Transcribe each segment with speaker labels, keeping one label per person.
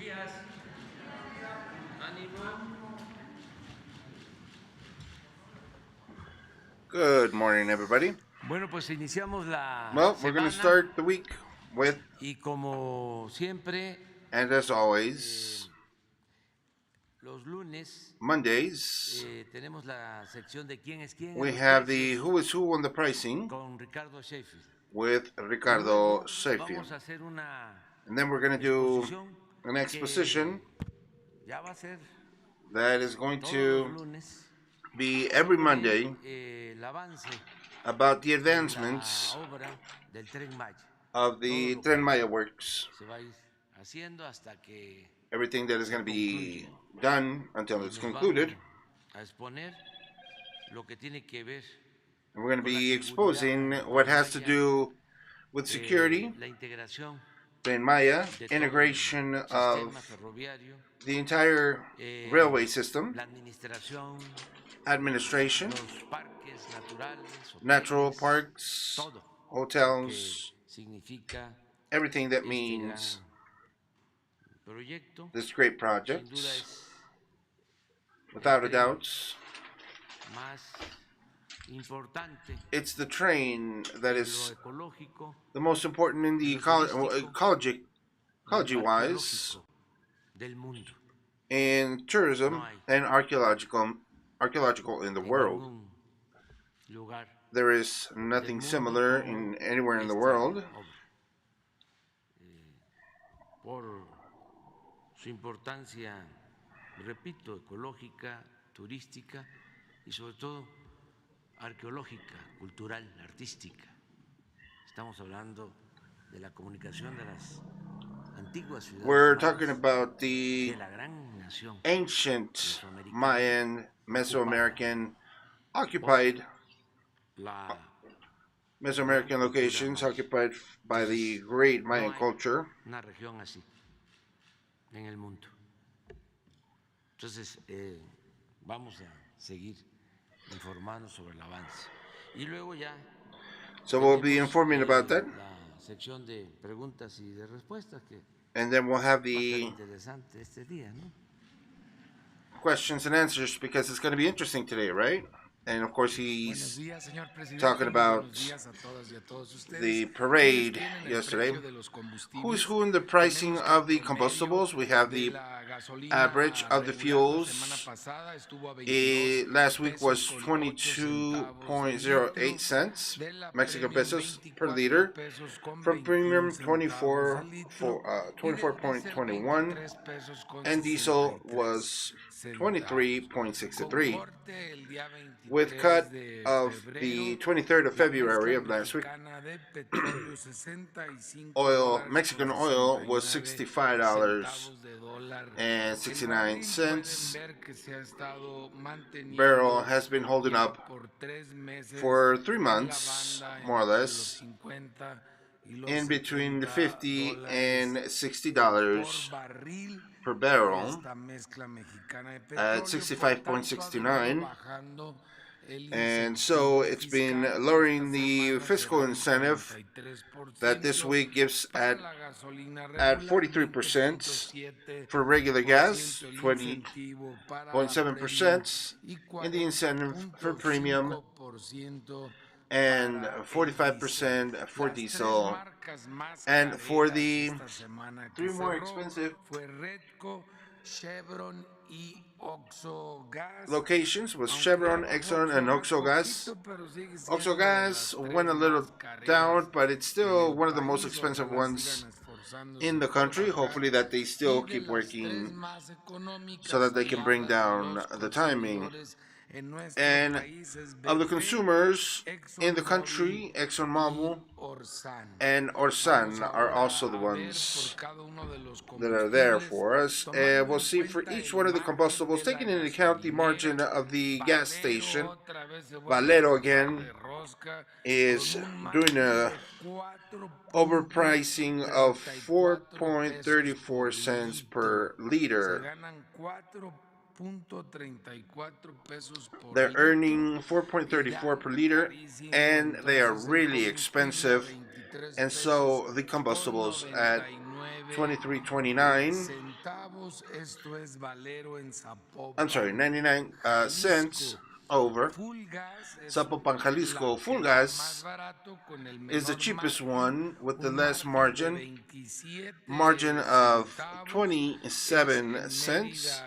Speaker 1: días. Ánimo.
Speaker 2: Good morning, everybody.
Speaker 1: Bueno, pues iniciamos la
Speaker 2: Well, we're going to
Speaker 1: semana
Speaker 2: start the week with,
Speaker 1: y como siempre,
Speaker 2: and as always,
Speaker 1: los lunes
Speaker 2: Mondays,
Speaker 1: tenemos la sección de quién es quién en
Speaker 2: we
Speaker 1: los
Speaker 2: have the
Speaker 1: precios
Speaker 2: Who is Who on the Pricing
Speaker 1: con Ricardo Sheffield.
Speaker 2: with
Speaker 1: Y
Speaker 2: Ricardo
Speaker 1: luego
Speaker 2: Sheffield.
Speaker 1: vamos a hacer una
Speaker 2: And then we're going to do
Speaker 1: exposición
Speaker 2: an
Speaker 1: que
Speaker 2: exposition
Speaker 1: ya va a ser
Speaker 2: that is going
Speaker 1: todos los
Speaker 2: to
Speaker 1: lunes
Speaker 2: be every
Speaker 1: sobre
Speaker 2: Monday
Speaker 1: el avance
Speaker 2: about the
Speaker 1: de
Speaker 2: advancements
Speaker 1: la obra del Tren Maya.
Speaker 2: of the Tren Maya works,
Speaker 1: Se va a ir haciendo hasta que
Speaker 2: everything that is going to be done until it's concluded.
Speaker 1: a exponer lo que tiene que ver
Speaker 2: And we're going to
Speaker 1: con la
Speaker 2: be
Speaker 1: seguridad
Speaker 2: exposing
Speaker 1: del
Speaker 2: what
Speaker 1: Tren
Speaker 2: has to
Speaker 1: Maya,
Speaker 2: do with security,
Speaker 1: la integración
Speaker 2: Tren Maya,
Speaker 1: de todo el
Speaker 2: integration
Speaker 1: sistema
Speaker 2: of
Speaker 1: ferroviario,
Speaker 2: the entire railway system,
Speaker 1: la administración,
Speaker 2: administration,
Speaker 1: los parques naturales,
Speaker 2: natural
Speaker 1: hoteles,
Speaker 2: parks,
Speaker 1: todo lo
Speaker 2: hotels,
Speaker 1: que significa
Speaker 2: everything that
Speaker 1: este
Speaker 2: means
Speaker 1: gran proyecto.
Speaker 2: this great
Speaker 1: Sin
Speaker 2: project.
Speaker 1: duda es
Speaker 2: Without a
Speaker 1: tren
Speaker 2: doubt,
Speaker 1: más importante
Speaker 2: it's the train that
Speaker 1: en
Speaker 2: is
Speaker 1: lo ecológico,
Speaker 2: the most important in the ecology-wise
Speaker 1: del mundo.
Speaker 2: in tourism and archaeological in the
Speaker 1: En
Speaker 2: world.
Speaker 1: ningún lugar
Speaker 2: There is
Speaker 1: del
Speaker 2: nothing
Speaker 1: mundo
Speaker 2: similar
Speaker 1: como
Speaker 2: in anywhere in the
Speaker 1: esta
Speaker 2: world.
Speaker 1: obra. Por su importancia, repito, ecológica, turística y sobre todo arqueológica, cultural, artística. Estamos hablando de la comunicación de las antiguas ciudades
Speaker 2: We're
Speaker 1: mayas,
Speaker 2: talking about the
Speaker 1: de la gran nación
Speaker 2: ancient
Speaker 1: mesoamericana,
Speaker 2: Mayan, Mesoamerican, occupied
Speaker 1: la
Speaker 2: Mesoamerican locations occupied by the great Mayan culture.
Speaker 1: una región así en el mundo. Entonces, vamos a seguir informando sobre el avance. Y luego ya
Speaker 2: So we'll be
Speaker 1: tenemos,
Speaker 2: informing about that.
Speaker 1: la sección de preguntas y de respuestas, que
Speaker 2: And then we'll have
Speaker 1: va a estar
Speaker 2: the
Speaker 1: interesante este día, ¿no?
Speaker 2: questions and answers because it's going to be interesting today, right? And of course,
Speaker 3: Buenos
Speaker 2: he's
Speaker 3: días, señor presidente.
Speaker 2: talking about
Speaker 3: Buenos días a todas y a todos ustedes.
Speaker 2: the
Speaker 3: ¿Quiénes
Speaker 2: parade
Speaker 3: tienen el
Speaker 2: yesterday.
Speaker 3: precio de los combustibles?
Speaker 2: Who's who in the pricing
Speaker 3: Tenemos que
Speaker 2: of the
Speaker 3: el
Speaker 2: combustibles? We have
Speaker 3: de
Speaker 2: the
Speaker 3: la gasolina
Speaker 2: average of the
Speaker 3: regular la semana
Speaker 2: fuels.
Speaker 3: pasada estuvo a 22
Speaker 2: Last week was
Speaker 3: pesos con 8 centavos
Speaker 2: 22.08
Speaker 3: litro.
Speaker 2: cents
Speaker 3: De la
Speaker 2: Mexican
Speaker 3: premium,
Speaker 2: pesos
Speaker 3: 24
Speaker 2: per liter.
Speaker 3: pesos con
Speaker 2: From premium,
Speaker 3: 21 centavos el litro. Y del diésel,
Speaker 2: 24.21,
Speaker 3: 23 pesos con
Speaker 2: and diesel
Speaker 3: 63
Speaker 2: was
Speaker 3: centavos.
Speaker 2: 23.63.
Speaker 3: Con corte el día 23
Speaker 2: With cut
Speaker 3: de
Speaker 2: of
Speaker 3: febrero,
Speaker 2: the 23rd of
Speaker 3: la
Speaker 2: February
Speaker 3: mezcla
Speaker 2: of last week,
Speaker 3: mexicana de petróleo, 65
Speaker 2: oil,
Speaker 3: dólares
Speaker 2: Mexican
Speaker 3: con
Speaker 2: oil, was
Speaker 3: 69 centavos de dólar el
Speaker 2: $65.69.
Speaker 3: barril. Pueden ver que se ha estado manteniendo
Speaker 2: Barrel has been holding
Speaker 3: ya
Speaker 2: up
Speaker 3: por 3 meses
Speaker 2: for 3
Speaker 3: en la
Speaker 2: months,
Speaker 3: banda
Speaker 2: more or
Speaker 3: entre
Speaker 2: less,
Speaker 3: los 50 y los
Speaker 2: in between the 50
Speaker 3: $70
Speaker 2: and
Speaker 3: por
Speaker 2: $60
Speaker 3: barril
Speaker 2: per barrel
Speaker 3: esta mezcla mexicana de
Speaker 2: at
Speaker 3: petróleo. Por tanto, ha venido
Speaker 2: 65.69.
Speaker 3: bajando el
Speaker 2: And so it's been
Speaker 3: fiscal.
Speaker 2: lowering
Speaker 3: Esta
Speaker 2: the
Speaker 3: semana
Speaker 2: fiscal
Speaker 3: será en
Speaker 2: incentive
Speaker 3: 43%,
Speaker 2: that this week gives
Speaker 3: para
Speaker 2: at
Speaker 3: la gasolina
Speaker 2: at
Speaker 3: regular,
Speaker 2: 43%
Speaker 3: 20.7%,
Speaker 2: for regular gas,
Speaker 3: el incentivo para la
Speaker 2: 20.7%,
Speaker 3: premium
Speaker 2: and the incentive for premium,
Speaker 3: 40.5%
Speaker 2: and
Speaker 3: para el
Speaker 2: 45%
Speaker 3: diésel.
Speaker 2: for
Speaker 3: Las tres
Speaker 2: diesel.
Speaker 3: marcas más
Speaker 2: And for
Speaker 3: careras
Speaker 2: the
Speaker 3: esta semana que
Speaker 2: 3 more
Speaker 3: cerró
Speaker 2: expensive
Speaker 3: fue Redco, Chevron y Oxo Gas.
Speaker 2: locations was
Speaker 3: Aunque
Speaker 2: Chevron, Exxon, and
Speaker 3: Oxo
Speaker 2: Oxogas.
Speaker 3: poquito, pero sigue siendo
Speaker 2: Oxogas
Speaker 3: de las
Speaker 2: went a
Speaker 3: tres
Speaker 2: little
Speaker 3: más careras
Speaker 2: down, but it's
Speaker 3: en
Speaker 2: still
Speaker 3: el
Speaker 2: one of the most
Speaker 3: país.
Speaker 2: expensive
Speaker 3: Ojalá
Speaker 2: ones
Speaker 3: sigan esforzándose
Speaker 2: in the
Speaker 3: por
Speaker 2: country.
Speaker 3: bajar.
Speaker 2: Hopefully that they still
Speaker 3: Y de
Speaker 2: keep
Speaker 3: las tres
Speaker 2: working
Speaker 3: más económicas
Speaker 2: so that they can bring
Speaker 3: guiadas
Speaker 2: down
Speaker 3: los
Speaker 2: the timing.
Speaker 3: consumidores en nuestro
Speaker 2: And
Speaker 3: país es
Speaker 2: of the
Speaker 3: BP,
Speaker 2: consumers in the
Speaker 3: ExxonMobil
Speaker 2: country, ExxonMobil
Speaker 3: y Orsan.
Speaker 2: and
Speaker 3: Vamos
Speaker 2: Orsan are
Speaker 3: ahora
Speaker 2: also the
Speaker 3: a ver por
Speaker 2: ones
Speaker 3: cada uno de los
Speaker 2: that are there
Speaker 3: combustibles,
Speaker 2: for us.
Speaker 3: tomando
Speaker 2: And we'll
Speaker 3: en
Speaker 2: see for
Speaker 3: cuenta
Speaker 2: each
Speaker 3: el
Speaker 2: one of the
Speaker 3: margen
Speaker 2: combustibles,
Speaker 3: de la
Speaker 2: taking into account the margin
Speaker 3: gasolinera.
Speaker 2: of the gas
Speaker 3: Valero
Speaker 2: station.
Speaker 3: otra vez se vuelve a
Speaker 2: Valero
Speaker 3: pasar
Speaker 2: again
Speaker 3: de rosca
Speaker 2: is
Speaker 3: con un
Speaker 2: doing
Speaker 3: margen
Speaker 2: a
Speaker 3: de 4
Speaker 2: overpricing of
Speaker 3: 34 pesos
Speaker 2: 4.34
Speaker 3: por
Speaker 2: cents
Speaker 3: litro.
Speaker 2: per
Speaker 3: Se
Speaker 2: liter.
Speaker 3: ganan
Speaker 2: They're earning 4.34 per liter, and they are really expensive. And so the combustibles at 23.29, I'm sorry, 99 cents over. Zapopan, Jalisco, full gas is the cheapest one with the less margin of 27 cents.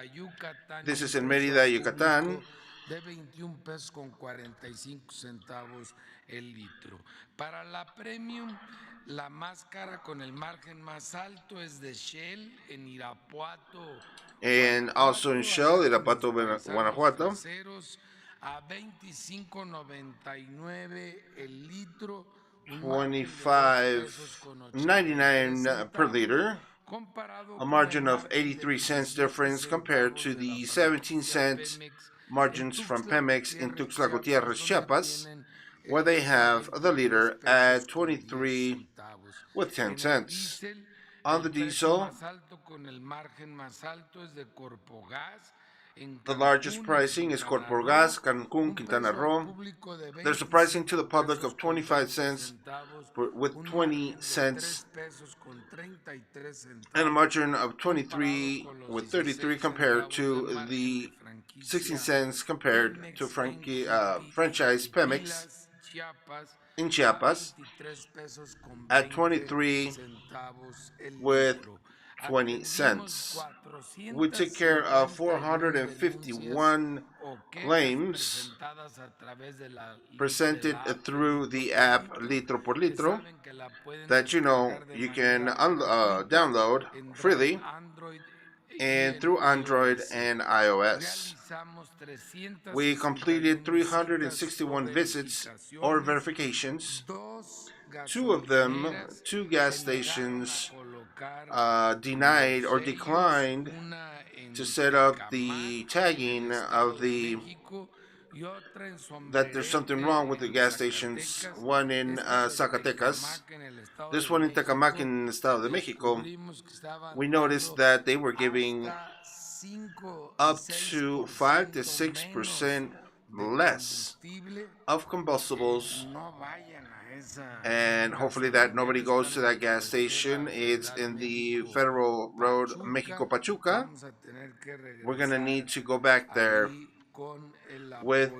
Speaker 2: This is in Mérida, Yucatán.
Speaker 3: De 21 pesos con 45 centavos el litro. Para la premium, la más cara con el margen más alto es de Shell en Irapuato.
Speaker 2: And also in Shell, Irapuato, Guanajuato.
Speaker 3: A 25.99 el litro.
Speaker 2: 25.99 per liter. A margin of 83 cents difference compared to the 17 cent margins from Pemex in Tuxtla Gutiérrez, Chiapas, where they have the liter at 23 with 10 cents. On the diesel, the largest pricing is Corporgas, Cancún, Quintana Roo. There's a pricing to the public of 25 cents with 20 cents and a margin of 23 with 33 compared to the 16 cents compared to franchise Pemex in Chiapas at 23 with 20 cents. We take care of 451 claims presented through the app Litro por Litro that you can download freely and through Android and iOS. We completed 361 visits or verifications. Two of them, two gas stations, denied or declined to set up the tagging of that there's something wrong with the gas stations. One in Zacatecas, this one in Tecamac in the Estado de Mexico. We noticed that they were giving up to 5 to 6% less of combustibles, and hopefully that nobody goes to that gas station. It's in the Federal Road Mexico Pachuca. We're gonna need to go back there with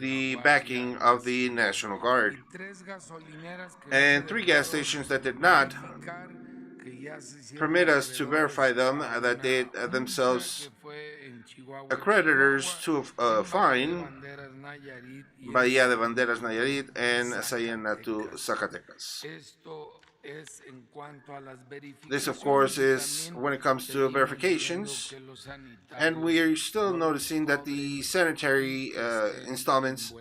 Speaker 2: the backing of the National Guard. And 3 gas stations that did not permit us to verify them, that they themselves accreditors to a fine, Bahía de Banderas, Nayarit, and Sayanatu, Zacatecas. This, of course, is when it comes to verifications, and we are still noticing that the sanitary installments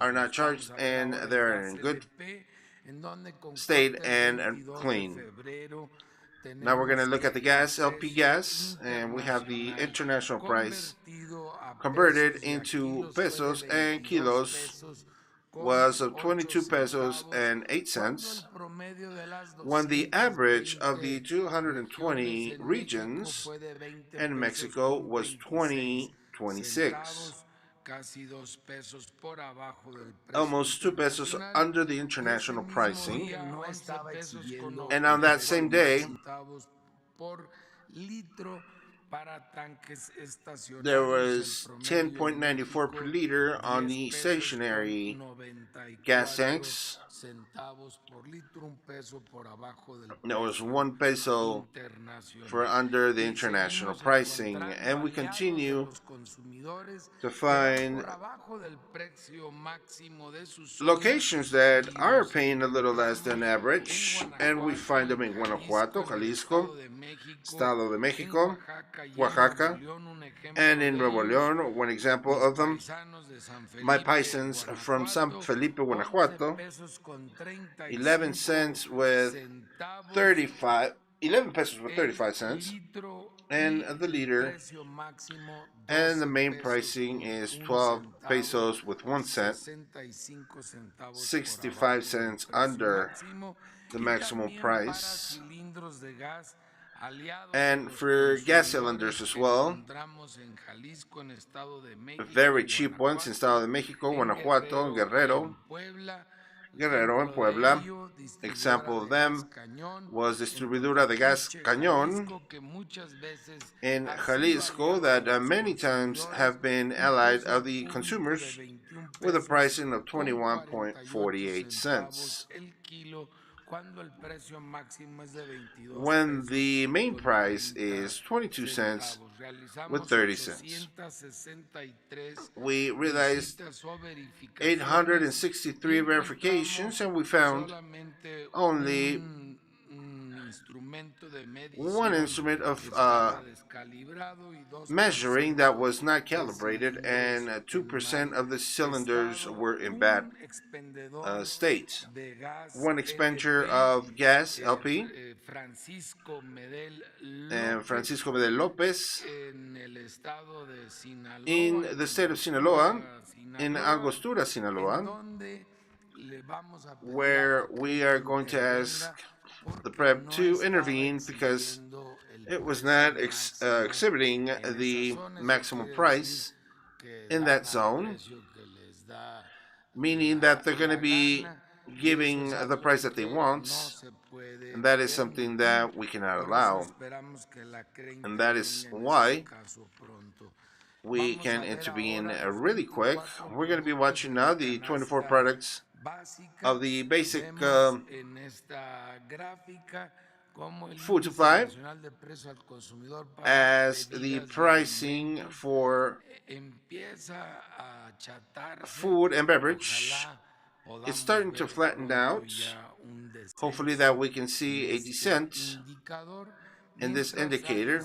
Speaker 2: are not charged and they're in good state and clean. Now we're going to look at the gas, LP gas, and we have the international price converted into pesos and kilos was of 22 pesos and 8 cents, when the average of the 220 regions in Mexico was 20.26. Almost 2 pesos under the international pricing. And on that same day, there was 10.94 per liter on the stationary gas tanks. That was 1 peso for under the international pricing. And we continue to find locations that are paying a little less than average, and we find them in Guanajuato, Jalisco, Estado de Mexico, Oaxaca, and in Nuevo León. One example of them, my paisans from San Felipe, Guanajuato, 11 cents with 35, 11 pesos with 35 cents, and the liter, and the main pricing is 12 pesos with 1 cent, 65 cents under the maximum price. And for gas cylinders as well, very cheap ones in Estado de Mexico, Guanajuato, Guerrero and Puebla. Example of them was Distribuidora de Gas Cañón in Jalisco that many times have been allied of the consumers with a pricing of 21.48 cents. When the main price is 22 cents with 30 cents. We realized 863 verifications and we found only one instrument of measuring that was not calibrated, and 2% of the cylinders were in bad state. One expenditure of gas LP and Francisco Medel Lopez in the state of Sinaloa, in Angostura, Sinaloa, where we are going to ask the PREP to intervene because it was not exhibiting the maximum price in that zone, meaning that they're going to be giving the price that they want, and that is something that we cannot allow. And that is why we can intervene really quick. We're going to be watching now the 24 products of the basic food supply as the pricing for food and beverage is starting to flatten out. Hopefully that we can see a descent in this indicator.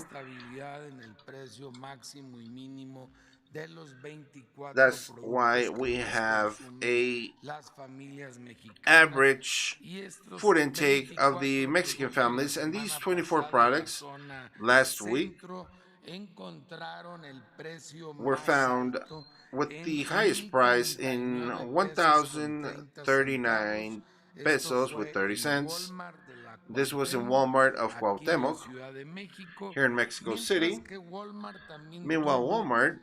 Speaker 2: That's why we have a average food intake of the Mexican families, and these 24 products last week were found with the highest price in 1,039 pesos with 30 cents. This was in Walmart of Cuauhtemoc, here in Mexico City. Meanwhile, Walmart,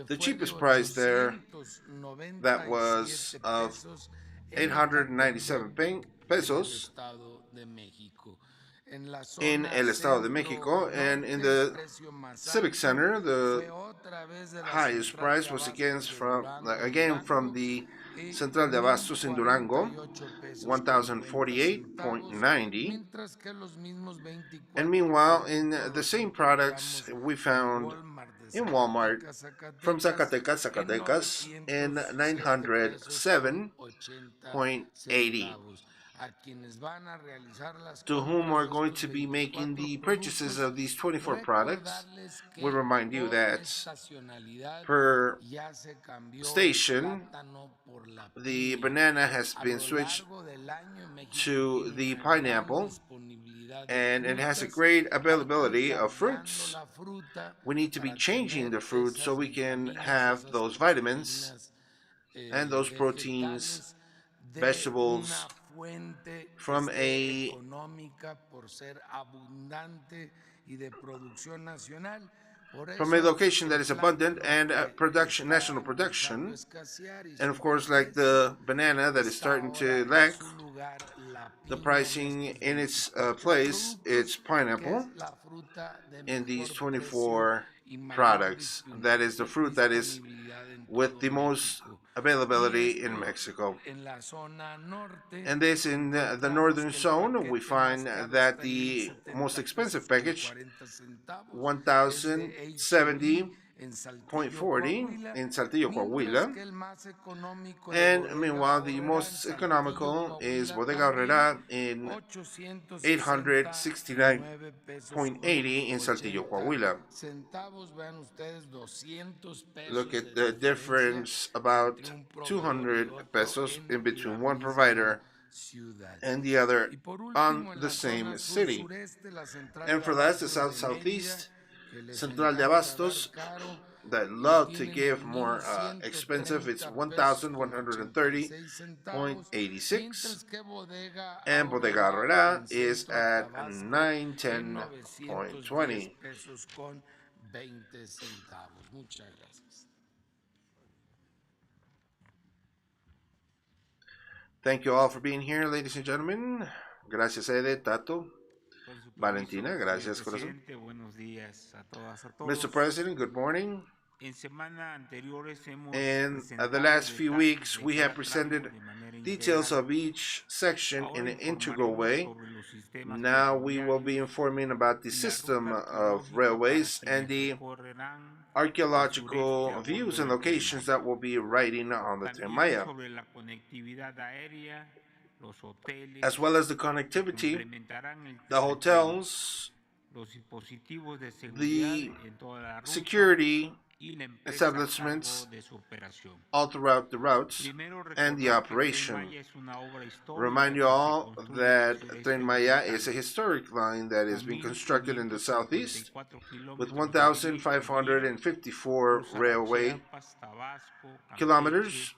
Speaker 2: the cheapest price there, that was of 897 pesos in El Estado de Mexico, and in the Civic Center, the highest price was again from the Central de Abastos in Durango, 1,048.90. And meanwhile, in the same products we found in Walmart from Zacatecas in 907.80. To whom are going to be making the purchases of these 24 products, we remind you that per station, the banana has been switched to the pineapple, and it has a great availability of fruits. We need to be changing the fruit so we can have those vitamins and those proteins, vegetables, from a location that is abundant and national production. And of course, like the banana that is starting to lack the pricing in its place, it's pineapple in these 24 products. That is the fruit that is with the most availability in Mexico. And this in the northern zone, we find that the most expensive package, 1,070.40 in Saltillo, Coahuila. And meanwhile, the most economical is Bodega Herrera in 869.80 in Saltillo, Coahuila. Look at the difference, about 200 pesos in between one provider and the other on the same city. And for that, the Southeast, Central de Abastos that
Speaker 3: y
Speaker 2: love to
Speaker 3: tienen a
Speaker 2: give more expensive, it's
Speaker 3: 1,130 pesos con 86 centavos,
Speaker 2: 1,130.86,
Speaker 3: mientras que Bodega
Speaker 2: and Bodega
Speaker 3: Aurrera
Speaker 2: Aurrera
Speaker 3: en
Speaker 2: is
Speaker 3: Centro
Speaker 2: at
Speaker 3: Tabasco en 910
Speaker 2: 910.20.
Speaker 3: pesos con 20 centavos. Muchas gracias.
Speaker 2: Thank you all for being here, ladies and gentlemen. Gracias, Ede, Tato, Valentina. Gracias, corazón.
Speaker 4: Buenos días a todas, a todos.
Speaker 2: Mr. President, good morning.
Speaker 4: En semana anteriores hemos
Speaker 2: In the
Speaker 4: presentado
Speaker 2: last few
Speaker 4: detalles
Speaker 2: weeks,
Speaker 4: de
Speaker 2: we
Speaker 4: cada
Speaker 2: have presented
Speaker 4: tramo de manera
Speaker 2: details
Speaker 4: integral.
Speaker 2: of each section in
Speaker 4: Ahora
Speaker 2: an integral way.
Speaker 4: informaremos sobre los sistemas
Speaker 2: Now we will be
Speaker 4: ferroviarios
Speaker 2: informing about the
Speaker 4: y la
Speaker 2: system
Speaker 4: ruta
Speaker 2: of
Speaker 4: arqueológica
Speaker 2: railways
Speaker 4: para
Speaker 2: and
Speaker 4: quienes
Speaker 2: the
Speaker 4: recorrerán
Speaker 2: archaeological
Speaker 4: el sureste a
Speaker 2: views
Speaker 4: bordo
Speaker 2: and
Speaker 4: del Tren
Speaker 2: locations
Speaker 4: Maya.
Speaker 2: that will be riding on the Tren
Speaker 4: También
Speaker 2: Maya,
Speaker 4: sobre la conectividad aérea, los hoteles
Speaker 2: as well as the
Speaker 4: que
Speaker 2: connectivity,
Speaker 4: complementarán
Speaker 2: the
Speaker 4: al tren,
Speaker 2: hotels,
Speaker 4: los dispositivos de seguridad
Speaker 2: the
Speaker 4: en toda la ruta
Speaker 2: security
Speaker 4: y la empresa a
Speaker 2: establishments
Speaker 4: cargo de su operación.
Speaker 2: all throughout the routes
Speaker 4: Primero,
Speaker 2: and the
Speaker 4: recordar que el Tren
Speaker 2: operation.
Speaker 4: Maya es una obra histórica
Speaker 2: Remind you
Speaker 4: que se
Speaker 2: all
Speaker 4: construye en el
Speaker 2: that
Speaker 4: sureste
Speaker 2: Tren Maya
Speaker 4: mexicano,
Speaker 2: is a historic line that is
Speaker 4: con
Speaker 2: being constructed in the southeast
Speaker 4: 1,554
Speaker 2: with
Speaker 4: kilómetros de vía,
Speaker 2: 1,554
Speaker 4: cruzará
Speaker 2: railway
Speaker 4: Chiapas, Tabasco, Campeche,
Speaker 2: kilometers,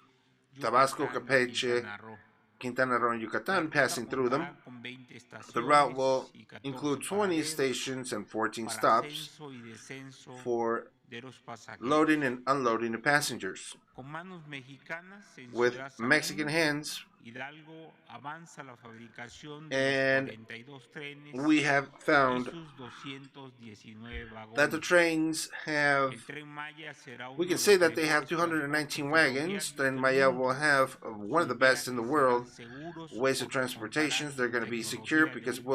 Speaker 2: Tabasco,
Speaker 4: Yucatán y
Speaker 2: Campeche,
Speaker 4: Quintana Roo.
Speaker 2: Quintana Roo, and
Speaker 4: La
Speaker 2: Yucatan,
Speaker 4: ruta
Speaker 2: passing through them.
Speaker 4: contará con 20
Speaker 2: The route
Speaker 4: estaciones
Speaker 2: will
Speaker 4: y 14
Speaker 2: include 20
Speaker 4: paraderos
Speaker 2: stations and 14
Speaker 4: para
Speaker 2: stops
Speaker 4: ascenso y descenso
Speaker 2: for
Speaker 4: de los pasajeros.
Speaker 2: loading and unloading the passengers.
Speaker 4: Con manos mexicanas en
Speaker 2: With
Speaker 4: Ciudad
Speaker 2: Mexican
Speaker 4: Sagún,
Speaker 2: hands,
Speaker 4: Hidalgo avanza la fabricación de
Speaker 2: and
Speaker 4: los 42 trenes
Speaker 2: we have
Speaker 4: y
Speaker 2: found
Speaker 4: sus 219
Speaker 2: that the
Speaker 4: vagones.
Speaker 2: trains have,
Speaker 4: El Tren Maya será
Speaker 2: we
Speaker 4: uno
Speaker 2: can
Speaker 4: de
Speaker 2: say
Speaker 4: los
Speaker 2: that they have
Speaker 4: mejores
Speaker 2: 219
Speaker 4: transportes
Speaker 2: wagons.
Speaker 4: ferroviarios
Speaker 2: Tren
Speaker 4: del
Speaker 2: Maya
Speaker 4: mundo.
Speaker 2: will have one of the
Speaker 4: Sus
Speaker 2: best in the
Speaker 4: viajes
Speaker 2: world
Speaker 4: serán seguros
Speaker 2: ways of
Speaker 4: porque
Speaker 2: transportations.
Speaker 4: contarán
Speaker 2: They're
Speaker 4: con
Speaker 2: going to be secure
Speaker 4: tecnología de
Speaker 2: because
Speaker 4: última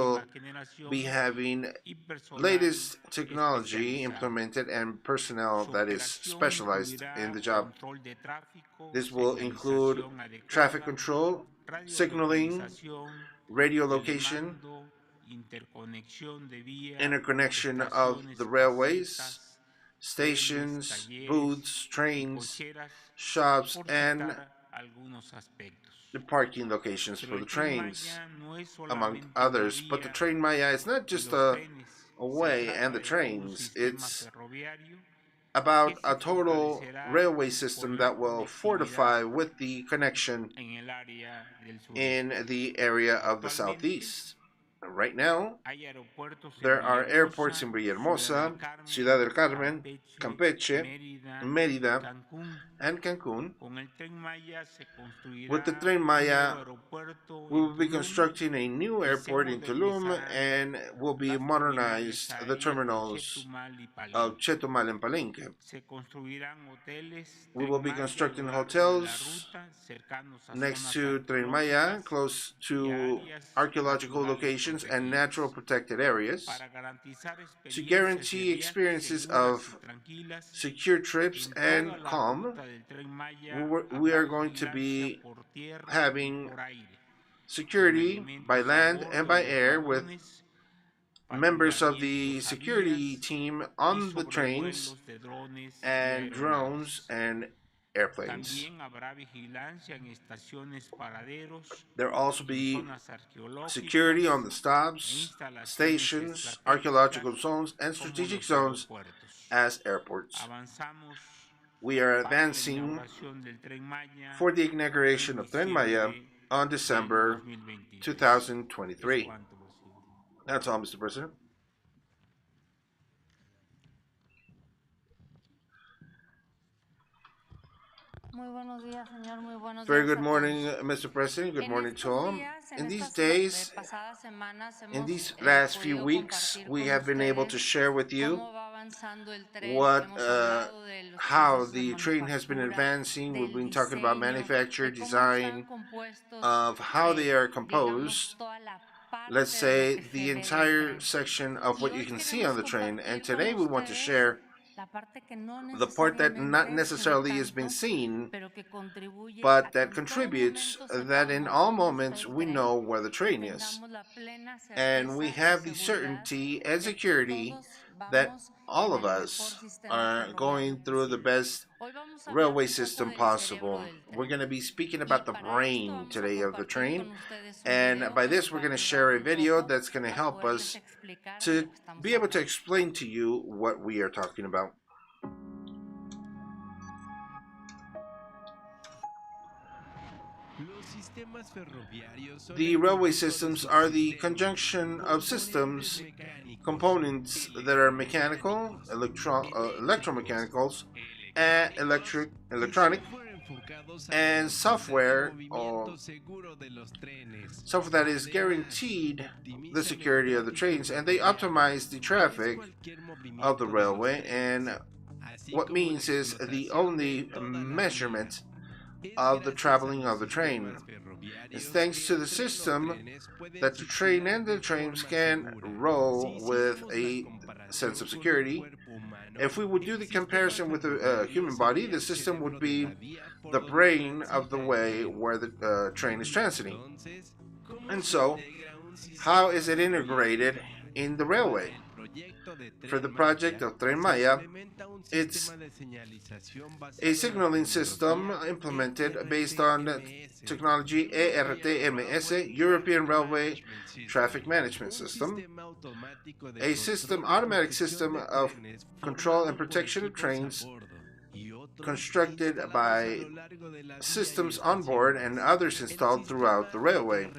Speaker 2: we'll be
Speaker 4: generación
Speaker 2: having
Speaker 4: y personal
Speaker 2: latest technology
Speaker 4: especializado.
Speaker 2: implemented and personnel
Speaker 4: Su
Speaker 2: that is
Speaker 4: operación
Speaker 2: specialized in
Speaker 4: incluirá
Speaker 2: the job.
Speaker 4: control de tráfico,
Speaker 2: This will include
Speaker 4: señalización
Speaker 2: traffic
Speaker 4: adecuada,
Speaker 2: control, signaling,
Speaker 4: radiolocalización,
Speaker 2: radio location,
Speaker 4: telemando, interconexión de vía,
Speaker 2: interconnection of
Speaker 4: estaciones,
Speaker 2: the railways,
Speaker 4: casetas,
Speaker 2: stations,
Speaker 4: trenes, talleres
Speaker 2: booths,
Speaker 4: y
Speaker 2: trains,
Speaker 4: cocheras,
Speaker 2: shops,
Speaker 4: por
Speaker 2: and
Speaker 4: citar algunos aspectos.
Speaker 2: the parking locations
Speaker 4: Pero
Speaker 2: for the
Speaker 4: el Tren
Speaker 2: trains,
Speaker 4: Maya no es
Speaker 2: among
Speaker 4: solamente una
Speaker 2: others. But the
Speaker 4: vía
Speaker 2: Train Maya is not
Speaker 4: y
Speaker 2: just
Speaker 4: los
Speaker 2: a
Speaker 4: trenes. Se
Speaker 2: way and
Speaker 4: trata
Speaker 2: the
Speaker 4: de todo un
Speaker 2: trains,
Speaker 4: sistema
Speaker 2: it's
Speaker 4: ferroviario
Speaker 2: about
Speaker 4: que
Speaker 2: a
Speaker 4: se
Speaker 2: total
Speaker 4: fortalecerá
Speaker 2: railway
Speaker 4: con
Speaker 2: system
Speaker 4: la
Speaker 2: that will
Speaker 4: conectividad
Speaker 2: fortify with the connection
Speaker 4: en el área del
Speaker 2: in
Speaker 4: sureste.
Speaker 2: the area of the
Speaker 4: Actualmente
Speaker 2: southeast. Right now,
Speaker 4: hay aeropuertos en
Speaker 2: there are airports
Speaker 4: Villahermosa,
Speaker 2: in
Speaker 4: Ciudad
Speaker 2: Villahermosa,
Speaker 4: del Carmen,
Speaker 2: Ciudad del Carmen,
Speaker 4: Campeche,
Speaker 2: Campeche,
Speaker 4: Mérida y
Speaker 2: Mérida,
Speaker 4: Cancún.
Speaker 2: and Cancun.
Speaker 4: Con el Tren Maya se
Speaker 2: With the
Speaker 4: construirá
Speaker 2: Tren
Speaker 4: un
Speaker 2: Maya,
Speaker 4: nuevo aeropuerto
Speaker 2: we
Speaker 4: en
Speaker 2: will be
Speaker 4: Tulum
Speaker 2: constructing a new
Speaker 4: y se
Speaker 2: airport in Tulum
Speaker 4: modernizarán
Speaker 2: and will be
Speaker 4: las terminales
Speaker 2: modernized the
Speaker 4: aéreas de
Speaker 2: terminals
Speaker 4: Chetumal y
Speaker 2: of
Speaker 4: Palenque.
Speaker 2: Chetumal and Palenque.
Speaker 4: Se construirán hoteles
Speaker 2: We
Speaker 4: Tren
Speaker 2: will be
Speaker 4: Maya a
Speaker 2: constructing
Speaker 4: lo largo de la
Speaker 2: hotels
Speaker 4: ruta, cercanos a
Speaker 2: next
Speaker 4: zonas
Speaker 2: to Tren Maya,
Speaker 4: arqueológicas
Speaker 2: close
Speaker 4: y
Speaker 2: to
Speaker 4: áreas
Speaker 2: archaeological
Speaker 4: naturales
Speaker 2: locations and natural
Speaker 4: protegidas.
Speaker 2: protected areas
Speaker 4: Para garantizar
Speaker 2: to
Speaker 4: experiencias de
Speaker 2: guarantee
Speaker 4: viaje
Speaker 2: experiences
Speaker 4: seguras y
Speaker 2: of
Speaker 4: tranquilas
Speaker 2: secure trips
Speaker 4: en toda
Speaker 2: and
Speaker 4: la
Speaker 2: calm.
Speaker 4: ruta del Tren Maya
Speaker 2: We are
Speaker 4: habrá
Speaker 2: going to
Speaker 4: vigilancia
Speaker 2: be
Speaker 4: por tierra y
Speaker 2: having
Speaker 4: por aire, con
Speaker 2: security by
Speaker 4: elementos a
Speaker 2: land and
Speaker 4: bordo
Speaker 2: by
Speaker 4: de los
Speaker 2: air with
Speaker 4: vagones,
Speaker 2: members of
Speaker 4: patrullamientos
Speaker 2: the
Speaker 4: a
Speaker 2: security
Speaker 4: vías
Speaker 2: team
Speaker 4: y
Speaker 2: on the trains
Speaker 4: sobrevuelos de drones y
Speaker 2: and drones
Speaker 4: aeronaves.
Speaker 2: and airplanes.
Speaker 4: También habrá vigilancia en estaciones, paraderos,
Speaker 2: There will also
Speaker 4: en
Speaker 2: be
Speaker 4: zonas
Speaker 2: security on the
Speaker 4: arqueológicas e
Speaker 2: stops,
Speaker 4: instalaciones
Speaker 2: stations,
Speaker 4: estratégicas
Speaker 2: archaeological zones, and
Speaker 4: como
Speaker 2: strategic
Speaker 4: los
Speaker 2: zones
Speaker 4: aeropuertos.
Speaker 2: as airports.
Speaker 4: Avanzamos
Speaker 2: We are
Speaker 4: para la
Speaker 2: advancing
Speaker 4: inauguración del Tren Maya
Speaker 2: for the
Speaker 4: en
Speaker 2: inauguration of Tren Maya
Speaker 4: diciembre
Speaker 2: on
Speaker 4: del
Speaker 2: December
Speaker 4: 2023. Es
Speaker 2: 2023.
Speaker 4: cuanto, presidente.
Speaker 2: That's all, Mr. President. Very good morning, Mr. President. Good morning to all. In these days, in these last few weeks, we have been able to share with you how the train has been advancing. We've been talking about manufacture, design, of how they are composed. Let's say the entire section of what you can see on the train. And today we want to share the part that not necessarily has been seen, but that contributes that in all moments we know where the train is. And we have the certainty and security that all of us are going through the best railway system possible. We're going to be speaking about the brain today of the train, and by this we're going to share a video that's going to help us to be able to explain to you what we are talking about. The railway systems are the conjunction of systems, components that are mechanical, electromechanicals, and electronic, and software, or software that is guaranteed the security of the trains, and they optimize the traffic of the railway. And what means is the only measurement of the traveling of the train. It's thanks to the system that the train and the trains can roll with a sense of security. If we would do the comparison with a human body, the system would be the brain of the way where the train is transiting. And so, how is it integrated in the railway? For the project of Tren Maya, it's a signaling system implemented based on technology ERTMS, European Railway Traffic Management System, a automatic system of control and protection of trains constructed by systems on board and others installed throughout the railway.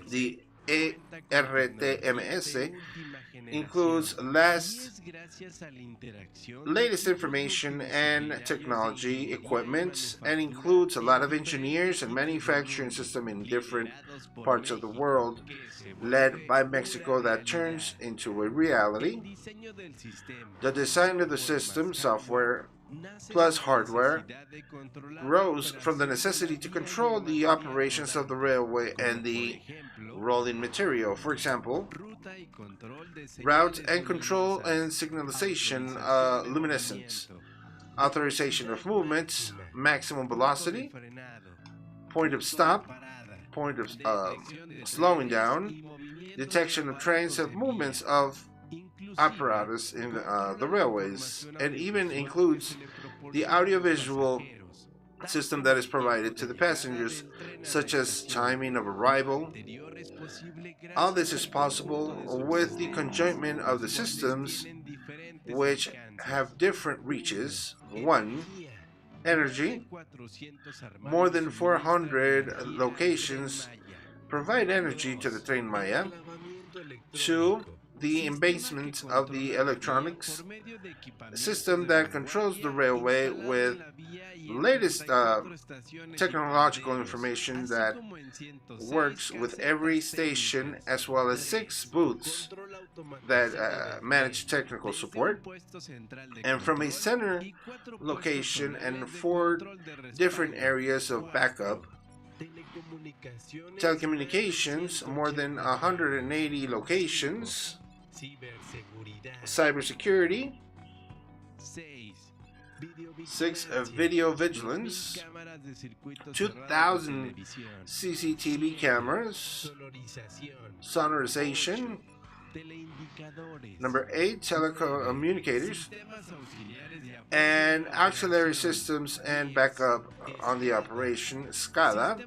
Speaker 2: The ERTMS includes latest information and technology equipment, and includes a lot of engineers and manufacturing system in different parts of the world, led by Mexico, that turns into a reality. The design of the system, software plus hardware, rose from the necessity to control the operations of the railway and the rolling material. For example, route and control and signalization, luminescence, authorization of movements, maximum velocity, point of stop, point of slowing down, detection of trains, of movements of apparatus in the railways, and even includes the audiovisual system that is provided to the passengers, such as timing of arrival. All this is possible with the conjointment of the systems, which have different reaches. 1. Energy. More than 400 locations provide energy to the Tren Maya. 2. The embasement of the electronics system that controls the railway with latest technological information that works with every station, as well as 6 booths that manage technical support, and from a center location and 4 different areas of backup. Telecommunications, more than 180 locations. Cybersecurity. 6. Video vigilance. 2,000 CCTV cameras. Sonorization. Number 8, telecommunicators and auxiliary systems and backup on the operation. SCADA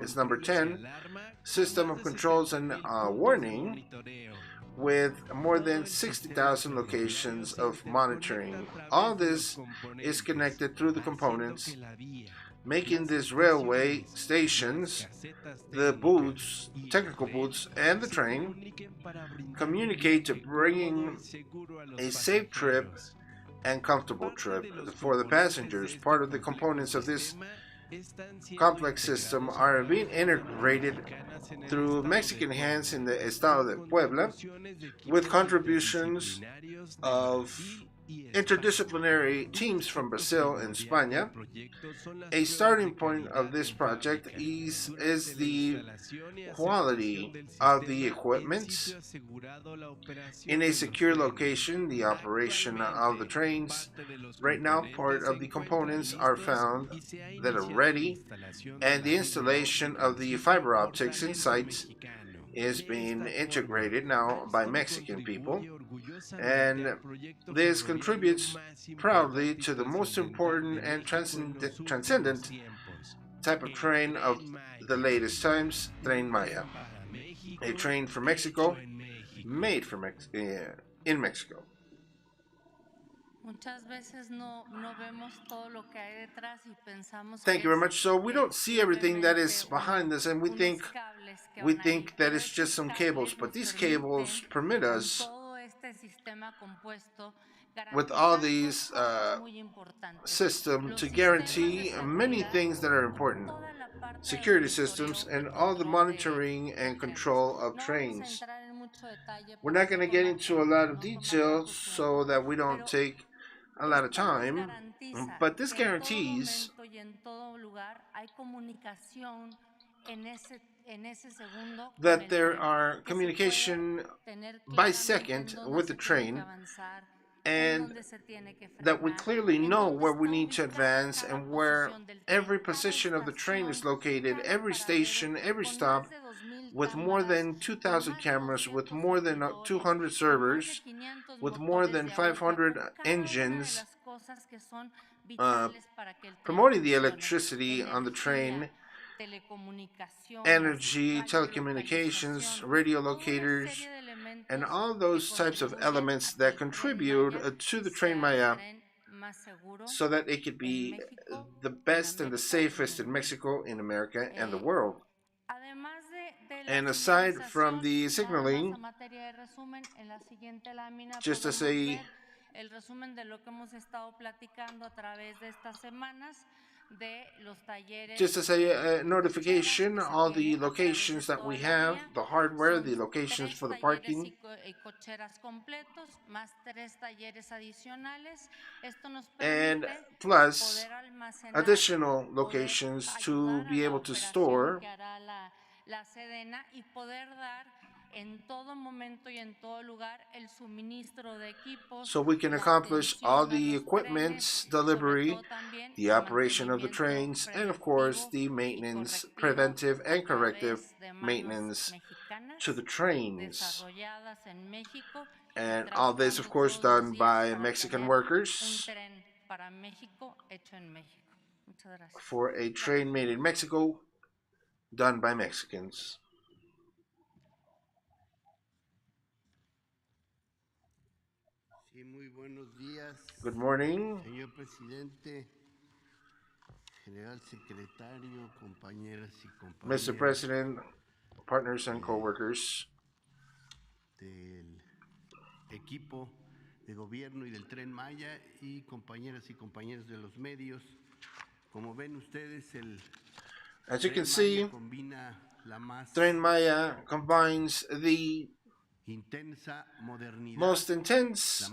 Speaker 2: is number 10, system of controls and warning, with more than 60,000 locations of monitoring. All this is connected through the components, making these railway stations, the booths, technical booths, and the train communicate to bringing a safe trip and comfortable trip for the passengers. Part of the components of this complex system are being integrated through Mexican hands in the Estado de Puebla, with contributions of interdisciplinary teams from Brazil and Spain. A starting point of this project is the quality of the equipment in a secure location, the operation of the trains. Right now, part of the components are found that are ready, and the installation of the fiber optics in sites is being integrated now by Mexican people, and this contributes proudly to the most important and transcendent type of train of the latest times, Tren Maya, a train for Mexico, made for in Mexico. Thank you very much. So we don't see everything that is behind this, and we think that it's just some cables, but these cables permit us, with all these systems, to guarantee many things that are important. Security systems and all the monitoring and control of trains. We're not going to get into a lot of details so that we don't take a lot of time, but this guarantees that there are communication by second with the train, and that we clearly know where we need to advance and where every position of the train is located, every station, every stop, with more than 2,000 cameras, with more than 200 servers, with more than 500 engines, promoting the electricity on the train, energy, telecommunications, radio locators, and all those types of elements that contribute to the Tren Maya, so that it could be the best and the safest in Mexico, in America, and the world. And aside from the signaling, just as a notification, all the locations that we have, the hardware, the locations for the parking, and plus additional locations to be able to store, so we can accomplish all the equipment delivery, the operation of the trains, and of course the maintenance, preventive and corrective maintenance to the trains. And all this, of course, done by Mexican workers for a train made in Mexico, done by Mexicans. Good morning, Mr. President, partners and co-workers
Speaker 5: de gobierno y del Tren Maya y compañeras y compañeros de los medios. Como ven ustedes,
Speaker 2: as you can see, Tren Maya combines the most intense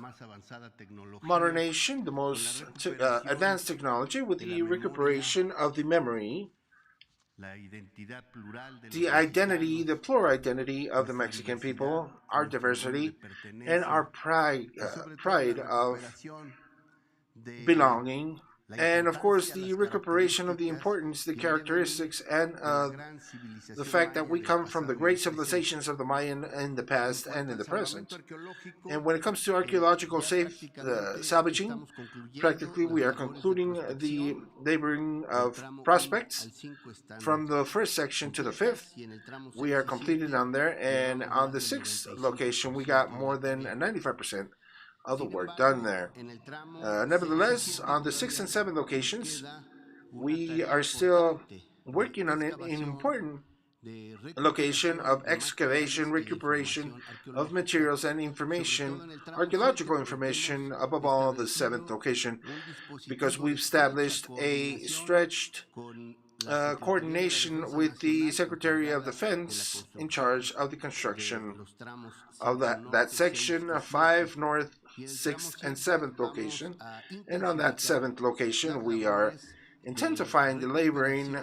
Speaker 2: modernization, the most advanced technology, with the recuperation of the memory, the identity, the plural identity of the Mexican people, our diversity, and our pride of belonging, and of course the recuperation of the importance, the characteristics, and the fact that we come from the great civilizations of the Mayan in the past and in the present. And when it comes to archaeological salvaging, practically we are concluding the laboring of prospects from the first section to the fifth. We are completed on there, and on the sixth location we got more than 95% of the work done there. Nevertheless, on the 6th and 7th locations, we are still working on an important location of excavation, recuperation of materials and information, archaeological information, above all the 7th location, because we've established a stretched coordination with the Secretary of Defense in charge of the construction of that section, 5 North, 6th and 7th location. And on that 7th location, we are intensifying the laboring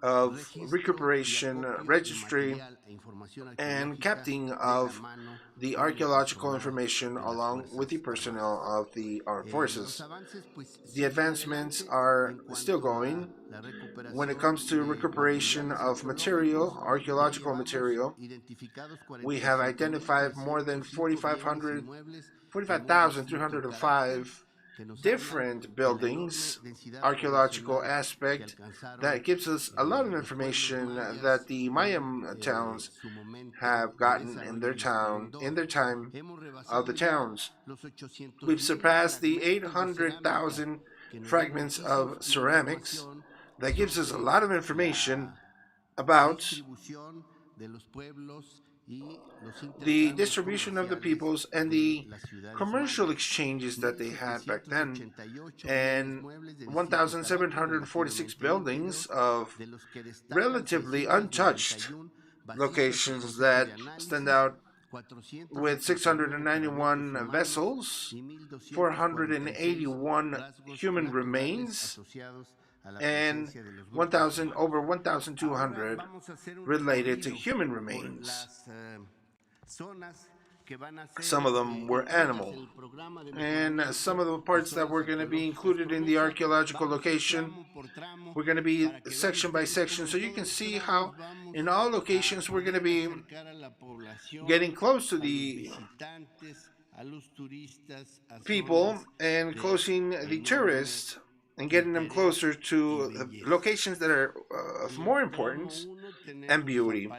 Speaker 2: of recuperation, registry, and capturing of the archaeological information along with the personnel of the armed forces. The advancements are still going. When it comes to recuperation of material, archaeological material, we have identified more than 45,305 different buildings, archaeological aspect that gives us a lot of information that the Mayan towns have gotten in their time of the towns. We've surpassed the 800,000 fragments of ceramics. That gives us a lot of information about the distribution of the peoples and the commercial exchanges that they had back then, and 1,746 buildings of relatively untouched locations that stand out, with 691 vessels, 481 human remains, and over 1,200 related to human remains. Some of them were animal, and some of the parts that were going to be included in the archaeological location were going to be section by section, so you can see how in all locations we're going to be getting close to the people and closing the tourists and getting them closer to the locations that are of more importance and beauty.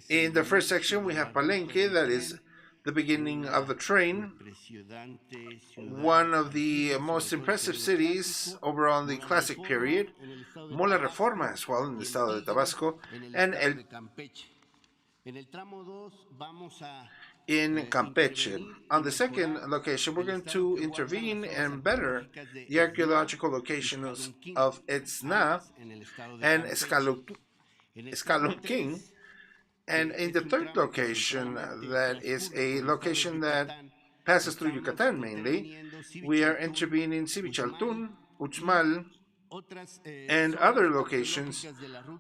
Speaker 2: In the first section we have Palenque, that is the beginning of the train, one of the most impressive cities over on the classic period, Mola Reforma as well in the estado de Tabasco, and in Campeche. On the second location, we're going to intervene and better the archaeological locations of Etzna and Escalonquín. And in the third location, that is a location that passes through Yucatan mainly, we are intervening Sibichaltún, Uxmal, and other locations,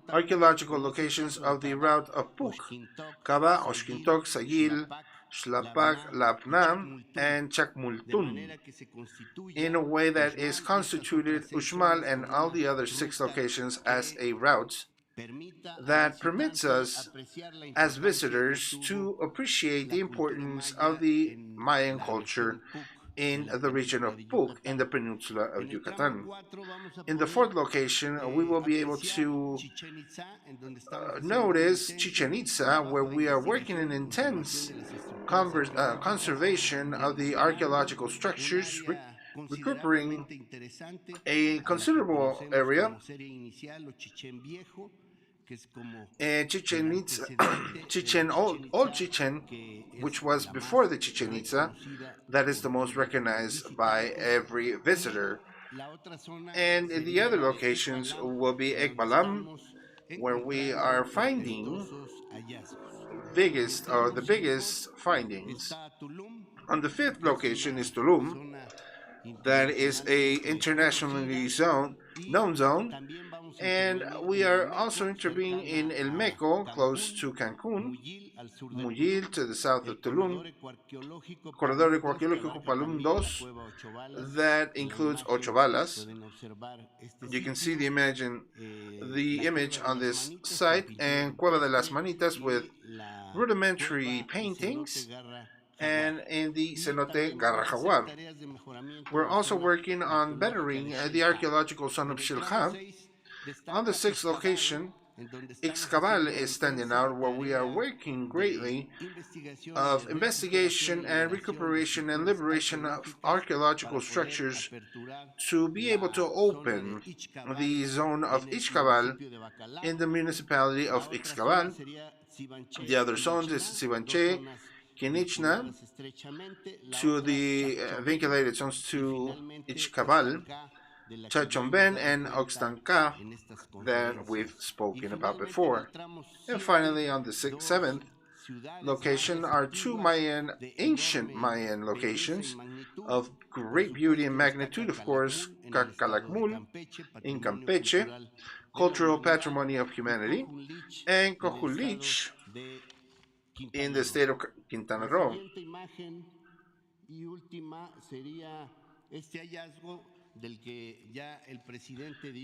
Speaker 2: archaeological locations of the route of Puc, Caba, Oxquintoc, Sayil, Xlapac, Lapna, and Chacmultún, in a way that is constituted Uxmal and all the other 6 locations as a route that permits us as visitors to appreciate the importance of the Mayan culture in the region of Puc in the peninsula of Yucatan. In the fourth location, we will be able to notice Chichen Itza, where we are working in intense conservation of the archaeological structures, recuperating a considerable area. And Chichen Itza, Old Chichen, which was before the Chichen Itza, that is the most recognized by every visitor. And in the other locations will be Ekbalam, where we are finding the biggest findings. On the fifth location is Tulum, that is a internationally known zone, and we are also intervening in El Meco, close to Cancun, Muyil to the south of Tulum, Corredor Arqueológico Palum 2, that includes Ocho Balas. You can see the image on this site, and Cueva de las Manitas with rudimentary paintings, and in the cenote Garra Jaguar. We're also working on bettering the archaeological zone of Xilha. On the sixth location, Ixcabal is standing out, where we are working greatly of investigation and recuperation and liberation of archaeological structures to be able to open the zone of Ixcabal in the municipality of Ixcabal. The other zones is Sibanche, Quinichna, to the vinculated zones to Ixcabal, Chachomben, and Oxtanca that we've spoken about before. And finally, on the seventh location are 2 ancient Mayan locations of great beauty and magnitude, of course, Cacalacmul in Campeche, cultural patrimony of humanity, and Cojulich in the state of Quintana Roo.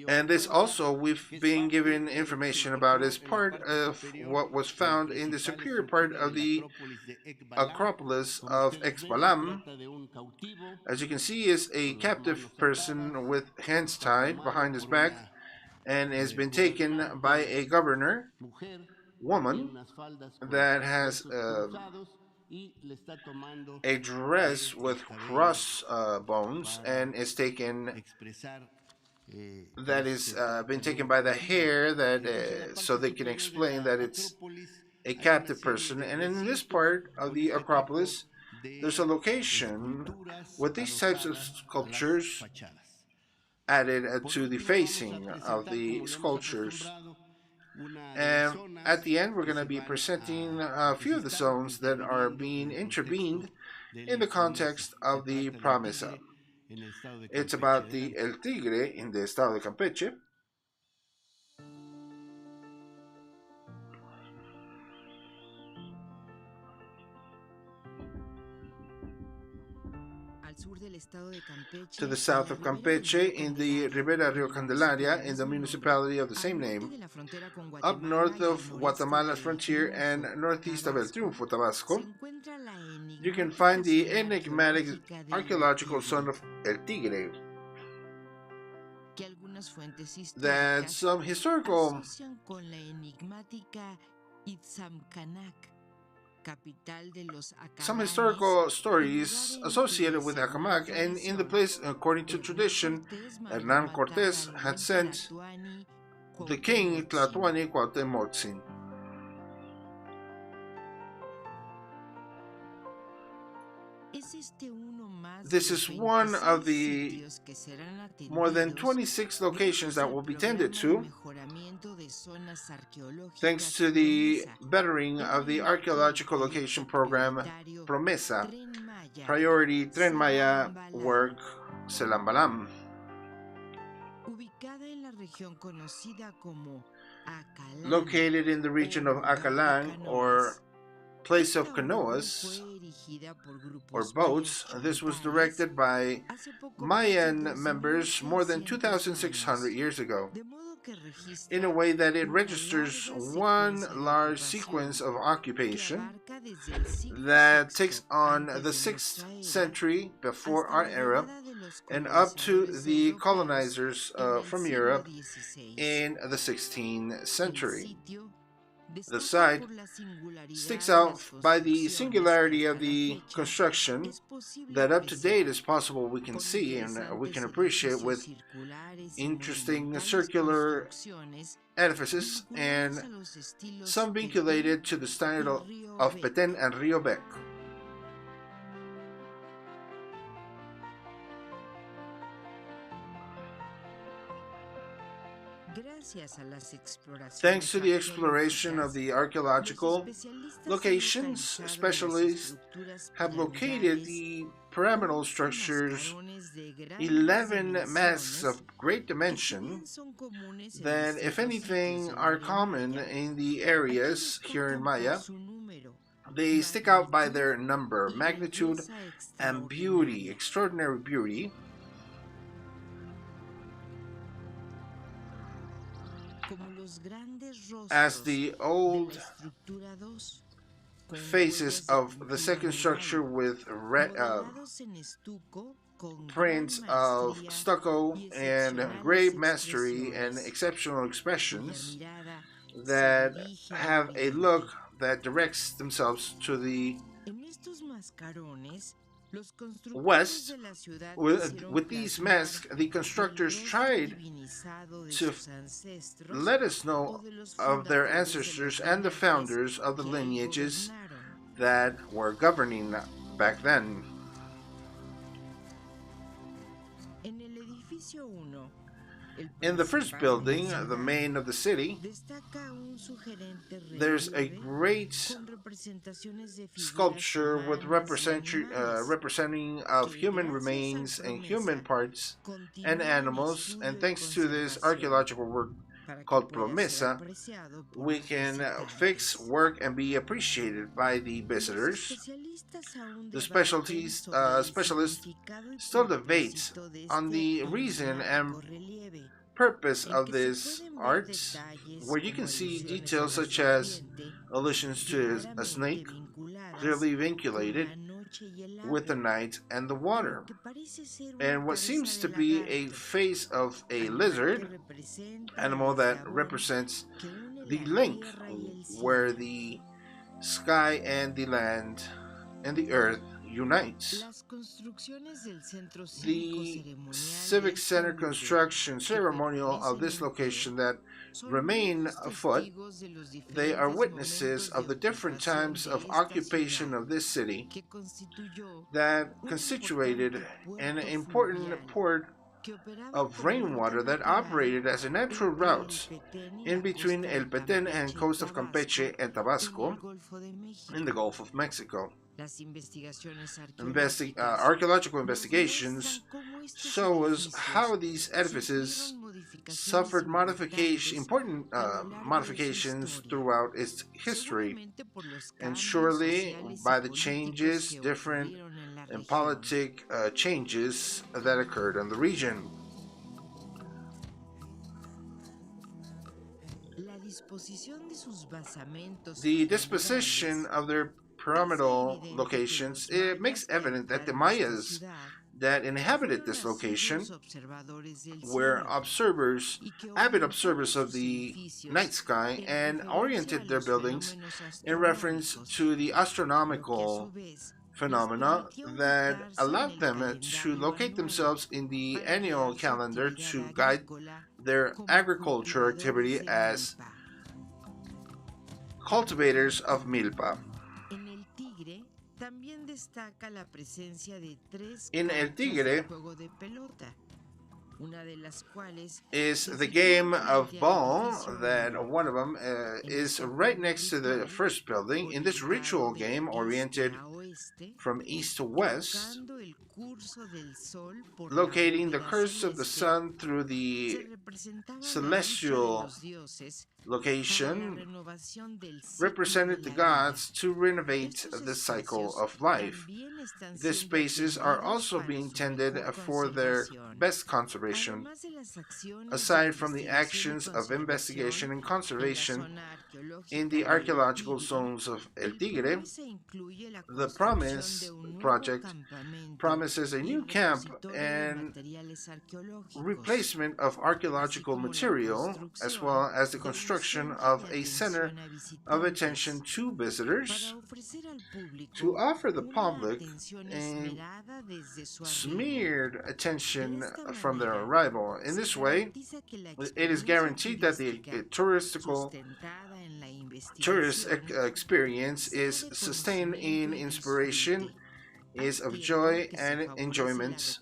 Speaker 2: And this also we've been given information about as part of what was found in the superior part of the Acropolis of Expalam. As you can see, is a captive person with hands tied behind his back and has been taken by a governor woman that has a dress with cross bones and is taken, that is been taken by the hair, that so they can explain that it's a captive person. And in this part of the Acropolis, there's a location with these types of sculptures added to the facing of the sculptures. And at the end, we're going to be presenting a few of the zones that are being intervened in the context of the Promesa. It's about the El Tigre in the estado de Campeche. To the south of Campeche, in the Ribera Rio Candelaria, in the municipality of the same name, up north of Guatemala's frontier and northeast of El Triunfo, Tabasco, you can find the enigmatic archaeological zone of El Tigre, that some historical stories associated with Acamac, and in the place, according to tradition, Hernan Cortés had sent the king Tlatuani Cuauhtemotzin. This is one of the more than 26 locations that will be tended to, thanks to the bettering of the archaeological location program Promesa, priority Tren Maya work Selambalam. Located in the region of Acalan, or place of canoas or boats, this was directed by Mayan members more than 2,600 years ago, in a way that it registers one large sequence of occupation that takes on the 6th century before our era and up to the colonizers from Europe in the 16th century. The site sticks out by the singularity of the construction that up to date as possible we can see and we can appreciate, with interesting circular edifices and some vinculated to the style of Petén and Rio Bec. Thanks to the exploration of the archaeological locations, specialists have located the pyramidal structures, 11 masks of great dimension that, if anything, are common in the areas here in Maya. They stick out by their number, magnitude, and beauty, extraordinary beauty. As the old faces of the second structure with prints of stucco and great mastery and exceptional expressions that have a look that directs themselves to the west. With these masks, the constructors tried to let us know of their ancestors and the founders of the lineages that were governing back then. In the first building, the main of the city, there's a great sculpture with representing of human remains and human parts and animals, and thanks to this archaeological work, called promesa, we can fix, work, and be appreciated by the visitors. The specialist still debates on the reason and purpose of this art, where you can see details such as allusions to a snake clearly vinculated with the night and the water, and what seems to be a face of a lizard, animal that represents the link where the sky and the land and the earth unites. The Civic Center construction ceremonial of this location that remain afoot, they are witnesses of the different times of occupation of this city that constituted an important port of rainwater that operated as a natural route in between El Petén and coast of Campeche and Tabasco in the Gulf of Mexico. Archaeological investigations show us how these edifices suffered important modifications throughout its history, and surely by the changes, different and politic changes that occurred in the region. The disposition of their pyramidal locations, it makes evident that the Mayas that inhabited this location were avid observers of the night sky, and oriented their buildings in reference to the astronomical phenomena that allowed them to locate themselves in the annual calendar to guide their agricultural activity as cultivators of milpa. In El Tigre is the game of ball, that one of them is right next to the first building. In this ritual game, oriented from east to west, locating the course of the sun through the celestial location, represented the gods to renovate the cycle of life. These spaces are also being tended for their best conservation. Aside from the actions of investigation and conservation in the archaeological zones of El Tigre, the Promise project promises a new camp and replacement of archaeological material, as well as the construction of a center of attention to visitors, to offer the public a smeared attention from their arrival. In this way, it is guaranteed that the tourist experience is sustained in inspiration, is of joy and enjoyment,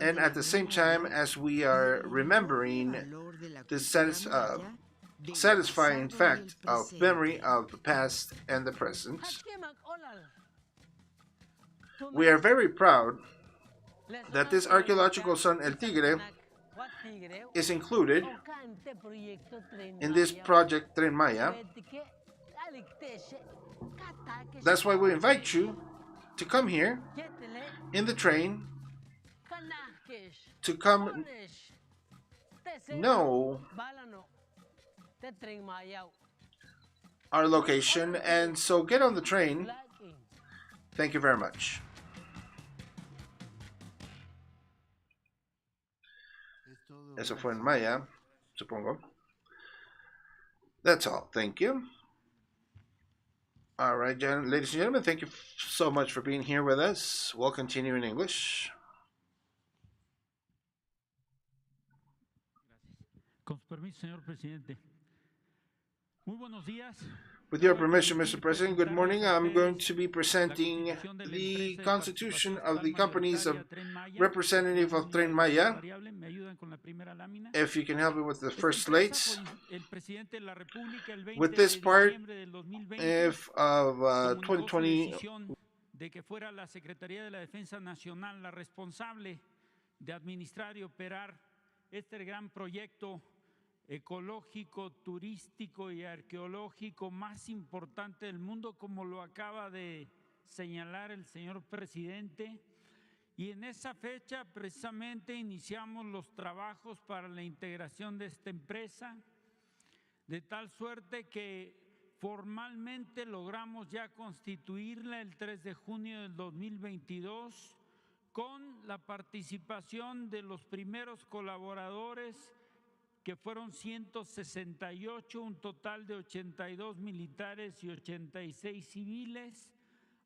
Speaker 2: and at the same time as we are remembering the satisfying fact of memory of the past and the present. We are very proud that this archaeological zone El Tigre is included in this project Tren Maya. That's why we invite you to come here in the train, to come know our location, and so get on the train. Thank you very much. Eso fue en Maya, supongo. That's all. Thank you. All right, ladies and gentlemen, thank you so much for being here with us. We'll continue in English.
Speaker 4: Con su permiso, señor presidente. Muy buenos días.
Speaker 2: With your permission, Mr. President, good morning. I'm going to be presenting the constitution of the companies of representative of Tren Maya. If you can help me with the first slates. With this part of 2020,
Speaker 4: de que fuera la Secretaría de la Defensa Nacional la responsable de administrar y operar este gran proyecto ecológico, turístico y arqueológico más importante del mundo, como lo acaba de señalar el señor presidente. Y en esa fecha precisamente iniciamos los trabajos para la integración de esta empresa, de tal suerte que formalmente logramos ya constituirla el 3 de junio del 2022 con la participación de los primeros colaboradores, que fueron 168, un total de 82 militares y 86 civiles.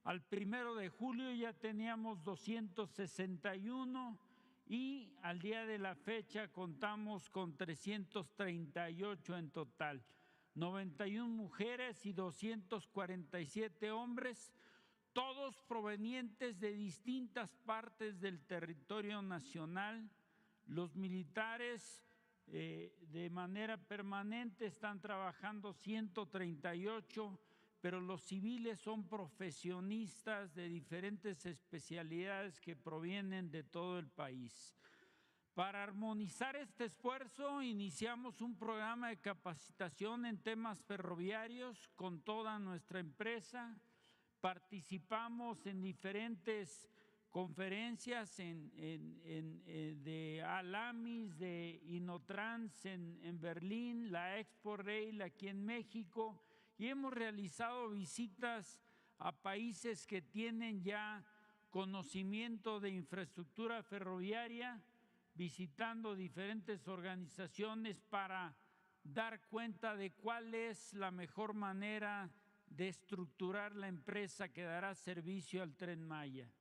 Speaker 4: Al 1 de julio ya teníamos 261 y al día de la fecha contamos con 338 en total, 91 mujeres y 247 hombres, todos provenientes de distintas partes del territorio nacional. Los militares de manera permanente están trabajando 138, pero los civiles son profesionistas de diferentes especialidades que provienen de todo el país. Para armonizar este esfuerzo, iniciamos un programa de capacitación en temas ferroviarios con toda nuestra empresa. Participamos en diferentes conferencias de Alamis, de Inotrans en Berlín, la Expo Rail aquí en México, y hemos realizado visitas a países que tienen ya conocimiento de infraestructura ferroviaria, visitando diferentes organizaciones para dar cuenta de cuál es la mejor manera de estructurar la empresa que dará servicio al Tren Maya.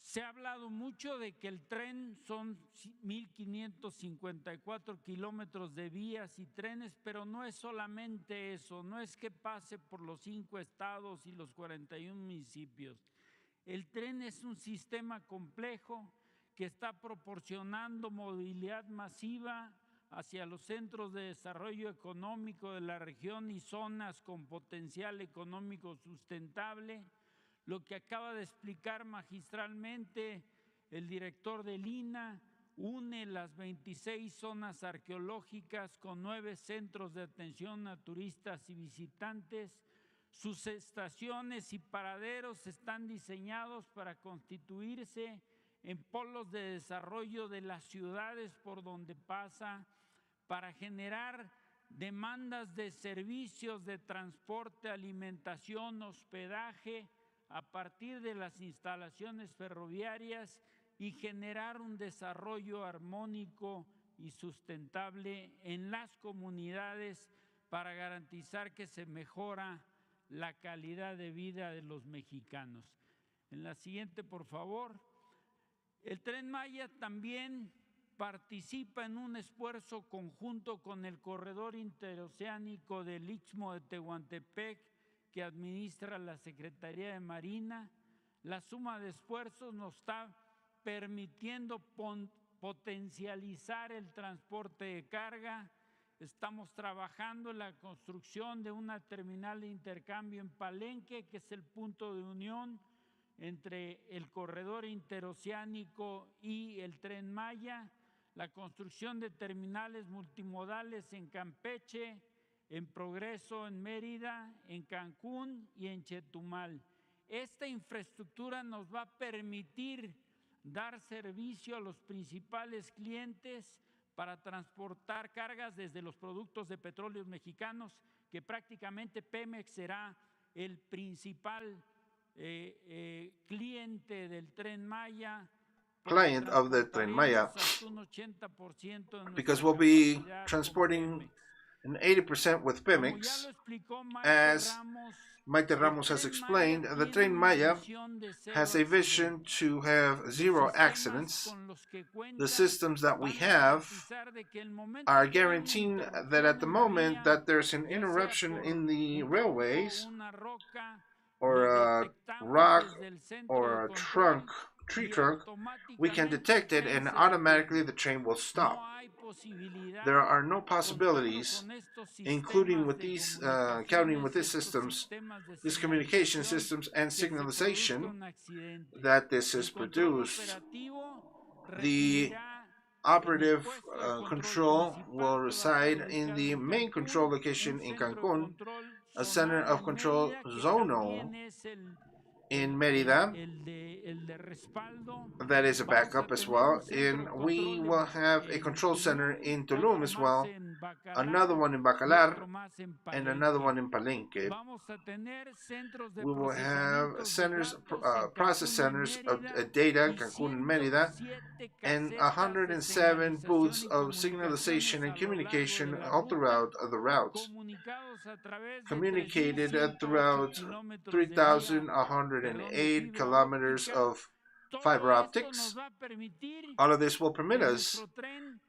Speaker 4: Se ha hablado mucho de que el tren son 1,554 kilómetros de vías y trenes, pero no es solamente eso, no es que pase por los 5 estados y los 41 municipios. El tren es un sistema complejo que está proporcionando movilidad masiva hacia los centros de desarrollo económico de la región y zonas con potencial económico sustentable. Lo que acaba de explicar magistralmente el director del INA, une las 26 zonas arqueológicas con 9 centros de atención a turistas y visitantes. Sus estaciones y paraderos están diseñados para constituirse en polos de desarrollo de las ciudades por donde pasa, para generar demandas de servicios de transporte, alimentación, hospedaje, a partir de las instalaciones ferroviarias y generar un desarrollo armónico y sustentable en las comunidades para garantizar que se mejora la calidad de vida de los mexicanos. En la siguiente, por favor. El Tren Maya también participa en un esfuerzo conjunto con el corredor interoceánico del Istmo de Tehuantepec, que administra la Secretaría de Marina. La suma de esfuerzos nos está permitiendo potencializar el transporte de carga. Estamos trabajando en la construcción de una terminal de intercambio en Palenque, que es el punto de unión entre el corredor interoceánico y el Tren Maya, la construcción de terminales multimodales en Campeche, en Progreso, en Mérida, en Cancún y en Chetumal. Esta infraestructura nos va a permitir dar servicio a los principales clientes para transportar cargas desde los productos de petróleos mexicanos, que prácticamente Pemex será el principal cliente del Tren Maya.
Speaker 2: Client of the Tren Maya, because we'll be transporting an 80% with Pemex. As Maite Ramos has explained, the Tren Maya has a vision to have 0 accidents. The systems that we have are guaranteeing that at the moment that there's an interruption in the railways, or a rock or a tree trunk, we can detect it and automatically the train will stop. There are no possibilities, including with these, counting with these systems, these communication systems and signalization, that this is produced. The operative control will reside in the main control location in Cancun, a center of control zonal in Mérida that is a backup as well, and we will have a control center in Tulum as well, another one in Bacalar, and another one in Palenque. We will have centers, process centers of data, Cancun and Mérida, and 107 booths of signalization and communication all throughout the routes, communicated throughout 3,108 kilometers of fiber optics. All of this will permit us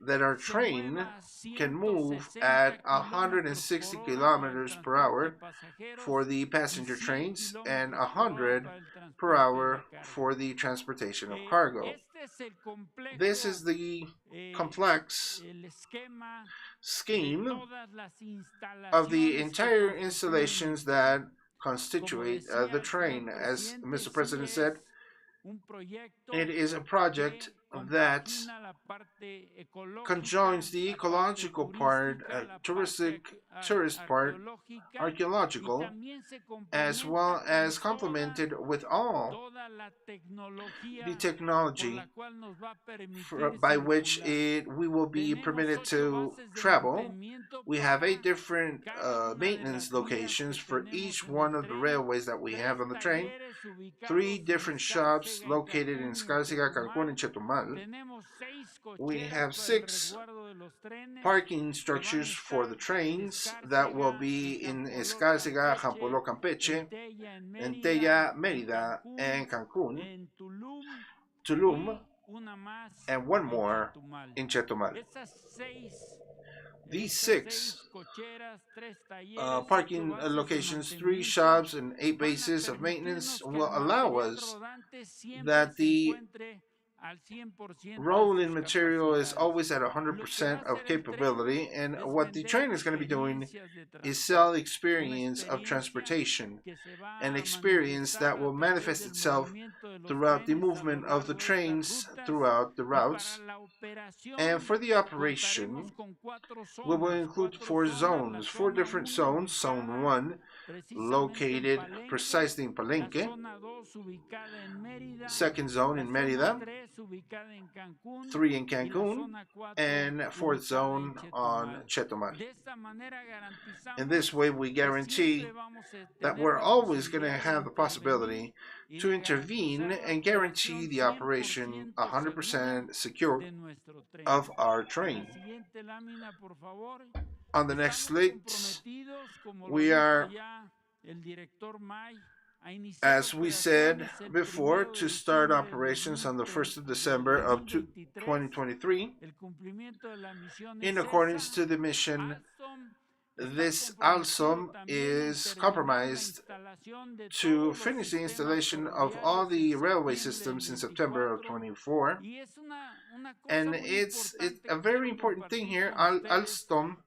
Speaker 2: that our train can move at 160 kilometers per hour for the passenger trains and 100 per hour for the transportation of cargo. This is the complex scheme of the entire installations that constitute the train. As Mr. President said, it is a project that conjoins the ecological part, tourist part, archaeological, as well as complemented with all the technology by which we will be permitted to travel. We have 8 different maintenance locations for each one of the railways that we have on the train, 3 different shops located in Escárcega, Cancún, and Chetumal. We have 6 parking structures for the trains that will be in Escárcega, Jampolo, Campeche, Entella, Mérida, and Cancún, Tulum, and one more in Chetumal. These 6 parking locations, 3 shops, and 8 bases of maintenance will allow us that the rolling material is always at 100% of capability, and what the train is going to be doing is sell experience of transportation, an experience that will manifest itself throughout the movement of the trains throughout the routes. And for the operation, we will include 4 zones, 4 different zones. Zone 1, located precisely in Palenque. Second zone in Mérida. 3 in Cancun. And 4th zone on Chetumal. In this way, we guarantee that we're always going to have the possibility to intervene and guarantee the operation 100% secure of our train. On the next slide, we are, as we said before, to start operations on the 1st of December of 2023 in accordance to the mission. This ALSOM is compromised to finish the installation of all the railway systems in September of 24. And it's a very important thing here, Alstom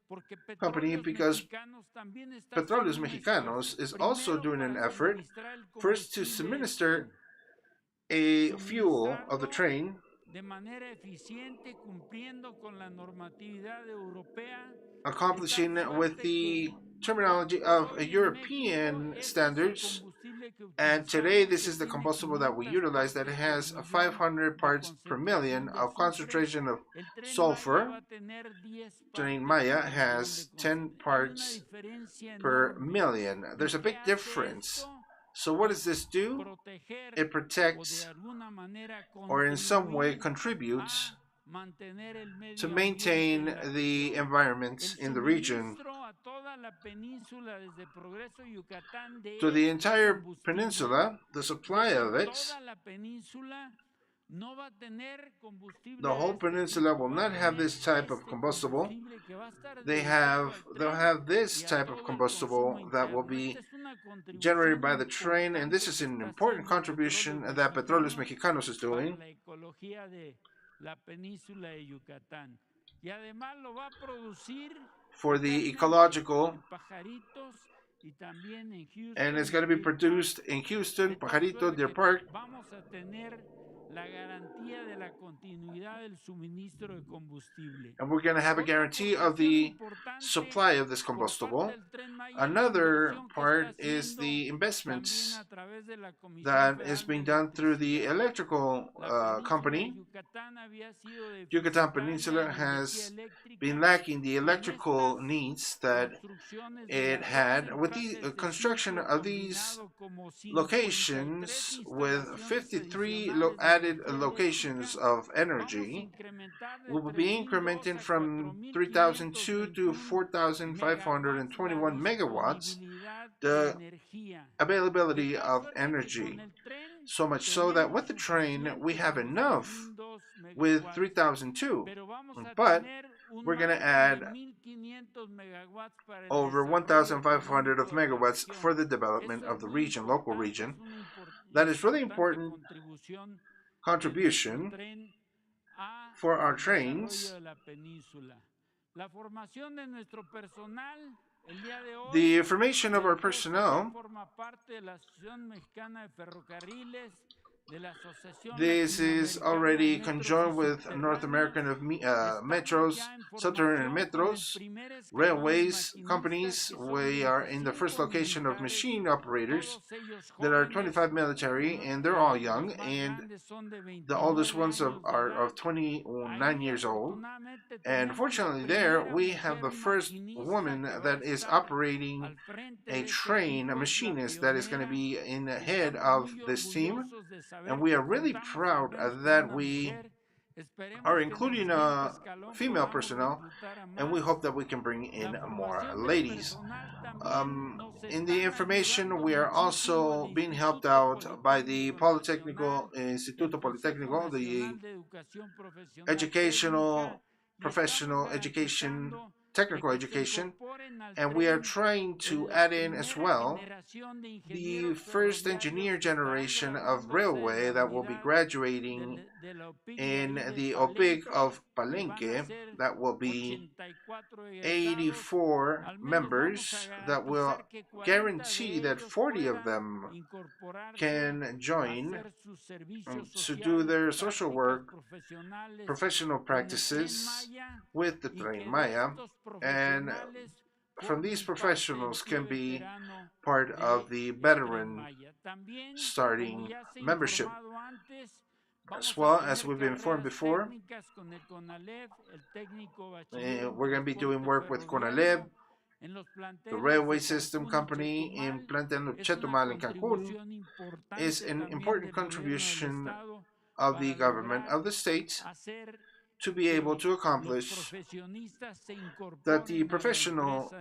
Speaker 2: company, because Petróleos Mexicanos is also doing an effort first to administer a fuel of the train accomplishing with the terminology of European standards. And today, this is the combustible that we utilize that has 500 parts per million of concentration of sulfur. Train Maya has 10 parts per million. There's a big difference. So what does this do? It protects, or in some way contributes, to maintain the environment in the region. To the entire peninsula, the supply of it, the whole peninsula will not have this type of combustible. They'll have this type of combustible that will be generated by the train, and this is an important contribution that Petróleos Mexicanos is doing. For the ecological, and it's going to be produced in Houston, Pajarito, Deer Park, And we're going to have a guarantee of the supply of this combustible. Another part is the investments that is being done through the electrical company. Yucatan Peninsula has been lacking the electrical needs that it had. With the construction of these locations, with 53 added locations of energy, we will be incrementing from 3,002 to 4,521 megawatts the availability of energy. So much so that with the train, we have enough with 3,002, but we're going to add over 1,500 of megawatts for the development of the region, local region. That is really important contribution for our trains. The information of our personnel, this is already conjoined with North American of metros, subterranean metros, railways, companies. We are in the first location of machine operators. There are 25 military, and they're all young, and the oldest ones are of 29 years old. And fortunately there, we have the first woman that is operating a train, a machinist that is going to be in the head of this team. And we are really proud that we are including female personnel, and we hope that we can bring in more ladies. In the information, we are also being helped out by the Politecnico, Instituto Politecnico, the educational, professional education, technical education, and we are trying to add in as well the first engineer generation of railway that will be graduating in the OPIC of Palenque. That will be 84 members that will guarantee that 40 of them can join to do their social work, professional practices with the Tren Maya, and from these professionals can be part of the veteran starting membership. As well as we've been informed before, we're going to be doing work with CONALEB, the railway system company in Plantel Chetumal in Cancun. Is an important contribution of the government of the state to be able to accomplish that the professional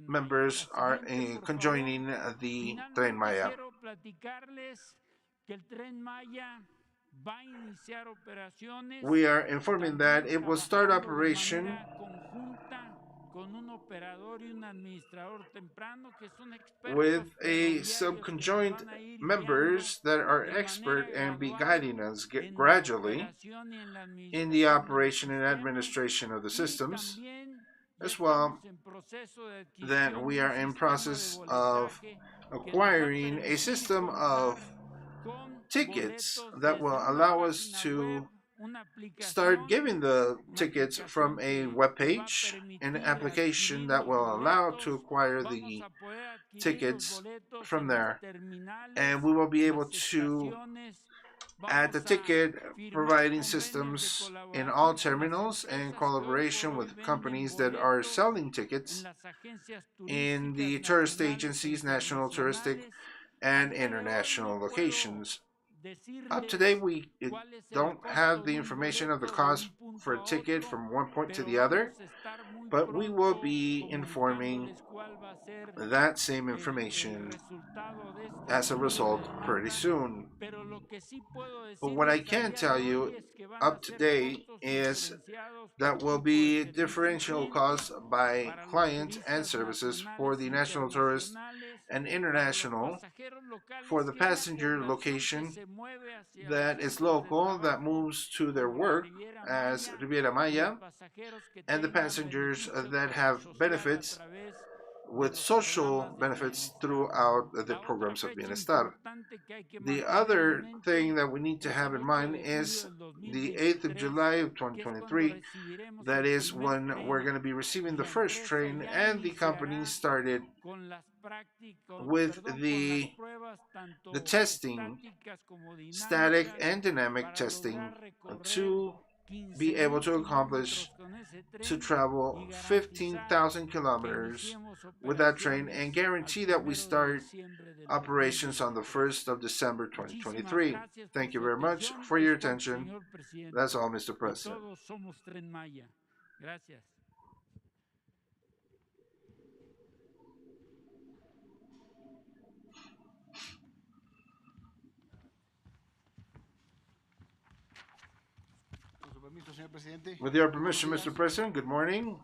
Speaker 2: members are conjoining the Tren Maya. We are informing that it will start operation with a subconjoint members that are expert and be guiding us gradually in the operation and administration of the systems. As well, then we are in process of acquiring a system of tickets that will allow us to start giving the tickets from a web page, an application that will allow to acquire the tickets from there, and we will be able to add the ticket providing systems in all terminals in collaboration with companies that are selling tickets in the tourist agencies, national, touristic, and international locations. Up to date, we don't have the information of the cost for a ticket from one point to the other, but we will be informing that same information as a result pretty soon. But what I can tell you up to date is that will be differential costs by client and services for the national tourist and international, for the passenger location that is local, that moves to their work as Riviera Maya, and the passengers that have benefits with social benefits throughout the programs of bienestar. The other thing that we need to have in mind is the 8th of July of 2023. That is when we're going to be receiving the first train, and the company started with the testing, static and dynamic testing, to be able to accomplish to travel 15,000 kilometers with that train and guarantee that we start operations on the 1st of December 2023. Thank you very much for your attention. That's all, Mr. President. With your permission, Mr. President, good morning.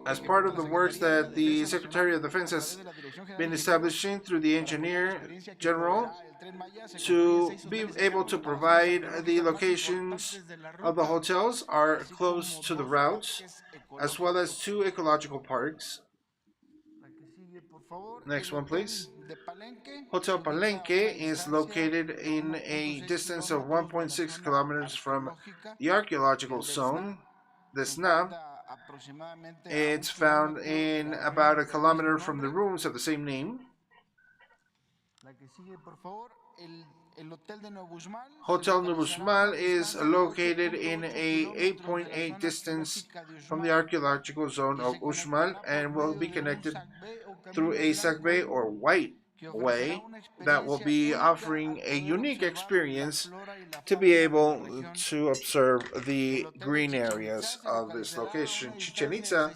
Speaker 2: As part of the works that the Secretary of Defense has been establishing through the Engineer General to be able to provide the locations of the hotels are close to the routes, as well as 2 ecological parks. Next one, please. Hotel Palenque is located in a distance of 1.6 kilometers from the archaeological zone, the SNA. It's found in about a kilometer from the ruins of the same name. Hotel Nubuxmal is located in a 8.8 distance from the archaeological zone of Uxmal and will be connected through a Sacbe or White Way that will be offering a unique experience to be able to observe the green areas of this location. Chichen Itza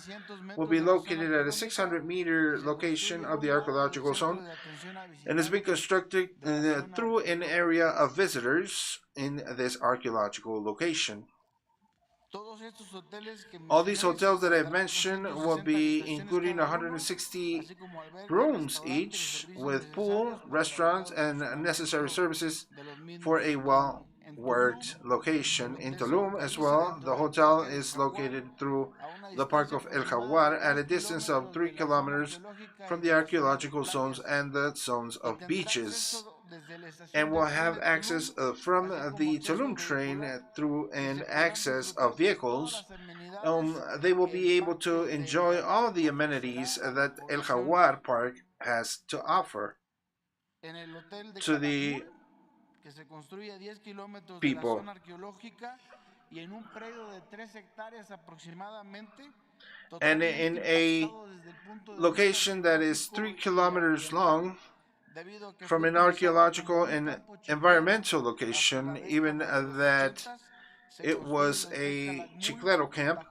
Speaker 2: will be located at a 600-meter location of the archaeological zone and has been constructed through an area of visitors in this archaeological location. All these hotels that I've mentioned will be including 160 rooms each, with pool, restaurants, and necessary services for a well-worked location. In Tulum as well, the hotel is located through the Park of El Jaguar at a distance of 3 kilometers from the archaeological zones and the zones of beaches, and will have access from the Tulum train through an access of vehicles. They will be able to enjoy all the amenities that El Jaguar Park has to offer to the people. And in a location that is 3 kilometers long from an archaeological and environmental location, even that it was a chiclero camp,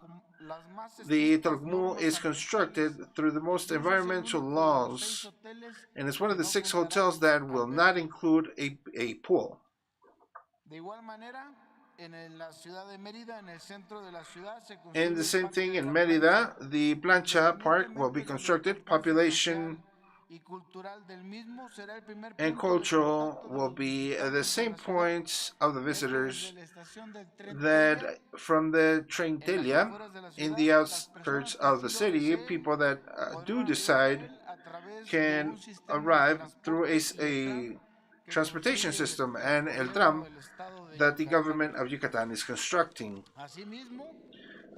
Speaker 2: the Tolgmul is constructed through the most environmental laws, and it's one of the 6 hotels that will not include a pool. And the same thing in Mérida, the Plancha Park will be constructed. Population and cultural will be at the same points of the visitors that from the train Telia in the outskirts of the city. People that do decide can arrive through a transportation system and El Tram that the government of Yucatan is constructing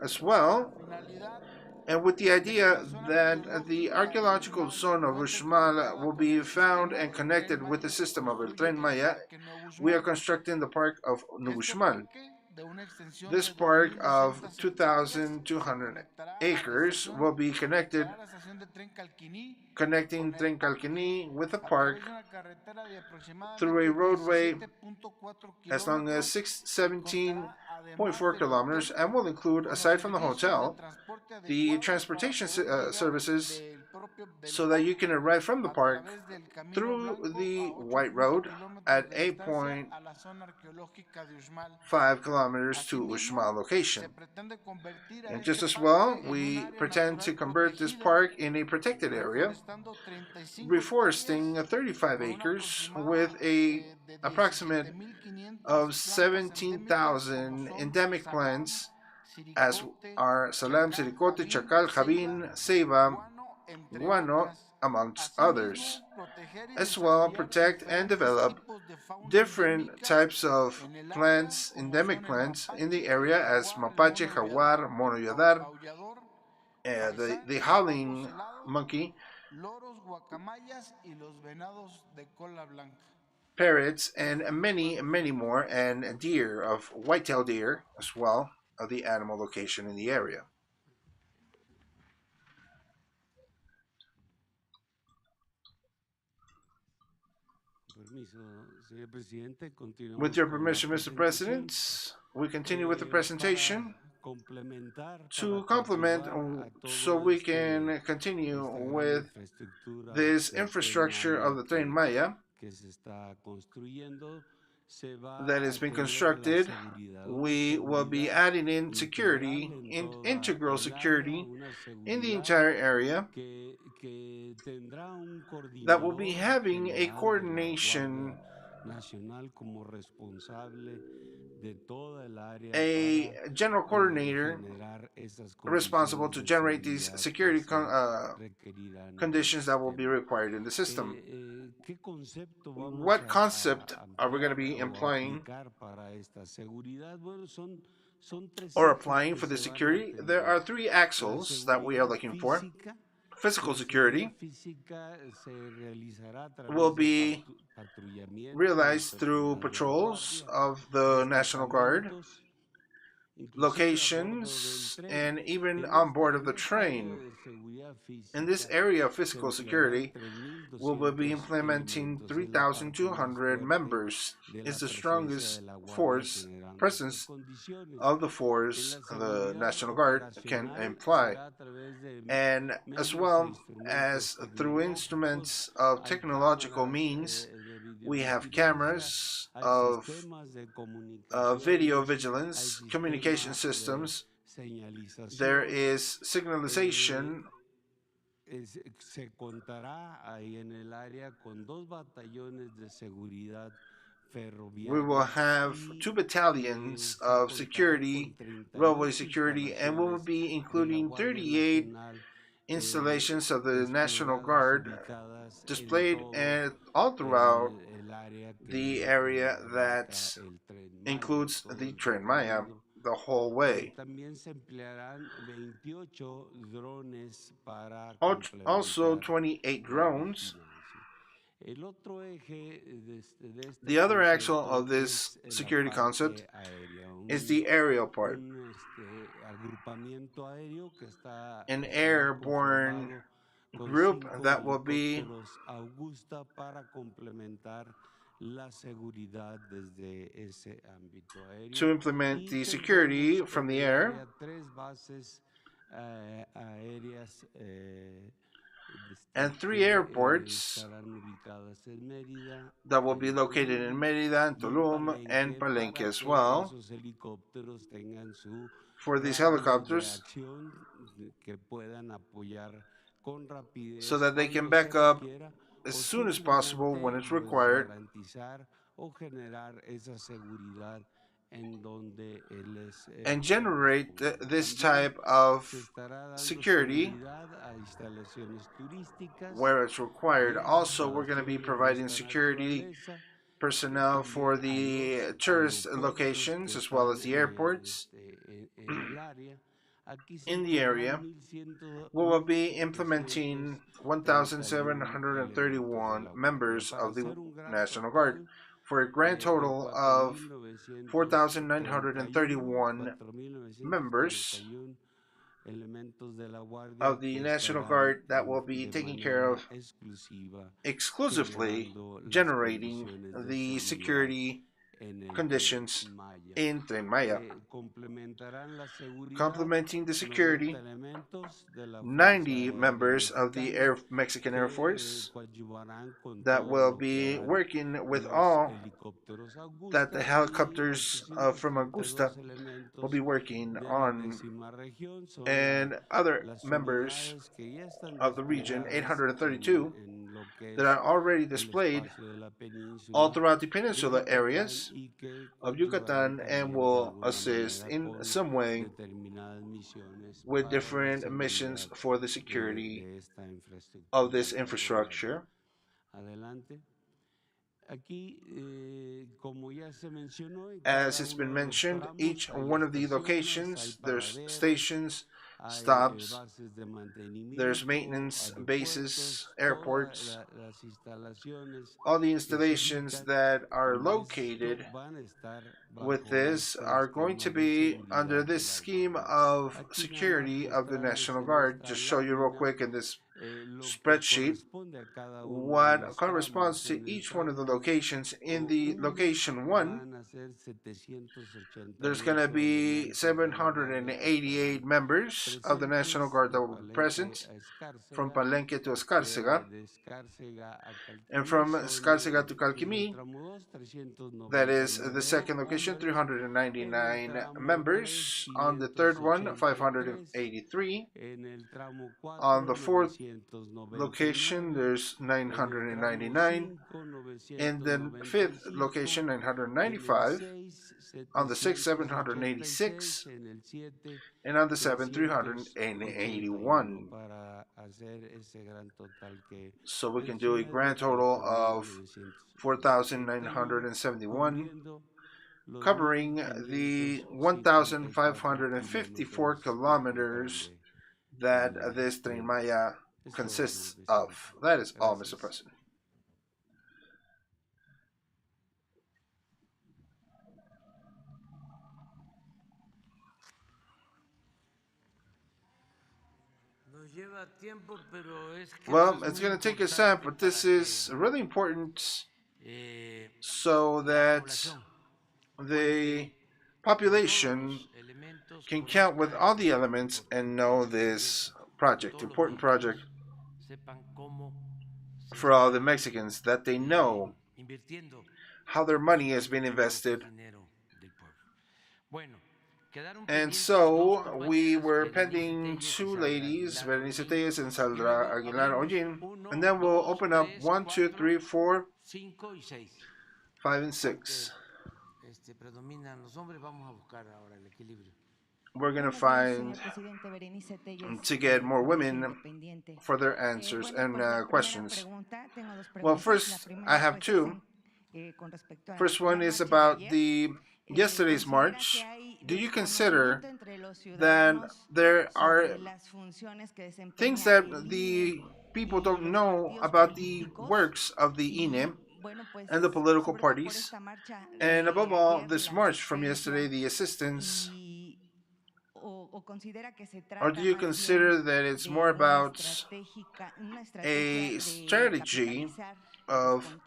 Speaker 2: as well, and with the idea that the archaeological zone of Uxmal will be found and connected with the system of El Tren Maya, we are constructing the park of Nubuxmal. This park of 2,200 acres will be connecting Tren Calquini with the park through a roadway as long as 17.4 kilometers, and will include, aside from the hotel, the transportation services so that you can arrive from the park through the White Road at 8.5 kilometers to Uxmal location. And just as well, we pretend to convert this park in a protected area, reforesting 35 acres with a approximate of 17,000 endemic plants as are Salam, Siricote, Chacal, Javín, Ceiba, Guano, amongst others. As well, protect and develop different types of plants, endemic plants in the area as mapache, jaguar, mono yodar, the howling monkey, parrots, and many, many more, and deer of white-tailed deer as well, of the animal location in the area. With your permission, Mr. President, we continue with the presentation to complement so we can continue with this infrastructure of the Tren Maya that has been constructed. We will be adding in security, integral security in the entire area that will be having a coordination, a general coordinator responsible to generate these security conditions that will be required in the system. What concept are we going to be employing or applying for the security? There are three axles that we are looking for. Physical security will be realized through patrols of the National Guard, locations, and even on board of the train. In this area of physical security, we will be implementing 3,200 members. It's the strongest force, presence of the force the National Guard can imply. And as well as through instruments of technological means, we have cameras of video vigilance, communication systems. There is signalization. We will have 2 battalions of security, railway security, and we will be including 38 installations of the National Guard displayed all throughout the area that includes the Tren Maya the whole way. Also 28 drones. The other axle of this security concept is the aerial part. An airborne group that will be to implement the security from the air. And 3 airports that will be located in Mérida, and Tulum, and Palenque as well. For these helicopters, so that they can back up as soon as possible when it's required, and generate this type of security where it's required. Also, we're going to be providing security personnel for the tourist locations as well as the airports in the area. We will be implementing 1,731 members of the National Guard for a grand total of 4,931 members of the National Guard that will be taking care of exclusively generating the security conditions in Tren Maya. Complementing the security, 90 members of the Mexican Air Force that will be working with all that the helicopters from Augusta will be working on, and other members of the region, 832, that are already displayed all throughout the peninsula areas of Yucatan and will assist in some way with different missions for the security of this infrastructure. As it's been mentioned, each one of the locations, there's stations, stops, there's maintenance bases, airports. All the installations that are located with this are going to be under this scheme of security of the National Guard. Just show you real quick in this spreadsheet what corresponds to each one of the locations. In the location 1, there's going to be 788 members of the National Guard that will be present from Palenque to Escárcega, and from Escárcega to Calquimí, that is the second location, 399 members. On the third one, 583. On the fourth location, there's 999. In the fifth location, 995. On the sixth, 786. And on the seventh, 381. So we can do a grand total of 4,971, covering the 1,554 kilometers that this Tren Maya consists of. That is all, Mr. President. Well, it's going to take us time, but this is really important so that the population can count with all the elements and know this project, important project for all the Mexicans, that they know how their money has been invested. And so we were pending 2 ladies, Berenice Telles and Sandra Aguilar Ollin, and then we'll open up 1, 2, 3, 4, 5, and 6. We're going to find to get more women for their answers and questions. Well, first, I have 2. First one is about the yesterday's march. Do you consider that there are things that the people don't know about the works of the INE and the political parties? And above all, this march from yesterday, the assistance, or do you consider that it's more about a strategy of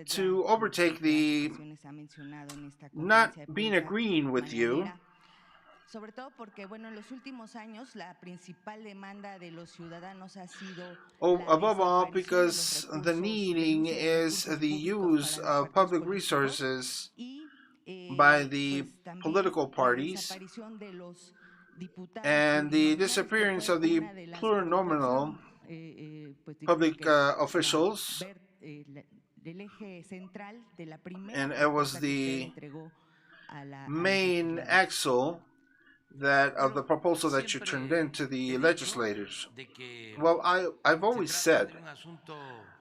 Speaker 2: to overtake the not being agreeing with you? Above all, because the needing is the use of public resources by the political parties and the disappearance of the plurinominal public officials, and it was the main axle that of the proposal that you turned in to the legislators. Well, I've always said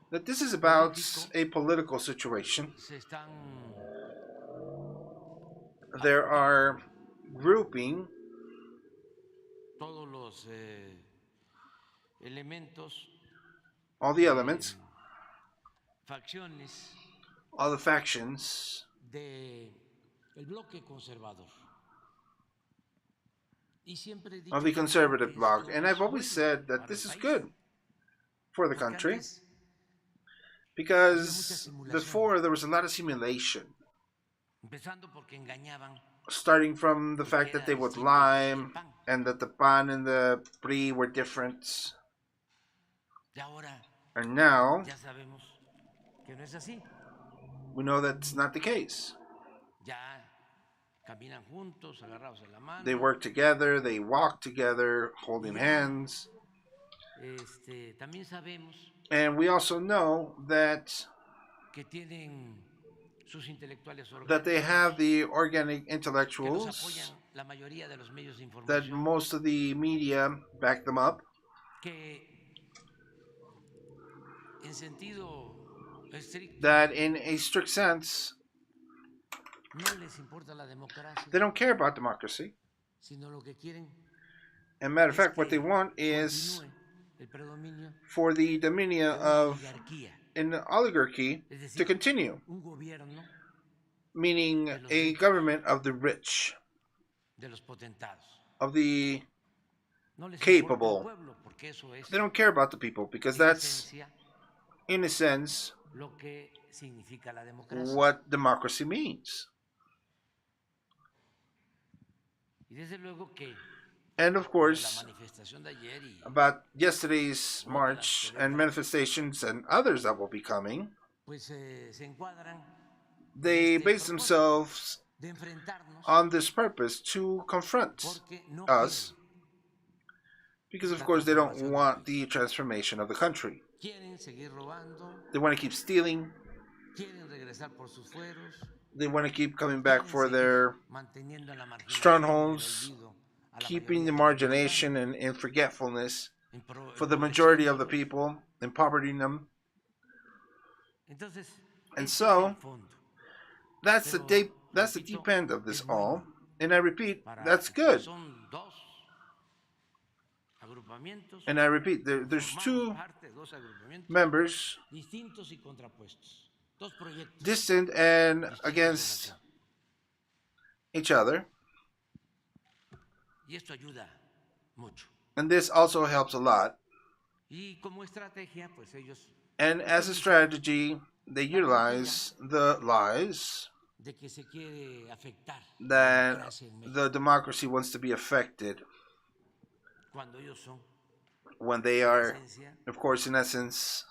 Speaker 2: that this is about a political situation. There are grouping all the elements, all the factions of the conservative bloc, and I've always said that this is good for the country, because before there was a lot of simulation, starting from the fact that they would lie and that the PAN and the PRI were different. And now We know that's not the case. They work together, they walk together, holding hands. And we also know that they have the organic intellectuals, that most of the media back them up, that in a strict sense, they don't care about democracy. And matter of fact, what they want is for the dominion of an oligarchy to continue, meaning a government of the rich, of the capable. They don't care about the people, because that's, in a sense, what democracy means. And of course, about yesterday's march and manifestations and others that will be coming, they base themselves on this purpose to confront us, because of course they don't want the transformation of the country. They want to keep stealing. They want to keep coming back for their strongholds, keeping the margination and forgetfulness for the majority of the people, impoverishing them. And so that's the deep end of this all. And I repeat, that's good. And I repeat, there's two members, distant and against each other. And this also helps a lot. And as a strategy, they utilize the lies that the democracy wants to be affected, when they are, of course, in essence,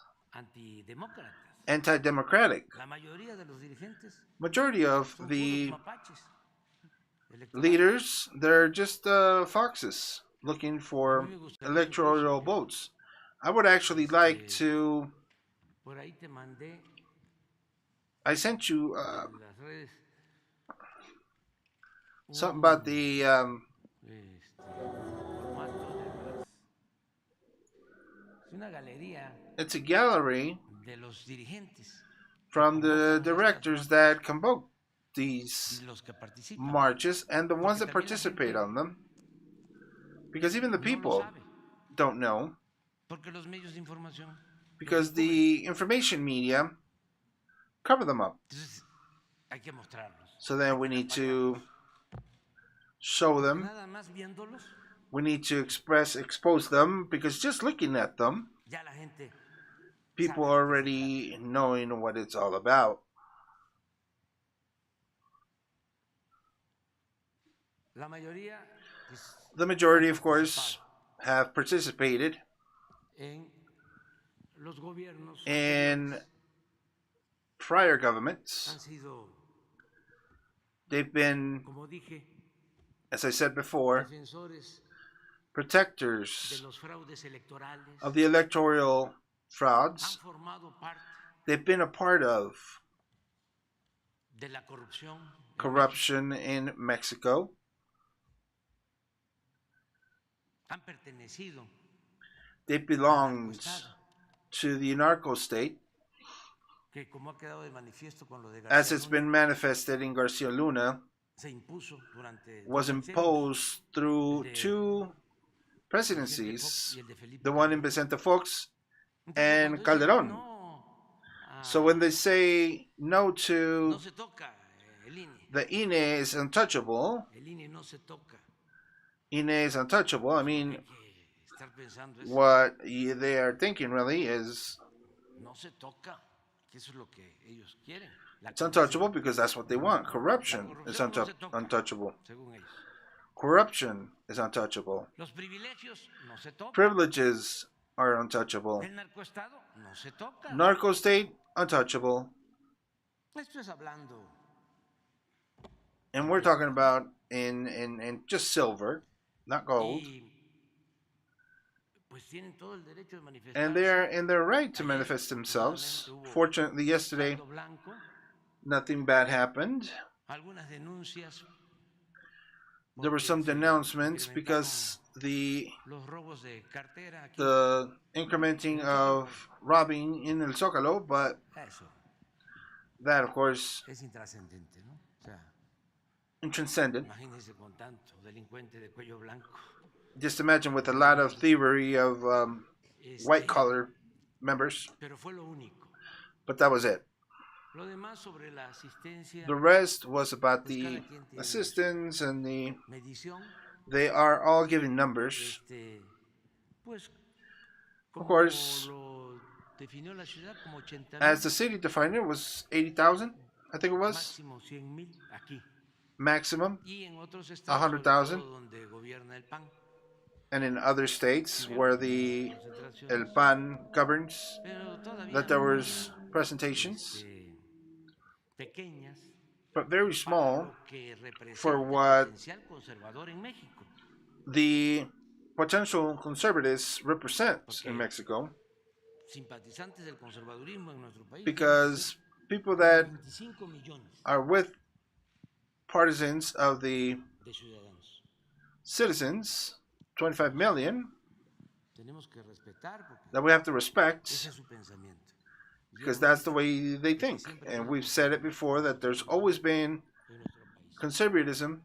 Speaker 2: anti-democratic. Majority of the leaders, they're just foxes looking for electoral votes. I would actually like to... I sent you something about the it's a gallery from the directors that convoke these marches and the ones that participate on them, because even the people don't know, because the information media cover them up. So then we need to show them, we need to expose them, because just looking at them, people are already knowing what it's all about. The majority, of course, have participated in prior governments. They've been, as I said before, protectors of the electoral frauds. They've been a part of corruption in Mexico. They belonged to the narco state, as it's been manifested in Garcia Luna, was imposed through two presidencies, the one in Vicente Fox and Calderón. So when they say no to the INE is untouchable, INE is untouchable, I mean, what they are thinking really is it's untouchable because that's what they want. Corruption is untouchable. Corruption is untouchable. Privileges are untouchable. Narco state, untouchable. And we're talking about in just silver, not gold. And they're in their right to manifest themselves. Fortunately, yesterday, nothing bad happened. There were some denouncements because the incrementing of robbing in El Zócalo, but that, of course, intranscendent. Just imagine with a lot of thievery of white-collar members. But that was it. The rest was about the assistance and they are all giving numbers. Of course, as the city defined it, was 80,000, I think it was. Maximum 100,000. And in other states where the El PAN governs, that there was presentations, but very small for what the potential conservatives represent in Mexico, because people that are with partisans of the citizens, 25 million, that we have to respect, because that's the way they think. And we've said it before that there's always been conservatism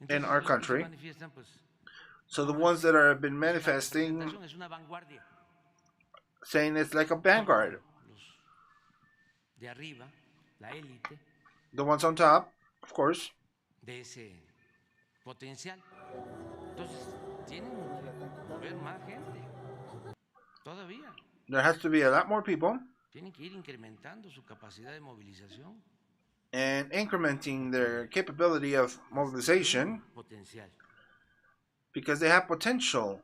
Speaker 2: in our country. So the ones that have been manifesting, saying it's like a vanguard, the ones on top, of course. There has to be a lot more people and incrementing their capability of mobilization, because they have potential.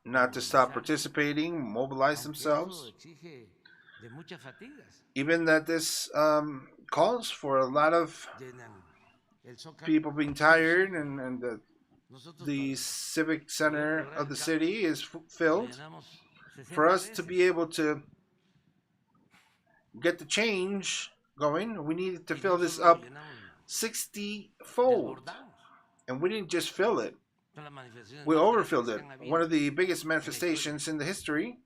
Speaker 2: Not to stop participating, mobilize themselves. Even that this calls for a lot of people being tired, and the civic center of the city is filled. For us to be able to get the change going, we needed to fill this up 60-fold. And we didn't just fill it, we overfilled it. One of the biggest manifestations in the history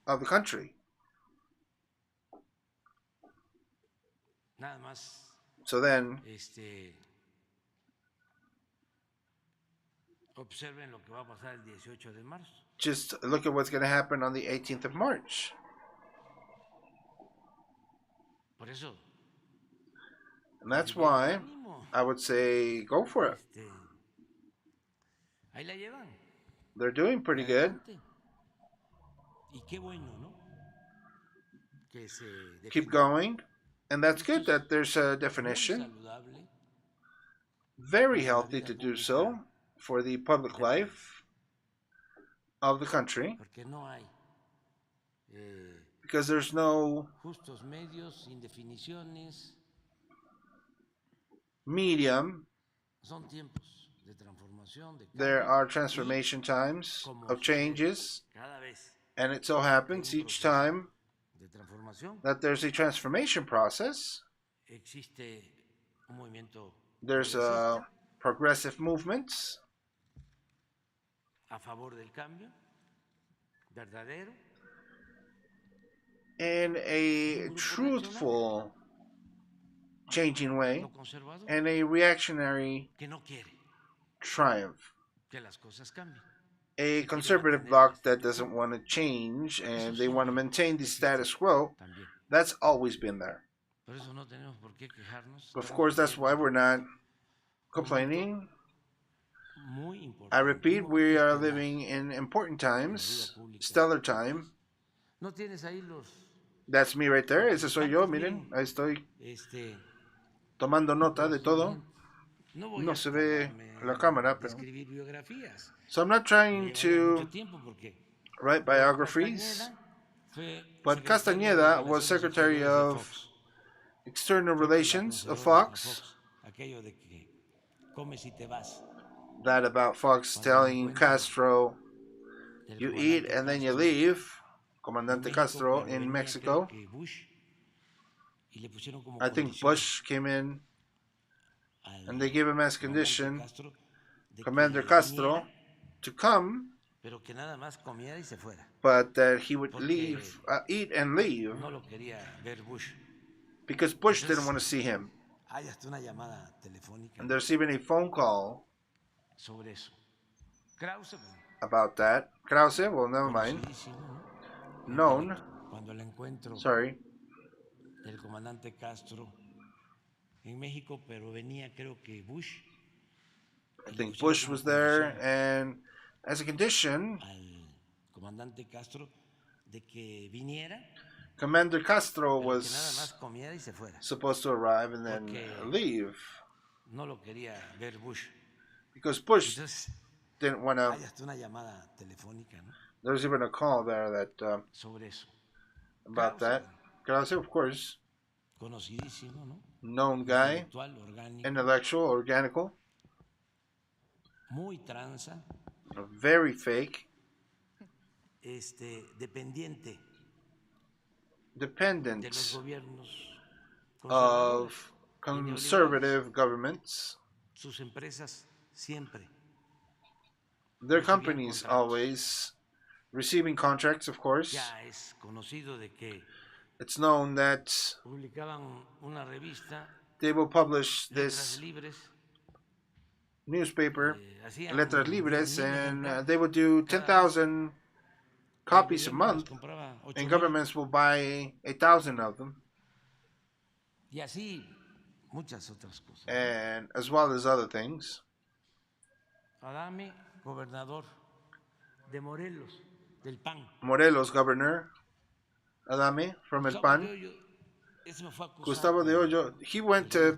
Speaker 2: of the country. So then, just look at what's going to happen on the 18th of March. And that's why I would say go for it. They're doing pretty good. Keep going. And that's good that there's a definition. Very healthy to do so for the public life of the country, because there's no medium. There are transformation times of changes, and it so happens each time that there's a transformation process, there's a progressive movements in a truthful changing way, and a reactionary triumph. A conservative bloc that doesn't want to change and they want to maintain the status quo, that's always been there. Of course, that's why we're not complaining. I repeat, we are living in important times, stellar time. That's me right there. Ese soy yo, miren. Ahí estoy tomando nota de todo. No se ve la cámara, pero... So I'm not trying to write biographies, but Castañeda was Secretary of External Relations of Fox. That about Fox telling Castro, you eat and then you leave, Comandante Castro in Mexico. I think Bush came in and they gave him as condition, Commander Castro, to come, but that he would leave, eat and leave, because Bush didn't want to see him. And there's even a phone call about that. Krause, well, never mind. Known. Sorry.
Speaker 1: El comandante Castro en México, pero venía creo que Bush.
Speaker 2: I think Bush was there, and as a condition,
Speaker 1: al comandante Castro de que viniera.
Speaker 2: Commander Castro was supposed to arrive and then leave.
Speaker 1: No lo quería ver Bush.
Speaker 2: Because Bush didn't want to. There was even a call there that about that. Krause, of course, known guy, intellectual, organical,
Speaker 1: muy tranza,
Speaker 2: very fake, dependent of conservative governments.
Speaker 1: Sus empresas siempre.
Speaker 2: Their companies always receiving contracts, of course. It's known that they will publish this newspaper, Letras Libres, and they will do 10,000 copies a month, and governments will buy 1,000 of them. And as well as other things.
Speaker 1: Adame, gobernador de Morelos, del PAN.
Speaker 2: Morelos governor, Adame from El PAN. Gustavo de Hoyo, he went to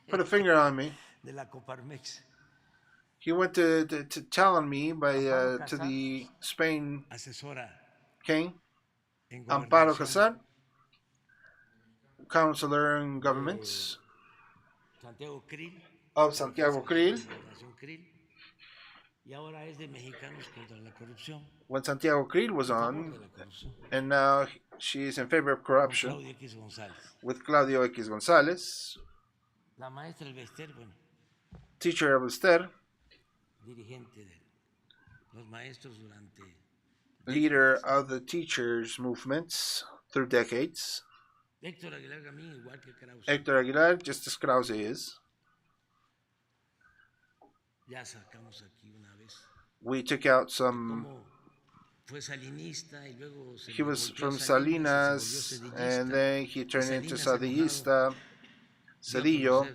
Speaker 2: put a finger on me.
Speaker 1: De la Coparmex.
Speaker 2: He went to tell on me by to the Spain king, Amparo Casar, counselor in governments of Santiago Krill. When Santiago Krill was on, and now she is in favor of corruption with Claudio X González, teacher of Ester, leader of the teachers' movements through decades. Héctor Aguilar, just as Krause is. We took out some. He was from Salinas, and then he turned into Sadillista, Cedillo.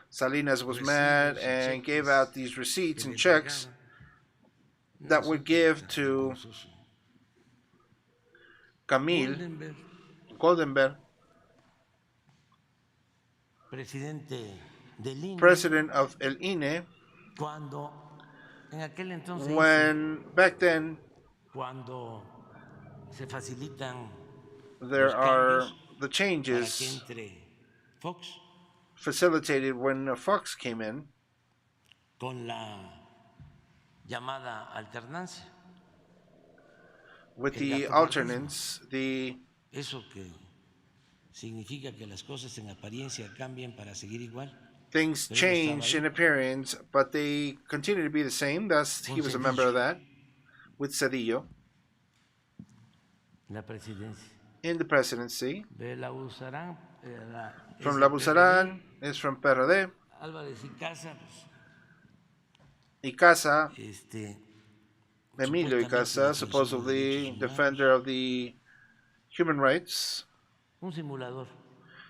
Speaker 2: Salinas was mad and gave out these receipts and checks that would give to Camille Goldenberg, president of El INE, when back then there are the changes facilitated when Fox came in with the alternance, the things change in appearance, but they continue to be the same. Thus, he was a member of that with Cedillo in the presidency. From La Buzaran is from PRD. Icaza, Emilio Icaza, supposedly defender of the human rights.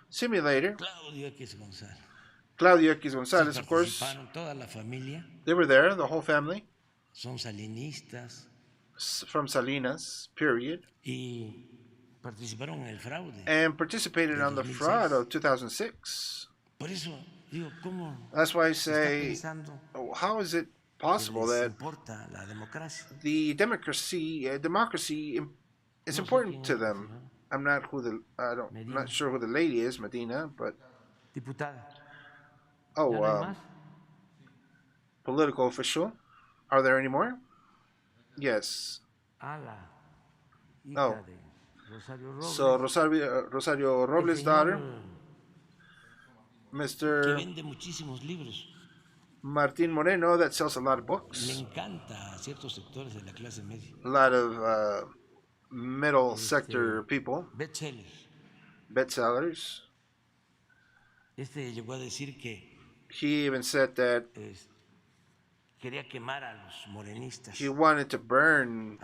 Speaker 2: Simulator. Claudio X González, of course. They were there, the whole family. From Salinas, period. And participated on the fraud of 2006. That's why I say, how is it possible that the democracy is important to them? I'm not sure who the lady is, Medina, but political official. Are there any more? Yes. Oh, so Rosario Robles' daughter, Mr. Martin Moreno, that sells a lot of books. A lot of middle sector people. Bestsellers. He even said that he wanted to burn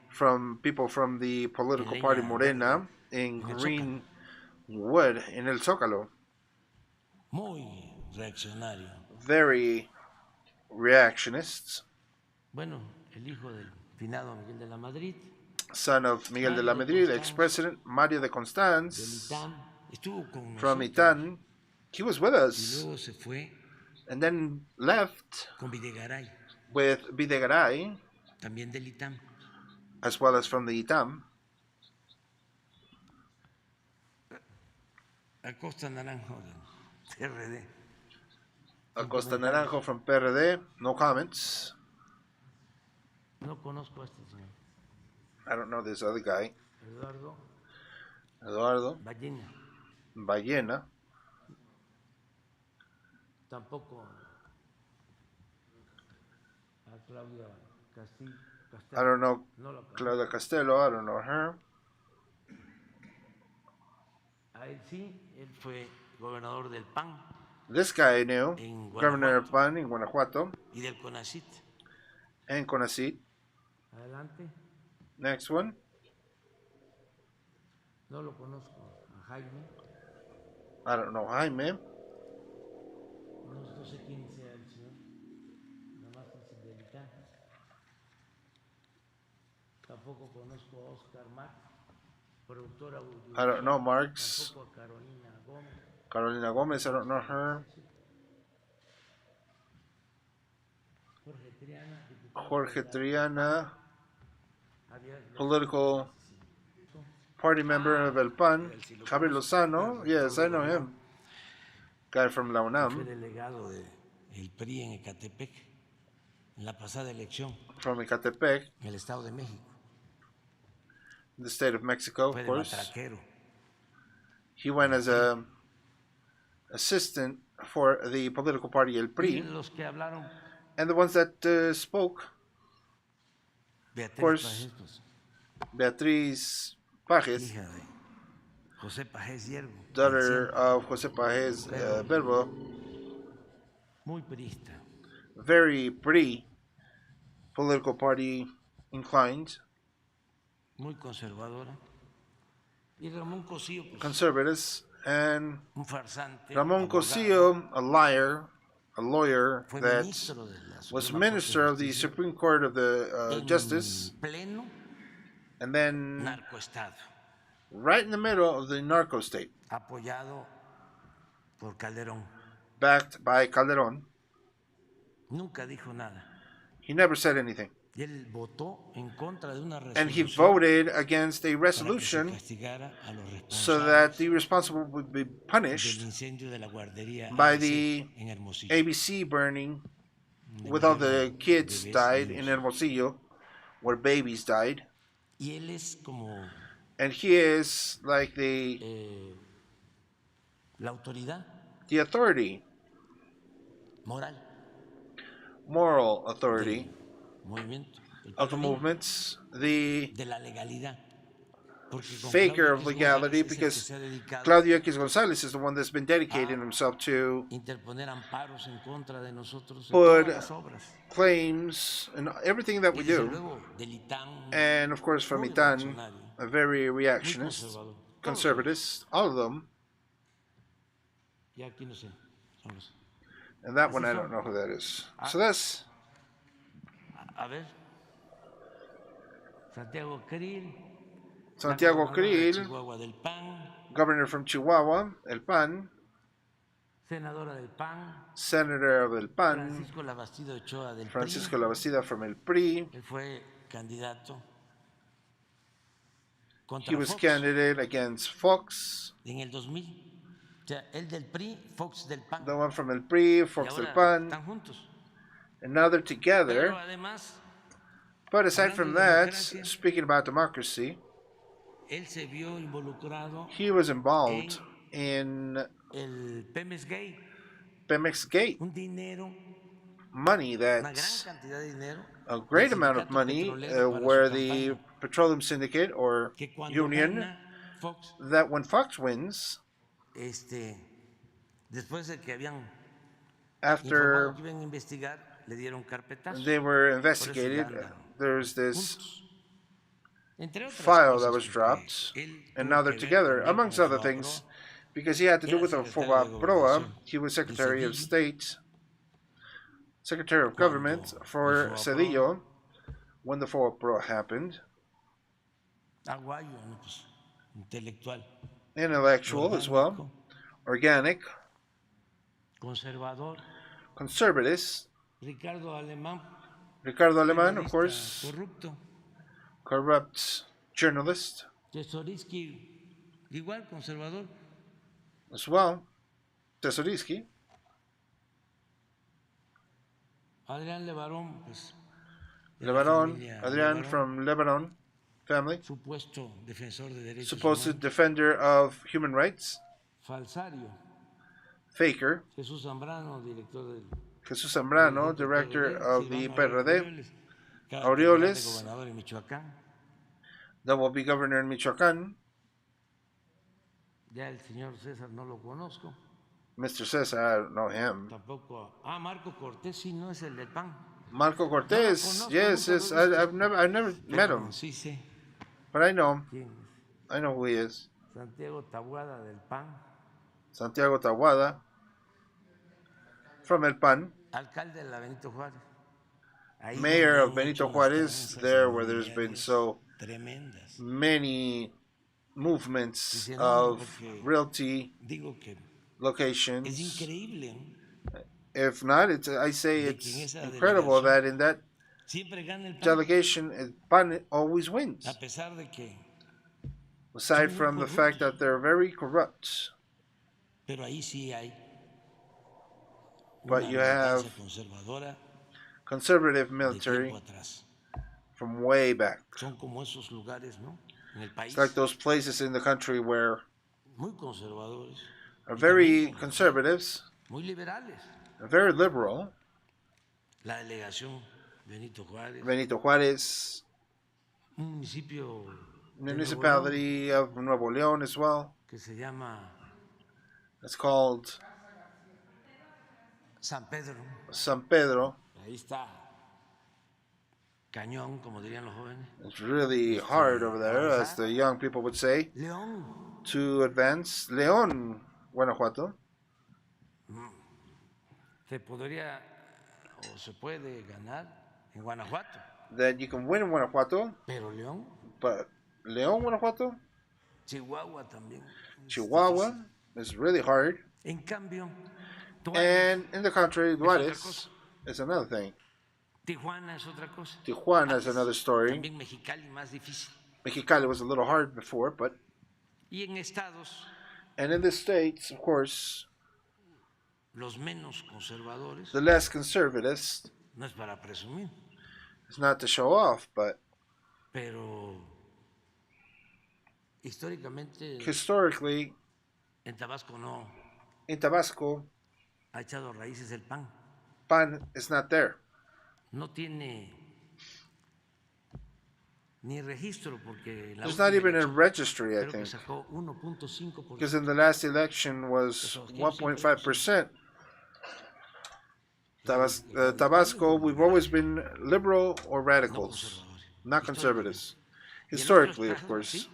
Speaker 2: from people from the political party Morena in green wood in El Zócalo. Very reactionists. Son of Miguel de la Madrid, ex-president Mario de Constanz from ITAN. He was with us and then left with Videgaray, as well as from the ITAM. Acosta Naranjo from PRD, no comments. I don't know this other guy. Eduardo Ballena. I don't know Claudia Castelo, I don't know her. This guy I knew, governor of PAN in Guanajuato, and CONACYT. Next one. I don't know Jaime. I don't know Marx. Carolina Gomez, I don't know her. Jorge Triana, political party member of El PAN. Javier Lozano, yes, I know him. Guy from La UNAM. From Ecatepec. The state of Mexico, of course. He went as a assistant for the political party El PRI. And the ones that spoke, of course, Beatriz Pajes, daughter of José Pajes Verbo, very PRI political party inclined, conservatives, and Ramón Cosío, a liar, a lawyer that was minister of the Supreme Court of the Justice, and then right in the middle of the narco state, backed by Calderón. He never said anything. And he voted against a resolution so that the responsible would be punished by the ABC burning, with all the kids died in Hermosillo, where babies died. And he is like the authority, moral authority of the movements, the faker of legality, because Claudio X González is the one that's been dedicating himself to put claims in everything that we do. And of course from ITAN, a very reactionist, conservatives, all of them. And that one I don't know who that is. So that's Santiago Krill, governor from Chihuahua, El PAN. senator of el PAN,
Speaker 1: Francisco
Speaker 2: Francisco Labastida from el PRI.
Speaker 1: Él fue candidato
Speaker 2: He
Speaker 1: contra
Speaker 2: was
Speaker 1: Fox
Speaker 2: candidate against Fox,
Speaker 1: en el 2000. O sea, él del PRI, Fox del PAN.
Speaker 2: the one from el PRI,
Speaker 1: Y
Speaker 2: Fox del
Speaker 1: ahora
Speaker 2: PAN,
Speaker 1: están juntos.
Speaker 2: and now they're
Speaker 1: Pero
Speaker 2: together.
Speaker 1: además,
Speaker 2: But aside
Speaker 1: hablando
Speaker 2: from
Speaker 1: de
Speaker 2: that,
Speaker 1: democracia,
Speaker 2: speaking about democracy,
Speaker 1: él se vio involucrado
Speaker 2: he was involved in
Speaker 1: el Pemex Gate,
Speaker 2: Pemex Gate,
Speaker 1: un dinero,
Speaker 2: money
Speaker 1: una gran
Speaker 2: that's
Speaker 1: cantidad de dinero,
Speaker 2: a great
Speaker 1: del
Speaker 2: amount of
Speaker 1: sindicato
Speaker 2: money
Speaker 1: petrolero para
Speaker 2: where
Speaker 1: su
Speaker 2: the
Speaker 1: campaña,
Speaker 2: petroleum syndicate or
Speaker 1: que cuando
Speaker 2: union,
Speaker 1: gana Fox,
Speaker 2: that when Fox wins,
Speaker 1: después de que habían
Speaker 2: after
Speaker 1: informado que iban a investigar, le dieron carpetazo.
Speaker 2: they were
Speaker 1: Por eso ya
Speaker 2: investigated,
Speaker 1: andan
Speaker 2: there's this
Speaker 1: juntos. Entre otras
Speaker 2: file that
Speaker 1: cosas,
Speaker 2: was
Speaker 1: porque
Speaker 2: dropped,
Speaker 1: él
Speaker 2: and
Speaker 1: tuvo
Speaker 2: now they're
Speaker 1: que ver
Speaker 2: together,
Speaker 1: también
Speaker 2: amongst
Speaker 1: con
Speaker 2: other
Speaker 1: Fobaproa,
Speaker 2: things, because he had to do
Speaker 1: era
Speaker 2: with the
Speaker 1: secretario de
Speaker 2: Fobaproa.
Speaker 1: Gobernación
Speaker 2: He was
Speaker 1: de
Speaker 2: Secretary of
Speaker 1: Cedillo,
Speaker 2: State, Secretary of Government
Speaker 1: cuando
Speaker 2: for
Speaker 1: el Fobaproa,
Speaker 2: Cedillo when the Fobaproa happened.
Speaker 1: aguayo, ¿no? Pues, intelectual,
Speaker 2: Intellectual as well,
Speaker 1: orgánico,
Speaker 2: organic,
Speaker 1: conservador.
Speaker 2: conservatives.
Speaker 1: Ricardo Alemán,
Speaker 2: Ricardo Alemán, of
Speaker 1: periodista
Speaker 2: course,
Speaker 1: corrupto.
Speaker 2: corrupt journalist
Speaker 1: Tesorisky, igual conservador.
Speaker 2: as well. Tesoriski.
Speaker 1: Adrián Levarón, pues, de la
Speaker 2: Lebanon,
Speaker 1: familia
Speaker 2: Adrian
Speaker 1: Levarón,
Speaker 2: from Lebanon family,
Speaker 1: supuesto defensor de derechos
Speaker 2: supposed
Speaker 1: humanos.
Speaker 2: defender of human rights.
Speaker 1: Falsario,
Speaker 2: Faker.
Speaker 1: Jesús Zambrano, director del
Speaker 2: Jesús Zambrano,
Speaker 1: dirigente del
Speaker 2: director
Speaker 1: PRD,
Speaker 2: of the
Speaker 1: Silvano
Speaker 2: PRD.
Speaker 1: Aureoles, candidato a
Speaker 2: Aureoles,
Speaker 1: gobernador en Michoacán.
Speaker 2: that will be governor in Michoacán.
Speaker 1: Ya el señor César no lo conozco.
Speaker 2: Mr. Cesar, I don't know him.
Speaker 1: Tampoco. Marco Cortés, sí, no es el del PAN.
Speaker 2: Marco Cortés,
Speaker 1: conozco,
Speaker 2: yes,
Speaker 1: nunca
Speaker 2: yes,
Speaker 1: lo he visto.
Speaker 2: I've never met
Speaker 1: Pero
Speaker 2: him,
Speaker 1: sí sé
Speaker 2: but I know him.
Speaker 1: quién es.
Speaker 2: I know who he is.
Speaker 1: Santiago Tabuada del PAN.
Speaker 2: Santiago Tahuada from El PAN,
Speaker 1: Alcalde de la Benito Juárez. Ahí
Speaker 2: mayor
Speaker 1: donde
Speaker 2: of
Speaker 1: han
Speaker 2: Benito
Speaker 1: hecho
Speaker 2: Juárez,
Speaker 1: unas
Speaker 2: there where there's been
Speaker 1: inmobiliarias
Speaker 2: so
Speaker 1: tremendas.
Speaker 2: many movements
Speaker 1: Dice, no,
Speaker 2: of
Speaker 1: porque
Speaker 2: realty
Speaker 1: digo que es
Speaker 2: locations.
Speaker 1: increíble, ¿no?
Speaker 2: If not, I say
Speaker 1: De que en
Speaker 2: it's
Speaker 1: esa
Speaker 2: incredible
Speaker 1: delegación
Speaker 2: that in that
Speaker 1: siempre gana el PAN,
Speaker 2: delegation, PAN always wins.
Speaker 1: a pesar de que,
Speaker 2: Aside
Speaker 1: muy
Speaker 2: from the fact
Speaker 1: corruptos.
Speaker 2: that they're very corrupt,
Speaker 1: pero ahí sí hay
Speaker 2: but
Speaker 1: una
Speaker 2: you have
Speaker 1: militancia conservadora
Speaker 2: conservative
Speaker 1: de
Speaker 2: military
Speaker 1: tiempo atrás.
Speaker 2: from way back.
Speaker 1: Son como esos lugares, ¿no? En el país,
Speaker 2: It's like those places in the country where
Speaker 1: muy conservadores,
Speaker 2: are
Speaker 1: y
Speaker 2: very
Speaker 1: también como
Speaker 2: conservatives,
Speaker 1: muy liberales.
Speaker 2: are very liberal.
Speaker 1: La delegación Benito Juárez,
Speaker 2: Benito Juárez,
Speaker 1: un municipio de Nuevo León
Speaker 2: municipality of Nuevo León as well.
Speaker 1: que se llama
Speaker 2: It's called
Speaker 1: San Pedro.
Speaker 2: San Pedro.
Speaker 1: Ahí está cañón, como dirían los jóvenes.
Speaker 2: It's really hard over there, as the young people would say,
Speaker 1: León,
Speaker 2: to advance. León, Guanajuato.
Speaker 1: se podría o se puede ganar en Guanajuato,
Speaker 2: That you can win in Guanajuato,
Speaker 1: pero León,
Speaker 2: but León, Guanajuato,
Speaker 1: Chihuahua también. es
Speaker 2: Chihuahua
Speaker 1: difícil.
Speaker 2: is really hard.
Speaker 1: En cambio,
Speaker 2: And in the country,
Speaker 1: otra
Speaker 2: Juárez
Speaker 1: cosa.
Speaker 2: is another thing.
Speaker 1: Tijuana es otra cosa.
Speaker 2: Tijuana is another story.
Speaker 1: También Mexicali más difícil.
Speaker 2: Mexicali was a little hard before, but
Speaker 1: Y en estados,
Speaker 2: and in the states, of course,
Speaker 1: los menos conservadores,
Speaker 2: the less conservatives.
Speaker 1: no es para presumir,
Speaker 2: It's not to show off, but
Speaker 1: pero históricamente
Speaker 2: historically,
Speaker 1: en Tabasco no
Speaker 2: in Tabasco,
Speaker 1: ha echado raíces el PAN.
Speaker 2: PAN is not there.
Speaker 1: No tiene ni registro porque la
Speaker 2: There's not
Speaker 1: última
Speaker 2: even a
Speaker 1: elección
Speaker 2: registry, I
Speaker 1: creo que
Speaker 2: think,
Speaker 1: sacó 1.5%.
Speaker 2: because in the last election was 1.5%. Tabasco, we've always been liberal or radicals, not conservatives. Historically, of course.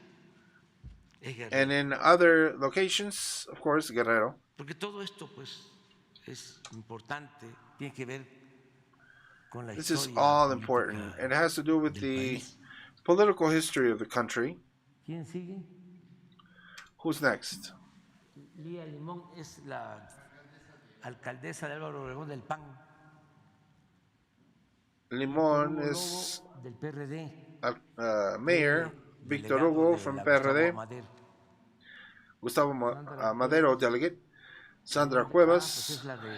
Speaker 1: Es Guerrero.
Speaker 2: And in other locations, of course, Guerrero.
Speaker 1: Porque todo esto pues es importante, tiene que ver con la
Speaker 2: This is
Speaker 1: historia
Speaker 2: all
Speaker 1: política
Speaker 2: important. It has to do with
Speaker 1: del
Speaker 2: the
Speaker 1: país.
Speaker 2: political history of the country.
Speaker 1: ¿Quién sigue?
Speaker 2: Who's next?
Speaker 1: Lía Limón es la alcaldesa de Álvaro Obregón del PAN.
Speaker 2: Limón is
Speaker 1: del PRD.
Speaker 2: mayor. Víctor Hugo from PRD. Gustavo Madero, delegate. Sandra Cuevas,
Speaker 1: Es la de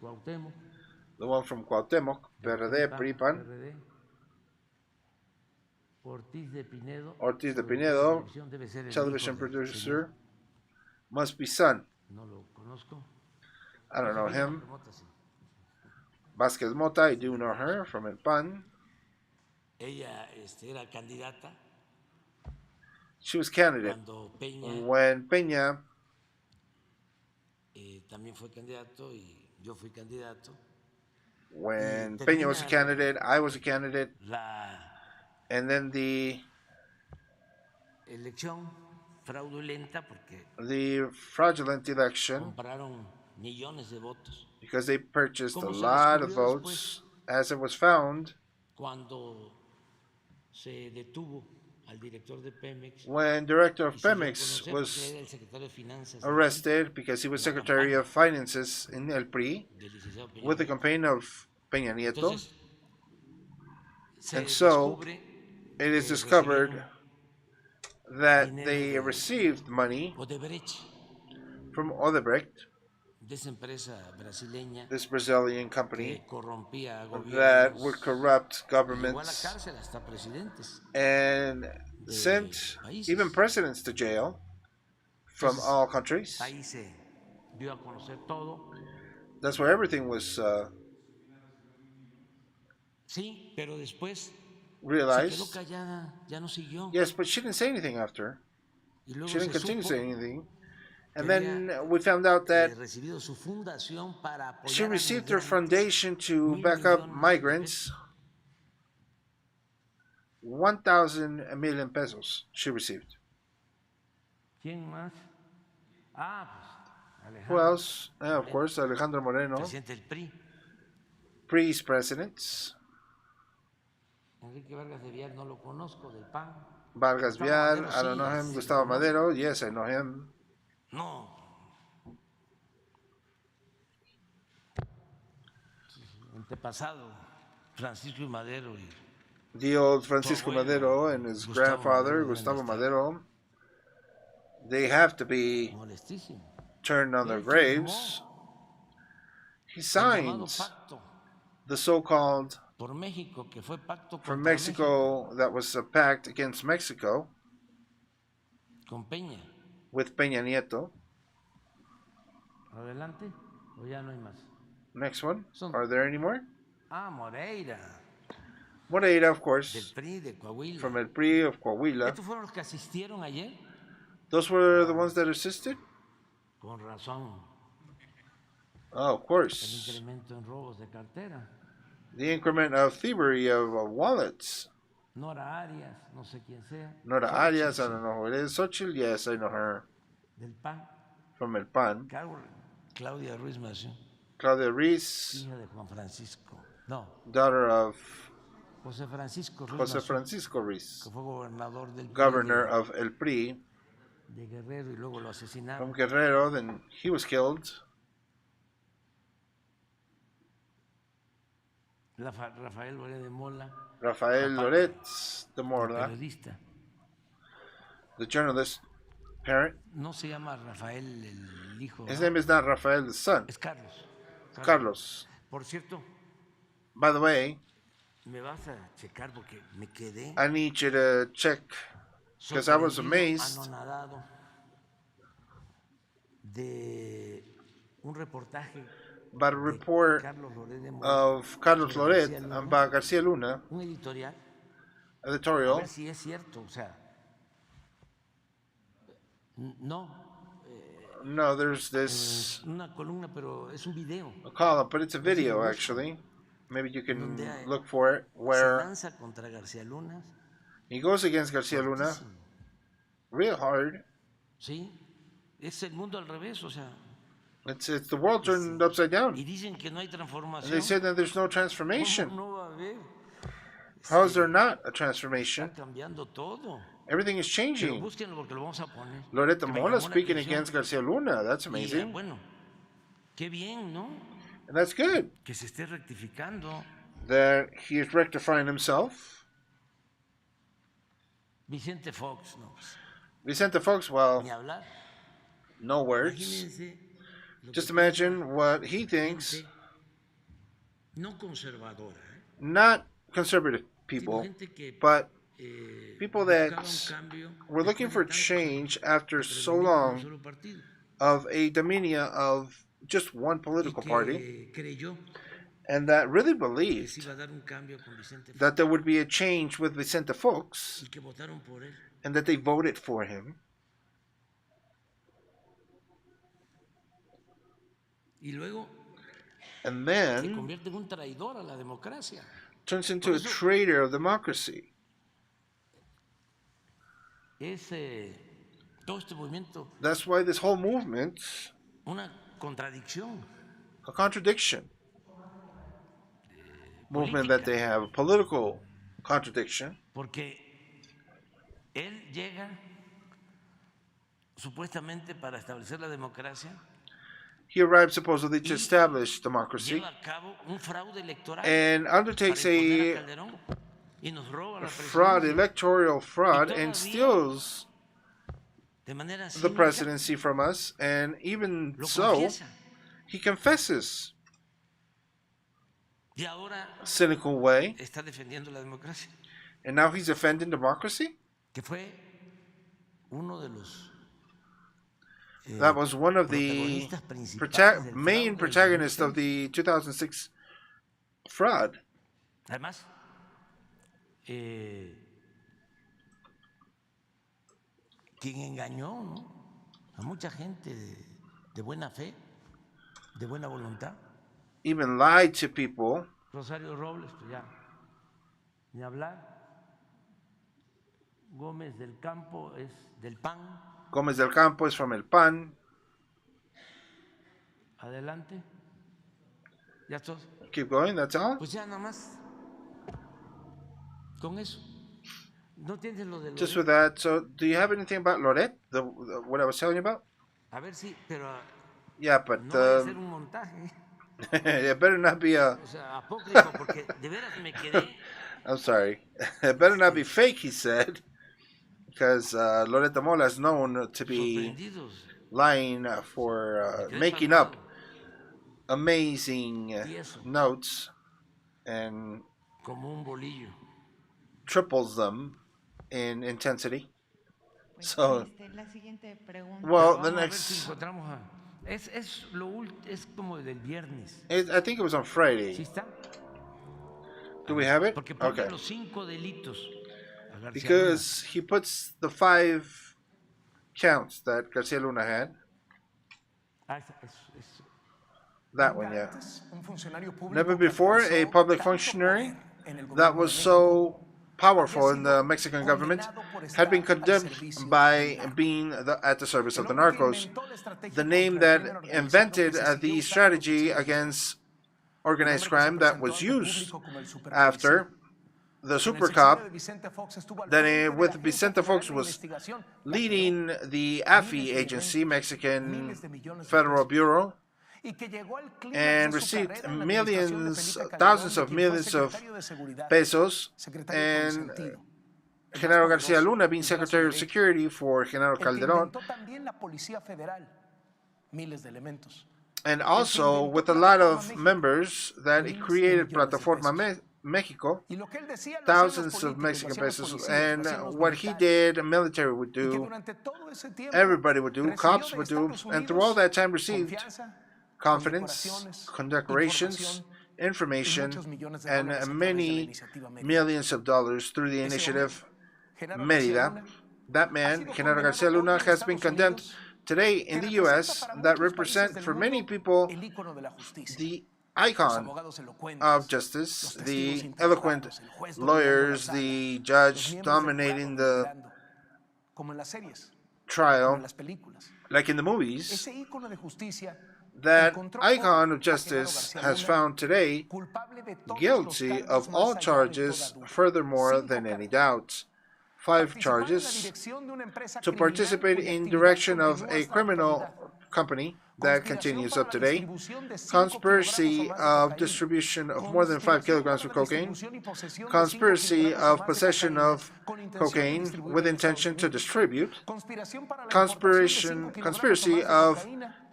Speaker 1: Cuauhtémoc.
Speaker 2: the one from Cuauhtémoc, PRD, PRI-PAN.
Speaker 1: Ortiz de
Speaker 2: Pinedo, television producer. Must be son.
Speaker 1: No lo conozco.
Speaker 2: I don't know him. Vázquez Mota, I do know her from El PAN.
Speaker 1: Ella era candidata.
Speaker 2: She was candidate when Peña
Speaker 1: también fue candidato y yo fui candidato.
Speaker 2: When Peña was a candidate, I was a candidate. And then the
Speaker 1: elección fraudulenta porque
Speaker 2: the fraudulent election,
Speaker 1: compraron millones de votos.
Speaker 2: Because they purchased a lot of votes, as it was found
Speaker 1: cuando se detuvo al director de Pemex,
Speaker 2: when director of Pemex was arrested because he was Secretary of Finances in El PRI with the campaign of Peña Nieto. And so it is discovered that they received money from Odebrecht, this Brazilian company that would corrupt governments and sent even presidents to jail from all countries. That's where everything was realized. Yes, but she didn't say anything after. She didn't continue saying anything. And then we found out that she received her foundation to back up migrants. 1,000 million pesos she received. Who else? Of course, Alejandro Moreno, PRI's president. Vargas Vial, I don't know him. Gustavo Madero, yes, I know him.
Speaker 1: No. Antepasado, Francisco Madero.
Speaker 2: The old Francisco Madero and his grandfather, Gustavo Madero, they have to be turned on their graves. He signs the so-called for Mexico, that was a pact against Mexico with Peña Nieto. Next one. Are there any more? Moreira, of course, from El PRI of Coahuila. Those were the ones that assisted? Oh, of course. The increment of thievery of wallets. Nora Arias, I don't know who it is. Xochitl, yes, I know her. From El PAN. Claudia Ruiz, daughter of José Francisco Ruiz, governor of El PRI from Guerrero, then he was killed. Rafael Loret de Mola, the journalist parent. His name is not Rafael the son. Carlos. By the way, I need you to check, because I was amazed by a report of Carlos Loret about Garcia Luna, editorial. No, there's this a column, but it's a video actually. Maybe you can look for it, where he goes against Garcia Luna real hard. It's the world turned upside down. And they said that there's no transformation. How is there not a transformation? Everything is changing. Loret de Mola speaking against Garcia Luna. That's amazing.
Speaker 1: Qué bien, ¿no?
Speaker 2: And that's good
Speaker 1: Que se esté rectificando.
Speaker 2: that he is rectifying himself.
Speaker 1: Vicente Fox, no, pues,
Speaker 2: Vicente Fox, well,
Speaker 1: ni hablar.
Speaker 2: no words.
Speaker 1: Imagínense lo
Speaker 2: Just
Speaker 1: que
Speaker 2: imagine
Speaker 1: piensa
Speaker 2: what he thinks.
Speaker 1: gente no conservadora,
Speaker 2: Not conservative
Speaker 1: sino
Speaker 2: people,
Speaker 1: gente que
Speaker 2: but people that
Speaker 1: buscaba un cambio
Speaker 2: were looking
Speaker 1: después
Speaker 2: for
Speaker 1: de tantos
Speaker 2: change
Speaker 1: años
Speaker 2: after
Speaker 1: de
Speaker 2: so
Speaker 1: predominio de un
Speaker 2: long
Speaker 1: solo partido,
Speaker 2: of a dominion of just one
Speaker 1: y
Speaker 2: political party,
Speaker 1: que creyó
Speaker 2: and that really
Speaker 1: que se
Speaker 2: believed
Speaker 1: iba a dar un cambio con Vicente Fox
Speaker 2: that there would be a change with Vicente Fox,
Speaker 1: y que votaron por él.
Speaker 2: and that they voted for him.
Speaker 1: Y luego
Speaker 2: And
Speaker 1: se
Speaker 2: then
Speaker 1: convierte en un traidor a la democracia.
Speaker 2: turns into a traitor of democracy.
Speaker 1: Es todo este movimiento
Speaker 2: That's why this whole movement,
Speaker 1: una contradicción.
Speaker 2: a contradiction movement that they have, a political contradiction,
Speaker 1: Porque él llega supuestamente para establecer la democracia,
Speaker 2: he arrived supposedly to establish democracy
Speaker 1: lleva a cabo un fraude electoral
Speaker 2: and
Speaker 1: para
Speaker 2: undertakes
Speaker 1: imponer a
Speaker 2: a
Speaker 1: Calderón y nos roba la
Speaker 2: fraud,
Speaker 1: presidencia
Speaker 2: electoral fraud,
Speaker 1: Y
Speaker 2: and
Speaker 1: todavía
Speaker 2: steals
Speaker 1: de manera
Speaker 2: the
Speaker 1: cínica,
Speaker 2: presidency from us. And even
Speaker 1: lo
Speaker 2: so,
Speaker 1: confiesa.
Speaker 2: he confesses,
Speaker 1: Y ahora
Speaker 2: cynical way,
Speaker 1: está defendiendo la democracia,
Speaker 2: and now he's defending democracy.
Speaker 1: que fue uno de los
Speaker 2: That was one of the
Speaker 1: protagonistas principales del
Speaker 2: main
Speaker 1: fraude del
Speaker 2: protagonists of
Speaker 1: 2006.
Speaker 2: the 2006 fraud.
Speaker 1: Además, quien engañó, ¿no?, a mucha gente de buena fe, de buena voluntad.
Speaker 2: Even lied to people.
Speaker 1: Rosario Robles, pues ya, ni hablar. Gómez del Campo es del PAN.
Speaker 2: Gómez del Campo is from El PAN.
Speaker 1: Adelante. Ya estás.
Speaker 2: Keep going, that's all.
Speaker 1: Pues ya nada más. Con eso. ¿No tienes lo de
Speaker 2: Just
Speaker 1: Loret?
Speaker 2: with that, so do you have anything about Loret? What I was telling you about?
Speaker 1: A ver si, pero
Speaker 2: Yeah, but
Speaker 1: no voy a hacer un montaje.
Speaker 2: it better not be a.
Speaker 1: O sea, apócrifo, porque de veras me quedé
Speaker 2: I'm sorry. It better not be fake, he said, because Loret de Mola is known to be
Speaker 1: sorprendidos.
Speaker 2: lying for making up amazing notes and
Speaker 1: Como un bolillo.
Speaker 2: triples them in intensity. So,
Speaker 6: La siguiente pregunta.
Speaker 2: well,
Speaker 1: Pero
Speaker 2: the
Speaker 1: vamos a ver si
Speaker 2: next,
Speaker 1: encontramos a... Es como del viernes.
Speaker 2: I think it was on
Speaker 1: ¿Sí
Speaker 2: Friday.
Speaker 1: está?
Speaker 2: Do we have it?
Speaker 1: Porque pone
Speaker 2: Okay.
Speaker 1: los 5 delitos a García
Speaker 2: Because he puts the 5 counts that Garcia Luna had.
Speaker 1: Luna. Es
Speaker 2: That one, yeah. Never before a public functionary that was so powerful in the Mexican government had been condemned by being at the service of the narcos. The name that invented the strategy against organized crime that was used after the super cop, that with Vicente Fox was leading the AFI agency, Mexican Federal Bureau, and received millions, thousands of millions of pesos, and General Garcia Luna being Secretary of Security for General Calderón, and also with a lot of members that it created Plataforma Mexico, thousands of Mexican pesos, and what he did, military would do, everybody would do, cops would do, and through all that time received confidence, condecorations, information, and many millions of dollars through the initiative Mérida. That man, General Garcia Luna, has been condemned today in the U.S. that represent for many people the icon of justice, the eloquent lawyers, the judge dominating the trial, like in the movies. That icon of justice has found today guilty of all charges, furthermore than any doubt. 5 charges: to participate in direction of a criminal company that continues up today. Conspiracy of distribution of more than 5 kilograms of cocaine. Conspiracy of possession of cocaine with intention to distribute. Conspiracy of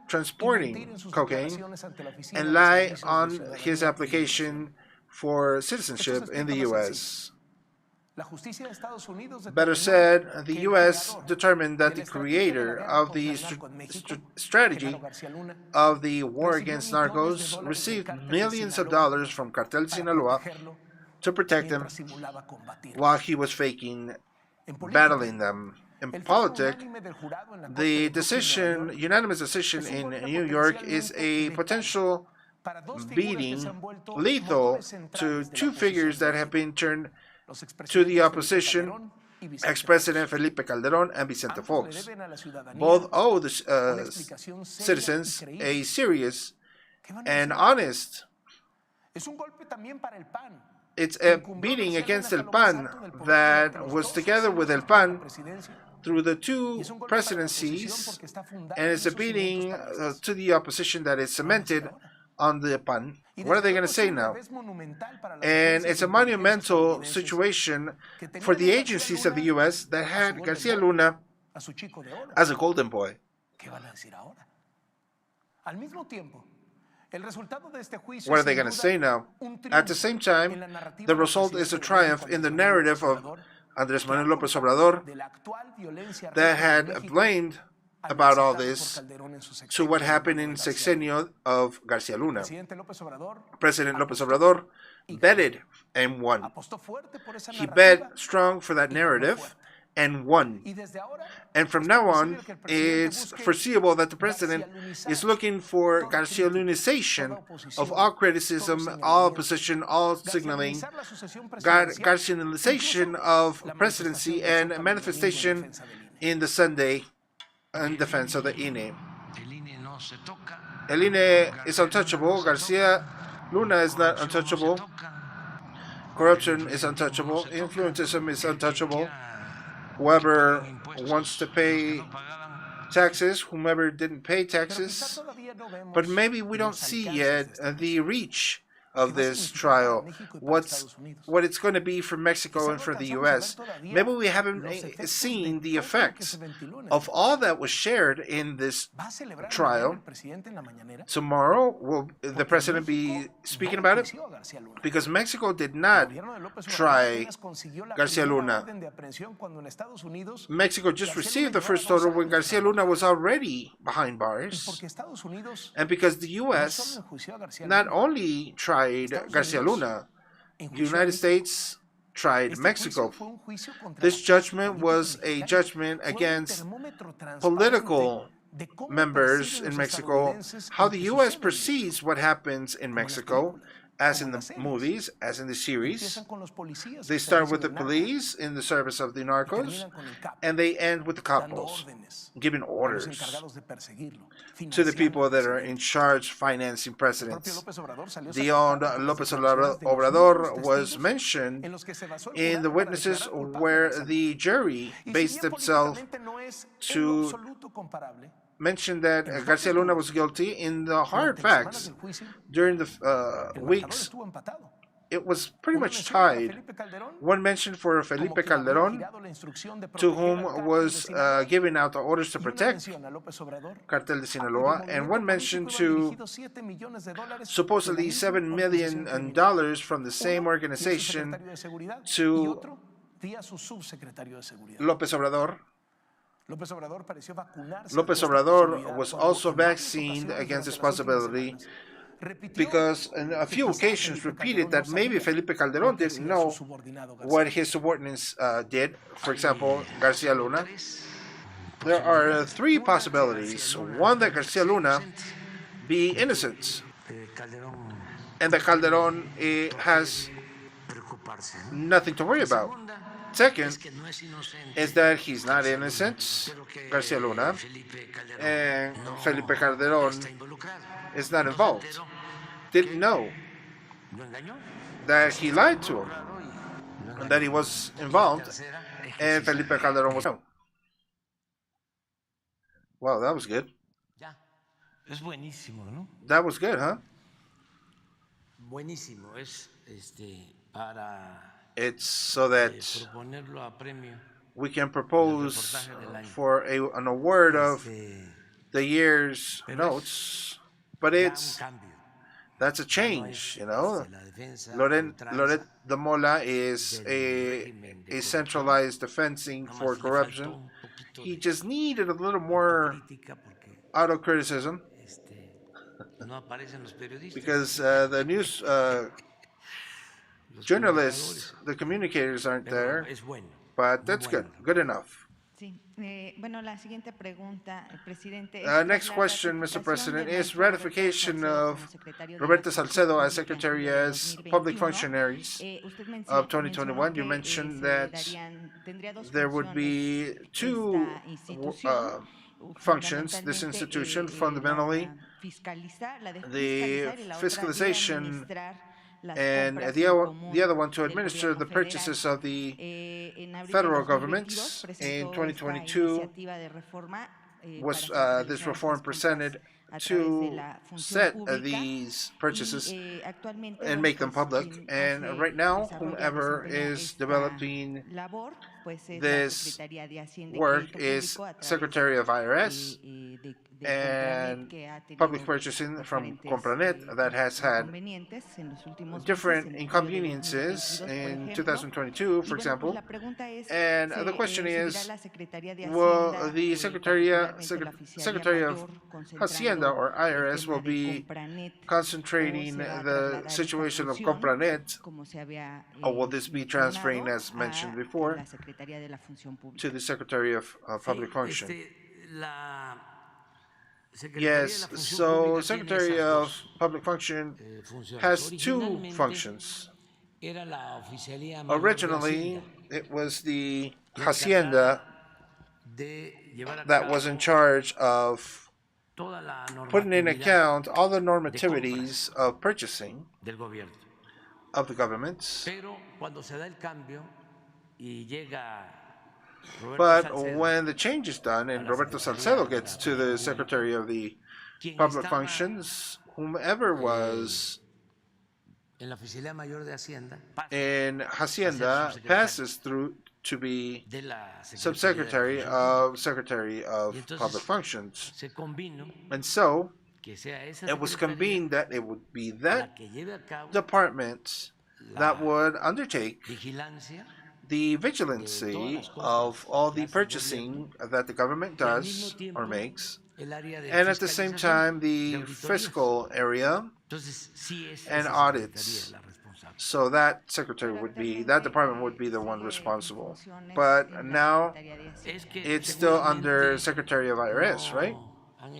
Speaker 2: transporting cocaine, and lie on his application for citizenship in the U.S. Better said, the U.S. determined that the creator of the strategy of the war against narcos received millions of dollars from Cartel Sinaloa to protect them while he was faking battling them. In politics, the unanimous decision in New York is a potential beating lethal to two figures that have been turned to the opposition, ex-President Felipe Calderón and Vicente Fox. Both owe the citizens a serious and honest. It's a beating against El PAN that was together with El PAN through the two presidencies, and it's a beating to the opposition that is cemented on the PAN. What are they going to say now? And it's a monumental situation for the agencies of the U.S. that had Garcia Luna as a golden boy. What are they going to say now? At the same time, the result is a triumph in the narrative of Andres Manuel Lopez Obrador that had blamed about all this to what happened in sexenio of Garcia Luna. President Lopez Obrador betted and won. He bet strong for that narrative and won. And from now on, it's foreseeable that the president is looking for Garcia Lunization of all criticism, all opposition, all signaling, Garcia Lunization of presidency, and a manifestation in the Sunday in defense of the INE. El INE is untouchable. Garcia Luna is not untouchable. Corruption is untouchable. Influentism is untouchable. Whoever wants to pay taxes, whomever didn't pay taxes. But maybe we don't see yet the reach of this trial, what it's going to be for Mexico and for the U.S. Maybe we haven't seen the effects of all that was shared in this trial. Tomorrow, will the president be speaking about it? Because Mexico did not try Garcia Luna. Mexico just received the first order when Garcia Luna was already behind bars. And because the U.S. not only tried Garcia Luna, the United States tried Mexico. This judgment was a judgment against political members in Mexico, how the U.S. perceives what happens in Mexico, as in the movies, as in the series. They start with the police in the service of the narcos, and they end with the capos, giving orders to the people that are in charge financing presidents. The Lopez Obrador was mentioned in the witnesses where the jury based itself to mention that Garcia Luna was guilty. In the hard facts during the weeks, it was pretty much tied. One mention for Felipe Calderón, to whom was giving out the orders to protect Cartel de Sinaloa, and one mention to supposedly $7 million from the same organization to Lopez Obrador. Lopez Obrador was also vaccinated against this possibility because on a few occasions repeated that maybe Felipe Calderón didn't know what his subordinates did. For example, Garcia Luna. There are three possibilities. One, that Garcia Luna be innocent, and that Calderón has nothing to worry about. Second is that he's not innocent, Garcia Luna, and Felipe Calderón is not involved. Didn't know that he lied to him and that he was involved, and Felipe Calderón was no. Wow, that was good.
Speaker 1: Es buenísimo, ¿no?
Speaker 2: That was good, huh?
Speaker 1: Buenísimo. Es para
Speaker 2: It's so that
Speaker 1: proponerlo a premio
Speaker 2: we can
Speaker 1: del
Speaker 2: propose
Speaker 1: reportaje del año.
Speaker 2: for an award of the year's
Speaker 1: Pero
Speaker 2: notes, but
Speaker 1: ya un
Speaker 2: it's
Speaker 1: cambio.
Speaker 2: that's a
Speaker 1: Ya no
Speaker 2: change,
Speaker 1: es,
Speaker 2: you know.
Speaker 1: la defensa
Speaker 2: Loret
Speaker 1: ultranza
Speaker 2: de Mola is
Speaker 1: del régimen de
Speaker 2: a
Speaker 1: corrupción.
Speaker 2: centralized defending
Speaker 1: Nada
Speaker 2: for
Speaker 1: más le faltó
Speaker 2: corruption.
Speaker 1: un poquito
Speaker 2: He
Speaker 1: de
Speaker 2: just needed a little more
Speaker 1: autocrítica porque
Speaker 2: autocriticism
Speaker 1: no aparecen los periodistas.
Speaker 2: because the news
Speaker 1: Los
Speaker 2: journalists,
Speaker 1: comunicadores.
Speaker 2: the communicators aren't
Speaker 1: Pero
Speaker 2: there,
Speaker 1: es bueno,
Speaker 2: but
Speaker 1: muy
Speaker 2: that's
Speaker 1: bueno.
Speaker 2: good enough.
Speaker 6: Sí. Bueno, la siguiente pregunta, presidente.
Speaker 2: Next question, Mr. President, is ratification of Roberto Salcedo as Secretary as Public Functionaries of 2021. You mentioned that there would be two functions, this institution, fundamentally the fiscalization and the other one to administer the purchases of the federal government. In 2022 was this reform presented to set these purchases and make them public. And right now, whomever is developing this work is Secretary of IRS and public purchasing from Compranet that has had different inconveniences in 2022, for example. And the question is, will the Secretary of Hacienda or IRS will be concentrating the situation of Compranet, or will this be transferring, as mentioned before, to the Secretary of Public Function? Yes, so Secretary of Public Function has two functions. Originally, it was the Hacienda that was in charge of putting in account all the normativities of purchasing of the government. But when the change is done and Roberto Salcedo gets to the Secretary of the Public Functions, whomever was in Hacienda passes through to be Subsecretary of Secretary of Public Functions. And so it was convened that it would be that department that would undertake the vigilancy of all the purchasing that the government does or makes, and at the same time the fiscal area and audits. So that department would be the one responsible. But now it's still under Secretary of IRS, right?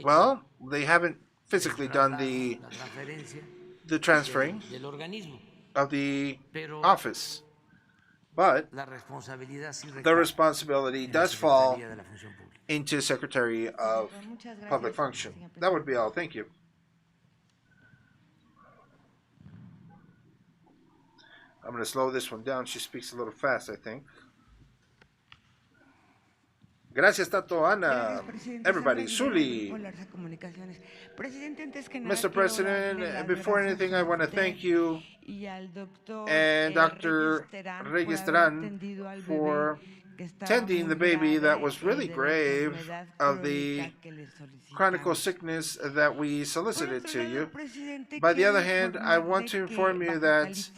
Speaker 2: Well, they haven't physically done the transferring of the office. But the responsibility does fall into Secretary of Public Function. That would be all. Thank you. I'm going to slow this one down. She speaks a little fast, I think. Gracias, Tato, Ana. Everybody, Suli. Mr. President, before anything, I want to thank you and Dr. Registran for tending the baby that was really grave of the chronic sickness that we solicited to you. By the other hand, I want to inform you that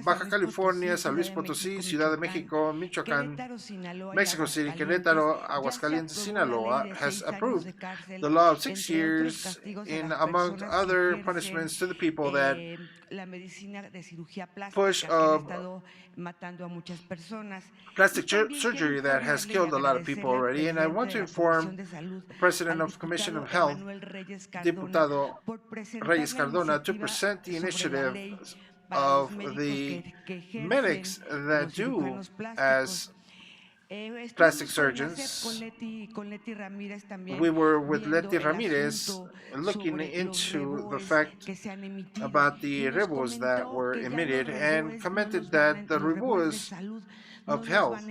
Speaker 2: Baja California, San Luis Potosí, Ciudad de México, Michoacán, Mexico City, Querétaro, Aguascalientes, Sinaloa has approved the law of 6 years in, among other punishments, to the people that push plastic surgery that has killed a lot of people already. And I want to inform the President of Commission of Health, Diputado Reyes Cardona, to present the initiative of the medics that do as plastic surgeons. We were with Leti Ramirez looking into the fact about the rebus that were emitted and commented that the rebus of health,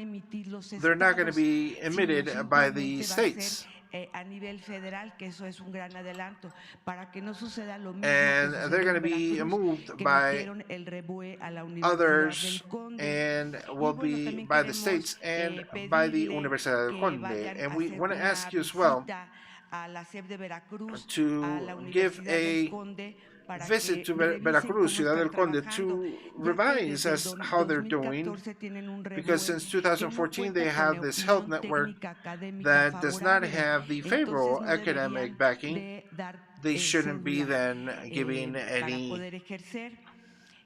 Speaker 2: they're not going to be emitted by the states.
Speaker 7: a nivel federal, que eso es un gran adelanto, para que no suceda lo mismo
Speaker 2: and
Speaker 7: que
Speaker 2: they're
Speaker 7: sucedió
Speaker 2: going to
Speaker 7: en
Speaker 2: be
Speaker 7: Veracruz,
Speaker 2: moved
Speaker 7: que
Speaker 2: by
Speaker 7: metieron el REBUE a la Universidad
Speaker 2: others,
Speaker 7: del Conde.
Speaker 2: and
Speaker 7: Y
Speaker 2: will
Speaker 7: bueno,
Speaker 2: be
Speaker 7: también
Speaker 2: by the
Speaker 7: queremos
Speaker 2: states and by the
Speaker 7: pedirle
Speaker 2: Universidad del
Speaker 7: que
Speaker 2: Conde.
Speaker 7: vayan
Speaker 2: And
Speaker 7: a
Speaker 2: we
Speaker 7: hacer
Speaker 2: want to
Speaker 7: una
Speaker 2: ask you as well
Speaker 7: visita a la SEP de Veracruz, a
Speaker 2: to
Speaker 7: la
Speaker 2: give
Speaker 7: Universidad del
Speaker 2: a
Speaker 7: Conde, para
Speaker 2: visit
Speaker 7: que
Speaker 2: to
Speaker 7: revisen
Speaker 2: Veracruz,
Speaker 7: cómo
Speaker 2: Ciudad del
Speaker 7: están
Speaker 2: Conde,
Speaker 7: trabajando,
Speaker 2: to
Speaker 7: ya que
Speaker 2: revise
Speaker 7: desde
Speaker 2: as
Speaker 7: el
Speaker 2: how they're doing,
Speaker 7: 2014 tienen un
Speaker 2: because
Speaker 7: REBUE
Speaker 2: since
Speaker 7: que no
Speaker 2: 2014 they
Speaker 7: cuenta con
Speaker 2: have
Speaker 7: la
Speaker 2: this health
Speaker 7: opinión
Speaker 2: network
Speaker 7: técnica académica
Speaker 2: that does not
Speaker 7: favorable,
Speaker 2: have the
Speaker 7: entonces
Speaker 2: favorable
Speaker 7: no
Speaker 2: academic
Speaker 7: deberían
Speaker 2: backing.
Speaker 7: de dar
Speaker 2: They shouldn't be
Speaker 7: cédulas
Speaker 2: then giving
Speaker 7: para poder ejercer.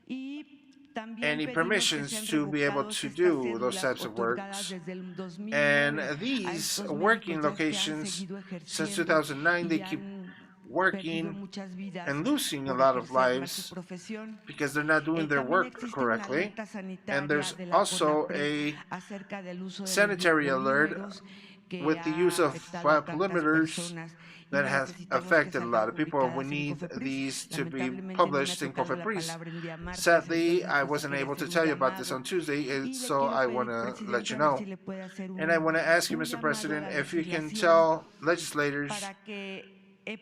Speaker 7: Y también
Speaker 2: any
Speaker 7: pedimos que
Speaker 2: permissions
Speaker 7: sean
Speaker 2: to be able
Speaker 7: revocados
Speaker 2: to
Speaker 7: estas
Speaker 2: do those
Speaker 7: cédulas
Speaker 2: types of
Speaker 7: otorgadas
Speaker 2: works.
Speaker 7: desde el 2009
Speaker 2: And
Speaker 7: a
Speaker 2: these
Speaker 7: estos
Speaker 2: working
Speaker 7: médicos ya que han
Speaker 2: locations,
Speaker 7: seguido
Speaker 2: since
Speaker 7: ejerciendo
Speaker 2: 2009,
Speaker 7: y
Speaker 2: they
Speaker 7: ya
Speaker 2: keep
Speaker 7: han perdido
Speaker 2: working
Speaker 7: muchas vidas
Speaker 2: and losing a
Speaker 7: por
Speaker 2: lot of
Speaker 7: ejercer mal su
Speaker 2: lives
Speaker 7: profesión.
Speaker 2: because they're not doing their
Speaker 7: También
Speaker 2: work
Speaker 7: existe una
Speaker 2: correctly.
Speaker 7: alerta
Speaker 2: And
Speaker 7: sanitaria
Speaker 2: there's
Speaker 7: de la
Speaker 2: also
Speaker 7: CONAPRED
Speaker 2: a
Speaker 7: acerca del uso de los
Speaker 2: sanitary alert
Speaker 7: polímeros que
Speaker 2: with the
Speaker 7: ha
Speaker 2: use of
Speaker 7: afectado a tantas
Speaker 2: polymeters
Speaker 7: personas y
Speaker 2: that has
Speaker 7: necesitamos que
Speaker 2: affected a
Speaker 7: salgan
Speaker 2: lot of people. We
Speaker 7: publicadas en
Speaker 2: need
Speaker 7: COFEPRIS.
Speaker 2: these to be
Speaker 7: Lamentablemente no me ha
Speaker 2: published in
Speaker 7: tocado la
Speaker 2: COFEPRIS.
Speaker 7: palabra el día martes,
Speaker 2: Sadly, I
Speaker 7: entonces pues
Speaker 2: wasn't
Speaker 7: quería
Speaker 2: able to
Speaker 7: hacer un
Speaker 2: tell you about this
Speaker 7: llamado
Speaker 2: on Tuesday,
Speaker 7: y le
Speaker 2: so
Speaker 7: quiero
Speaker 2: I
Speaker 7: pedir,
Speaker 2: want to let
Speaker 7: presidente,
Speaker 2: you
Speaker 7: a ver
Speaker 2: know.
Speaker 7: si le puede hacer
Speaker 2: And I want to ask you,
Speaker 7: un
Speaker 2: Mr.
Speaker 7: llamado a
Speaker 2: President,
Speaker 7: la
Speaker 2: if you can
Speaker 7: legislación
Speaker 2: tell legislators
Speaker 7: para que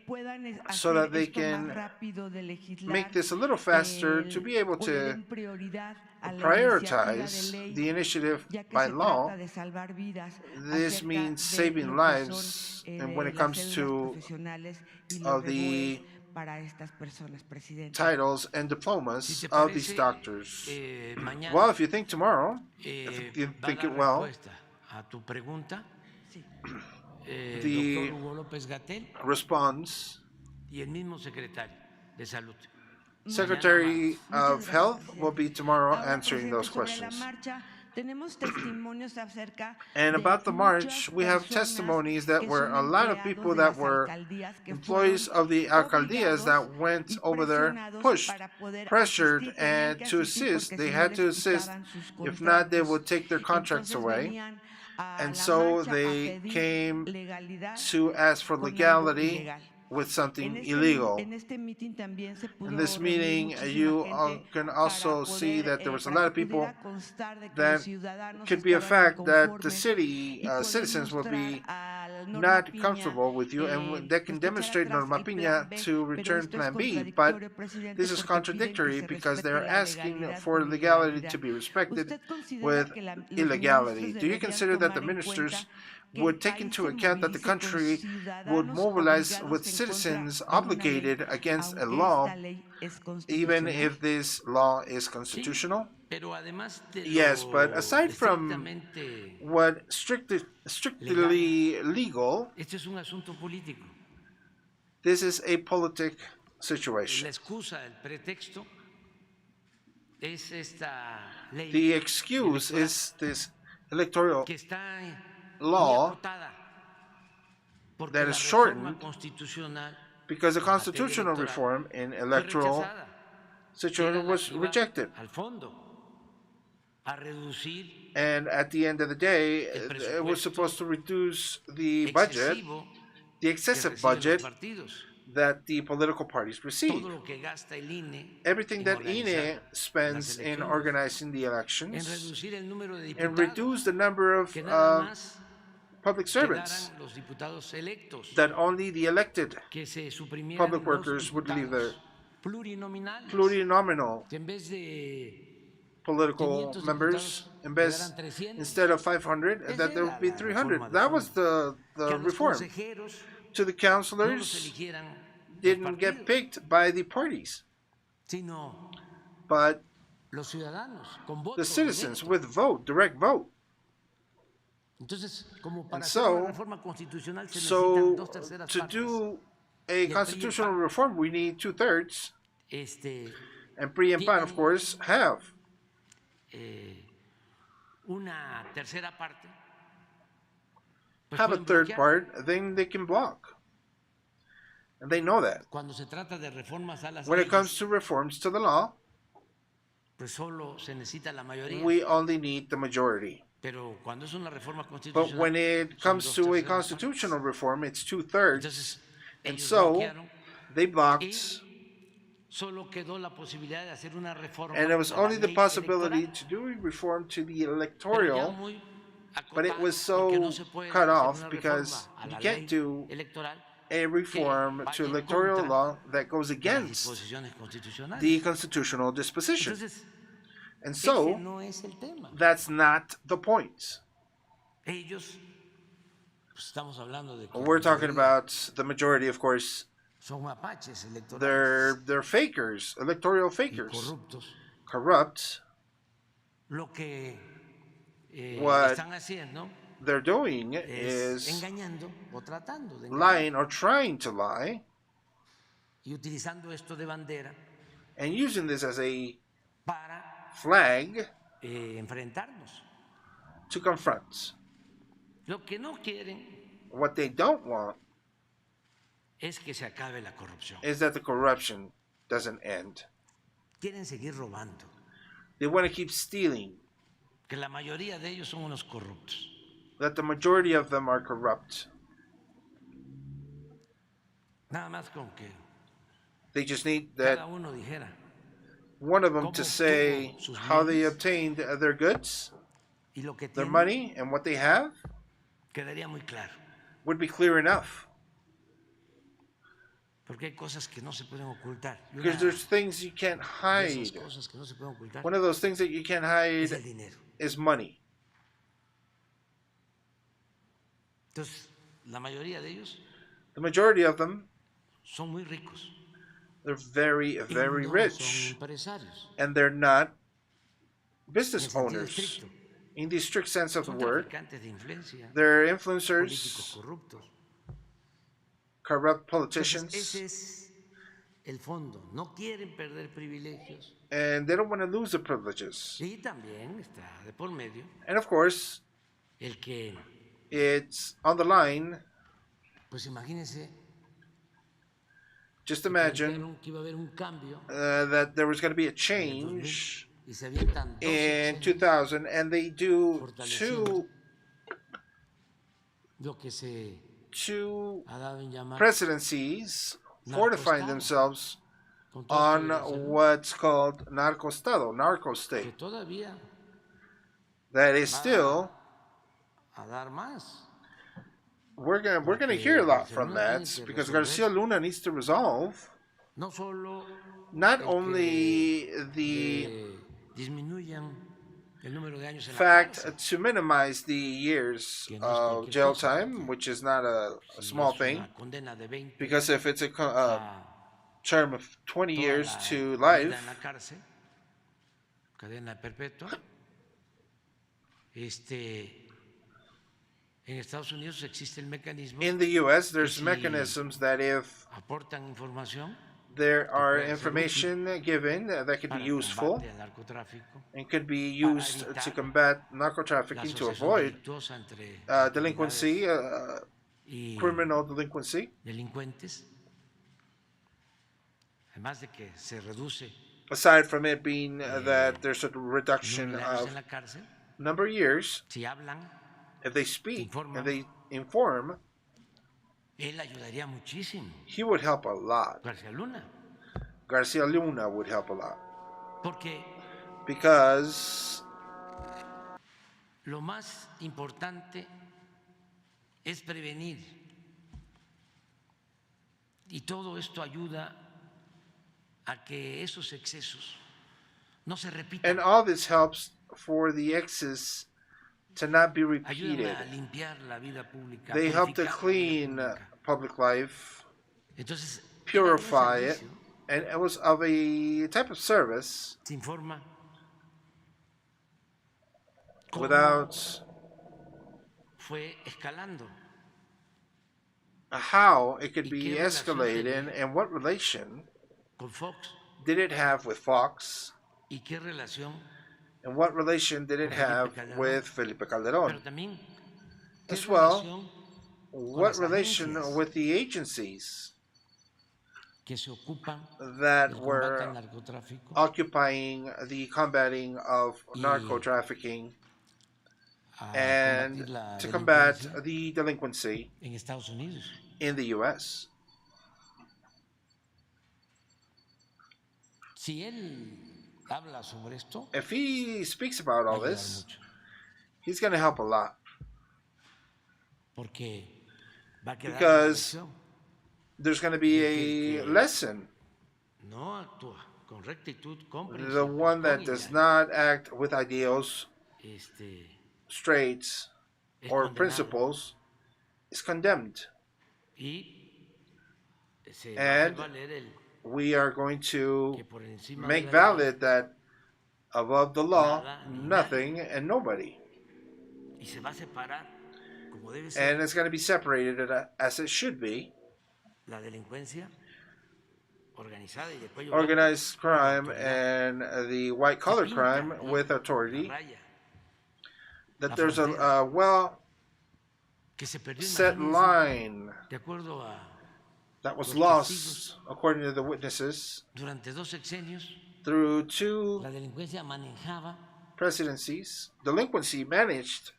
Speaker 7: puedan
Speaker 2: so
Speaker 7: hacer
Speaker 2: that they
Speaker 7: esto más
Speaker 2: can
Speaker 7: rápido de legislar,
Speaker 2: make this a little faster to be able
Speaker 7: o le
Speaker 2: to
Speaker 7: den prioridad a la iniciativa de
Speaker 2: prioritize
Speaker 7: ley,
Speaker 2: the initiative
Speaker 7: ya que
Speaker 2: by
Speaker 7: se
Speaker 2: law.
Speaker 7: trata de salvar vidas
Speaker 2: This
Speaker 7: acerca
Speaker 2: means
Speaker 7: de
Speaker 2: saving
Speaker 7: lo que son
Speaker 2: lives, and when it
Speaker 7: las
Speaker 2: comes
Speaker 7: cédulas
Speaker 2: to
Speaker 7: profesionales y los
Speaker 2: the
Speaker 7: REBUEs para estas personas, presidente.
Speaker 2: titles and diplomas
Speaker 1: Si te
Speaker 2: of these
Speaker 1: parece,
Speaker 2: doctors.
Speaker 1: mañana
Speaker 2: Well, if you think tomorrow, if you
Speaker 1: va
Speaker 2: think
Speaker 1: la
Speaker 2: it well,
Speaker 1: respuesta a tu pregunta,
Speaker 7: Sí.
Speaker 2: the
Speaker 1: doctor Hugo López Gatell
Speaker 2: response,
Speaker 1: y el mismo secretario de Salud.
Speaker 2: Secretary
Speaker 7: Muchas
Speaker 2: of
Speaker 7: gracias,
Speaker 2: Health will
Speaker 7: presidente.
Speaker 2: be tomorrow
Speaker 7: Ahora,
Speaker 2: answering
Speaker 7: presidente,
Speaker 2: those
Speaker 7: sobre la
Speaker 2: questions.
Speaker 7: marcha, tenemos testimonios acerca
Speaker 2: And
Speaker 7: de
Speaker 2: about the march,
Speaker 7: muchas
Speaker 2: we have
Speaker 7: personas
Speaker 2: testimonies that
Speaker 7: que
Speaker 2: were
Speaker 7: son
Speaker 2: a lot of
Speaker 7: empleados
Speaker 2: people
Speaker 7: de
Speaker 2: that
Speaker 7: las
Speaker 2: were
Speaker 7: alcaldías que
Speaker 2: employees
Speaker 7: fueron
Speaker 2: of the alcaldías
Speaker 7: obligados
Speaker 2: that went
Speaker 7: y
Speaker 2: over there,
Speaker 7: presionados
Speaker 2: pushed,
Speaker 7: para poder
Speaker 2: pressured,
Speaker 7: asistir. Tenían
Speaker 2: and
Speaker 7: que
Speaker 2: to
Speaker 7: asistir
Speaker 2: assist.
Speaker 7: porque
Speaker 2: They
Speaker 7: si no
Speaker 2: had
Speaker 7: les
Speaker 2: to assist.
Speaker 7: quitaban sus
Speaker 2: If not, they
Speaker 7: contratos.
Speaker 2: would take their contracts
Speaker 7: Entonces
Speaker 2: away.
Speaker 7: venían a
Speaker 2: And
Speaker 7: la
Speaker 2: so
Speaker 7: marcha a
Speaker 2: they
Speaker 7: pedir
Speaker 2: came
Speaker 7: legalidad
Speaker 2: to ask for
Speaker 7: con algo
Speaker 2: legality
Speaker 7: ilegal.
Speaker 2: with something
Speaker 7: En
Speaker 2: illegal.
Speaker 7: este meeting también se
Speaker 2: In
Speaker 7: pudo
Speaker 2: this
Speaker 7: reunir
Speaker 2: meeting,
Speaker 7: muchísima
Speaker 2: you
Speaker 7: gente
Speaker 2: can also
Speaker 7: para
Speaker 2: see
Speaker 7: poder,
Speaker 2: that there was a
Speaker 7: para
Speaker 2: lot
Speaker 7: que
Speaker 2: of people
Speaker 7: pudiera constar de que
Speaker 2: that
Speaker 7: los ciudadanos
Speaker 2: could be a
Speaker 7: estaban
Speaker 2: fact that the
Speaker 7: inconformes
Speaker 2: city
Speaker 7: y poder
Speaker 2: citizens will
Speaker 7: mostrar
Speaker 2: be
Speaker 7: al Norma
Speaker 2: not
Speaker 7: Piña,
Speaker 2: comfortable with you, and they can
Speaker 7: pues que echara
Speaker 2: demonstrate
Speaker 7: atrás
Speaker 2: Norma
Speaker 7: el
Speaker 2: Piña
Speaker 7: plan B,
Speaker 2: to
Speaker 7: pero
Speaker 2: return
Speaker 7: esto es
Speaker 2: Plan B. But
Speaker 7: contradictorio, presidente,
Speaker 2: this is
Speaker 7: porque piden que
Speaker 2: contradictory
Speaker 7: se
Speaker 2: because
Speaker 7: respete
Speaker 2: they're
Speaker 7: la
Speaker 2: asking
Speaker 7: legalidad
Speaker 2: for
Speaker 7: con
Speaker 2: legality
Speaker 7: ilegalidad.
Speaker 2: to be respected
Speaker 7: ¿Usted considera
Speaker 2: with
Speaker 7: que los
Speaker 2: illegality.
Speaker 7: ministros
Speaker 2: Do you
Speaker 7: deberían
Speaker 2: consider that the
Speaker 7: tomar en
Speaker 2: ministers
Speaker 7: cuenta que el
Speaker 2: would take
Speaker 7: país
Speaker 2: into
Speaker 7: se
Speaker 2: account that the
Speaker 7: movilice con
Speaker 2: country would
Speaker 7: ciudadanos
Speaker 2: mobilize
Speaker 7: obligados
Speaker 2: with
Speaker 7: en contra
Speaker 2: citizens
Speaker 7: de una ley,
Speaker 2: obligated against a
Speaker 7: aunque
Speaker 2: law,
Speaker 7: esta ley es
Speaker 2: even
Speaker 7: constitucional?
Speaker 2: if this law is
Speaker 1: Sí,
Speaker 2: constitutional?
Speaker 1: pero además de
Speaker 2: Yes, but
Speaker 1: lo
Speaker 2: aside from
Speaker 1: estrictamente
Speaker 2: what strictly legal,
Speaker 1: este es un asunto político.
Speaker 2: this is a politic
Speaker 1: La
Speaker 2: situation.
Speaker 1: excusa, el pretexto es esta ley
Speaker 2: The excuse
Speaker 1: electoral
Speaker 2: is this electoral
Speaker 1: que está muy
Speaker 2: law
Speaker 1: acotada porque
Speaker 2: that
Speaker 1: la
Speaker 2: is
Speaker 1: reforma
Speaker 2: shortened
Speaker 1: constitucional
Speaker 2: because the
Speaker 1: en materia
Speaker 2: constitutional
Speaker 1: electoral
Speaker 2: reform in
Speaker 1: fue
Speaker 2: electoral
Speaker 1: rechazada. Era
Speaker 2: situation
Speaker 1: la
Speaker 2: was
Speaker 1: que iba
Speaker 2: rejected.
Speaker 1: al fondo a reducir
Speaker 2: And at the end of the day,
Speaker 1: el
Speaker 2: it was
Speaker 1: presupuesto
Speaker 2: supposed to reduce the budget,
Speaker 1: excesivo
Speaker 2: the
Speaker 1: que
Speaker 2: excessive
Speaker 1: reciben los
Speaker 2: budget
Speaker 1: partidos.
Speaker 2: that the political parties receive.
Speaker 1: Todo lo que gasta el INE
Speaker 2: Everything
Speaker 1: en
Speaker 2: that
Speaker 1: organizar
Speaker 2: INE spends
Speaker 1: las
Speaker 2: in
Speaker 1: elecciones,
Speaker 2: organizing the
Speaker 1: en
Speaker 2: elections
Speaker 1: reducir el número de
Speaker 2: and
Speaker 1: diputados,
Speaker 2: reduce the number of
Speaker 1: que nada más
Speaker 2: public servants,
Speaker 1: quedaran los diputados electos,
Speaker 2: that only the elected
Speaker 1: que se suprimieran
Speaker 2: public
Speaker 1: los
Speaker 2: workers would leave their
Speaker 1: diputados plurinominales,
Speaker 2: plurinominal
Speaker 1: que en vez de
Speaker 2: political
Speaker 1: 500
Speaker 2: members,
Speaker 1: diputados quedaran 300.
Speaker 2: instead of 500,
Speaker 1: Esa
Speaker 2: that there
Speaker 1: era
Speaker 2: would be
Speaker 1: la
Speaker 2: 300.
Speaker 1: reforma de
Speaker 2: That was
Speaker 1: fondo.
Speaker 2: the
Speaker 1: Que a los
Speaker 2: reform.
Speaker 1: consejeros
Speaker 2: To the
Speaker 1: no los
Speaker 2: councilors
Speaker 1: eligieran los
Speaker 2: didn't get
Speaker 1: partidos,
Speaker 2: picked by the parties,
Speaker 1: sino
Speaker 2: but
Speaker 1: los ciudadanos con voto
Speaker 2: the citizens
Speaker 1: directo.
Speaker 2: with vote, direct vote.
Speaker 1: Entonces, como para
Speaker 2: And
Speaker 1: hacer una
Speaker 2: so,
Speaker 1: reforma constitucional se necesitan
Speaker 2: So,
Speaker 1: 2/3
Speaker 2: to
Speaker 1: partes.
Speaker 2: do a
Speaker 1: Y el PRI y el
Speaker 2: constitutional
Speaker 1: PAN,
Speaker 2: reform, we need 2/3,
Speaker 1: este,
Speaker 2: and PRI and PAN, of
Speaker 1: tienen
Speaker 2: course, have.
Speaker 1: Una tercera parte, pues
Speaker 2: Have a
Speaker 1: pueden
Speaker 2: third
Speaker 1: bloquear.
Speaker 2: part, then they can block. And they know that.
Speaker 1: Cuando se trata de reformas a las
Speaker 2: When it
Speaker 1: leyes,
Speaker 2: comes to reforms to the law,
Speaker 1: pues solo se necesita la mayoría.
Speaker 2: we only need the majority.
Speaker 1: Pero cuando es una reforma
Speaker 2: But
Speaker 1: constitucional,
Speaker 2: when it
Speaker 1: son
Speaker 2: comes to a
Speaker 1: 2/3
Speaker 2: constitutional
Speaker 1: partes.
Speaker 2: reform, it's 2/3.
Speaker 1: Entonces,
Speaker 2: And
Speaker 1: ellos
Speaker 2: so,
Speaker 1: bloquearon
Speaker 2: they
Speaker 1: y
Speaker 2: blocked,
Speaker 1: solo quedó la posibilidad de hacer una reforma
Speaker 2: and it was
Speaker 1: a la
Speaker 2: only the
Speaker 1: ley
Speaker 2: possibility
Speaker 1: electoral,
Speaker 2: to do a reform to the
Speaker 1: pero ya
Speaker 2: electoral
Speaker 1: muy
Speaker 2: But it was so cut off because you can't do a reform to electoral law that goes against the constitutional disposition. And so, that's not the point. We're talking about the majority, of course. They're fakers, electoral fakers, corrupt. What they're doing is lying or trying to lie and using this as a flag to confront. What they don't want is that the corruption doesn't end. They want to keep stealing. That the majority of them are corrupt. They just need that one of them to say how they obtained their goods, their money, and what they have would be clear enough. Because there's things you can't hide. One of those things that you can't hide is money. The majority of them, they're very, very rich. And they're not business owners. In the strict sense of the word, they're influencers, corrupt politicians, and they don't want to lose the privileges. And of course, it's on the line. Just imagine that there was going to be a change in 2000, and they do two presidencies fortifying themselves on what's called narco state. That is still, we're gonna hear a lot from that, because Garcia Luna needs to resolve not only the fact to minimize the years of jail time, which is not a small thing, because if it's a term of 20 years to life, in the US, there's mechanisms that if there are information given that could be useful and could be used to combat narco trafficking, to avoid delinquency, criminal delinquency. Aside from it being that there's a reduction of number of years, if they speak and they inform, he would help a lot. Garcia Luna would help a lot. Because
Speaker 1: lo más importante es prevenir. Y todo esto ayuda a que esos excesos no se repitan.
Speaker 2: And all this helps for the excess to not be repeated. They help to clean public life, purify it, and it was of a type of service without how it could be escalated and what relation did it have with Fox, and what relation did it have with Felipe Calderón? As well, what relation with the agencies that were occupying the combating of narco trafficking and to combat the delinquency in the US? If he speaks about all this, he's going to help a lot. because there's going to be a lesson. The one that does not act with ideals, traits, or principles is condemned. And we are going to make valid that above the law, nothing and nobody. And it's going to be separated as it should be. Organized crime and the white-collar crime with authority. That there's a well-set line that was lost, according to the witnesses, through 2 presidencies. Delinquency managed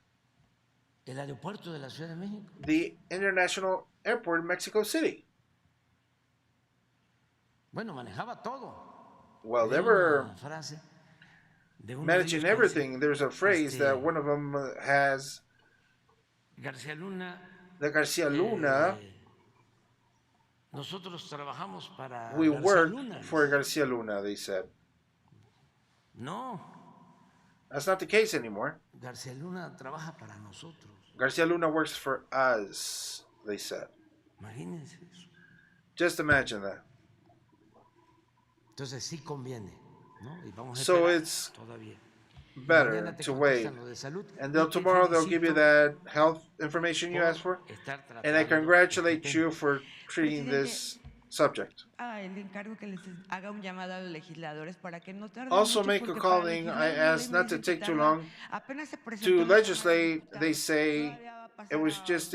Speaker 2: the international airport in Mexico City. Well, they were managing everything. There's a phrase that one of them has, the Garcia Luna. We work for Garcia Luna, they said. That's not the case anymore. Garcia Luna works for us, they said. Just imagine that. So it's better to wait. And then tomorrow they'll give you that health information you asked for. And I congratulate you for treating this subject. Also make a calling, I ask not to take too long, to legislate. They say it was just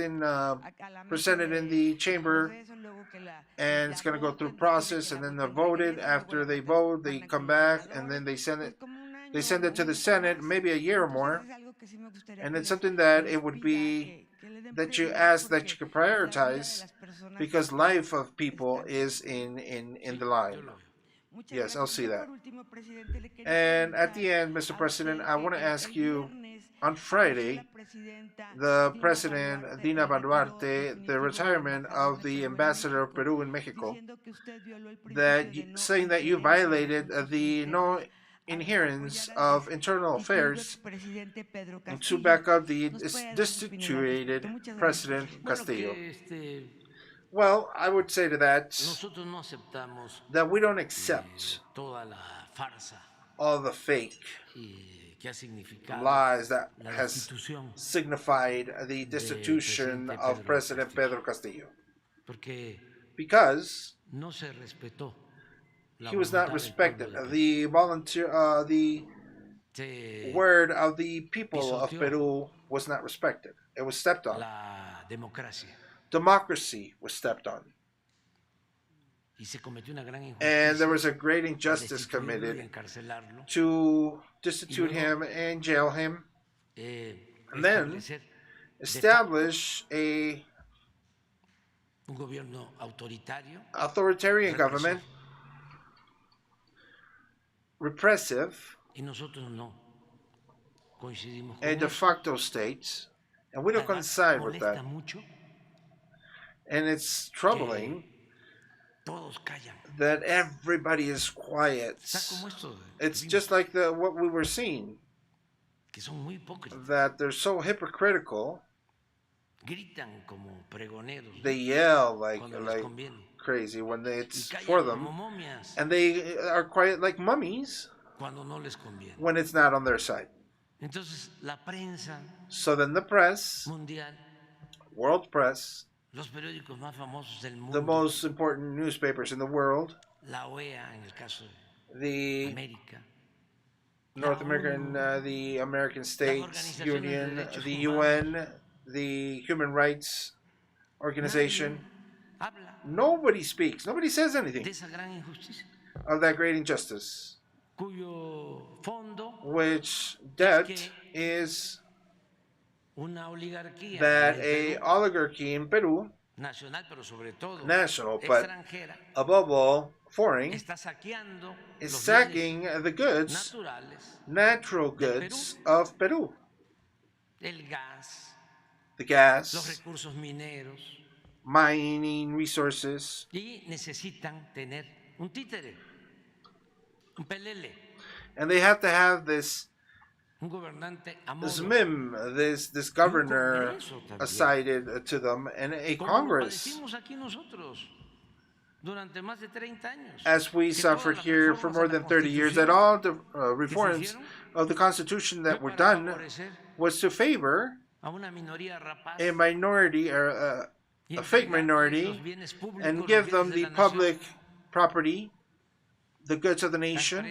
Speaker 2: presented in the chamber, and it's going to go through process, and then they're voted. After they vote, they come back, and then they send it to the Senate, maybe a year or more. And it's something that it would be that you ask that you could prioritize, because life of people is in the line. Yes, I'll see that. And at the end, Mr. President, I want to ask you, on Friday, the President, Dina Boluarte, the retirement of the ambassador of Peru in Mexico, saying that you violated the no inherence of internal affairs to back up the destituted President Castillo. Well, I would say to that we don't accept all the fake lies that has signified the destitution of President Pedro Castillo, because he was not respected. The word of the people of Peru was not respected. It was stepped on. Democracy was stepped on. And there was a great injustice committed to destitute him and jail him, and then establish a authoritarian government, repressive, a de facto state, and we don't coincide with that. And it's troubling that everybody is quiet. It's just like what we were seeing, that they're so hypocritical. They yell like crazy when it's for them, and they are quiet like mummies when it's not on their side. So then the press, world press, the most important newspapers in the world, the North American, the American States Union, the UN, the Human Rights Organization, nobody speaks, nobody says anything of that great injustice, which debt is that a oligarchy in Peru, national, but above all foreign, is sacking the goods, natural goods of Peru. the
Speaker 1: los
Speaker 2: gas,
Speaker 1: recursos mineros,
Speaker 2: mining resources,
Speaker 1: y necesitan tener un títere, un pelele,
Speaker 2: and they have to have this
Speaker 1: un gobernante a modo,
Speaker 2: ZMIM, this governor assigned to them, and a
Speaker 1: como lo
Speaker 2: Congress.
Speaker 1: padecimos aquí nosotros durante más de 30 años,
Speaker 2: As we suffered here for more than 30 years, that all the reforms of the Constitution that were done was to favor
Speaker 1: a una minoría rapaz,
Speaker 2: a minority, or a fake minority, and give them the public property, the goods of the nation,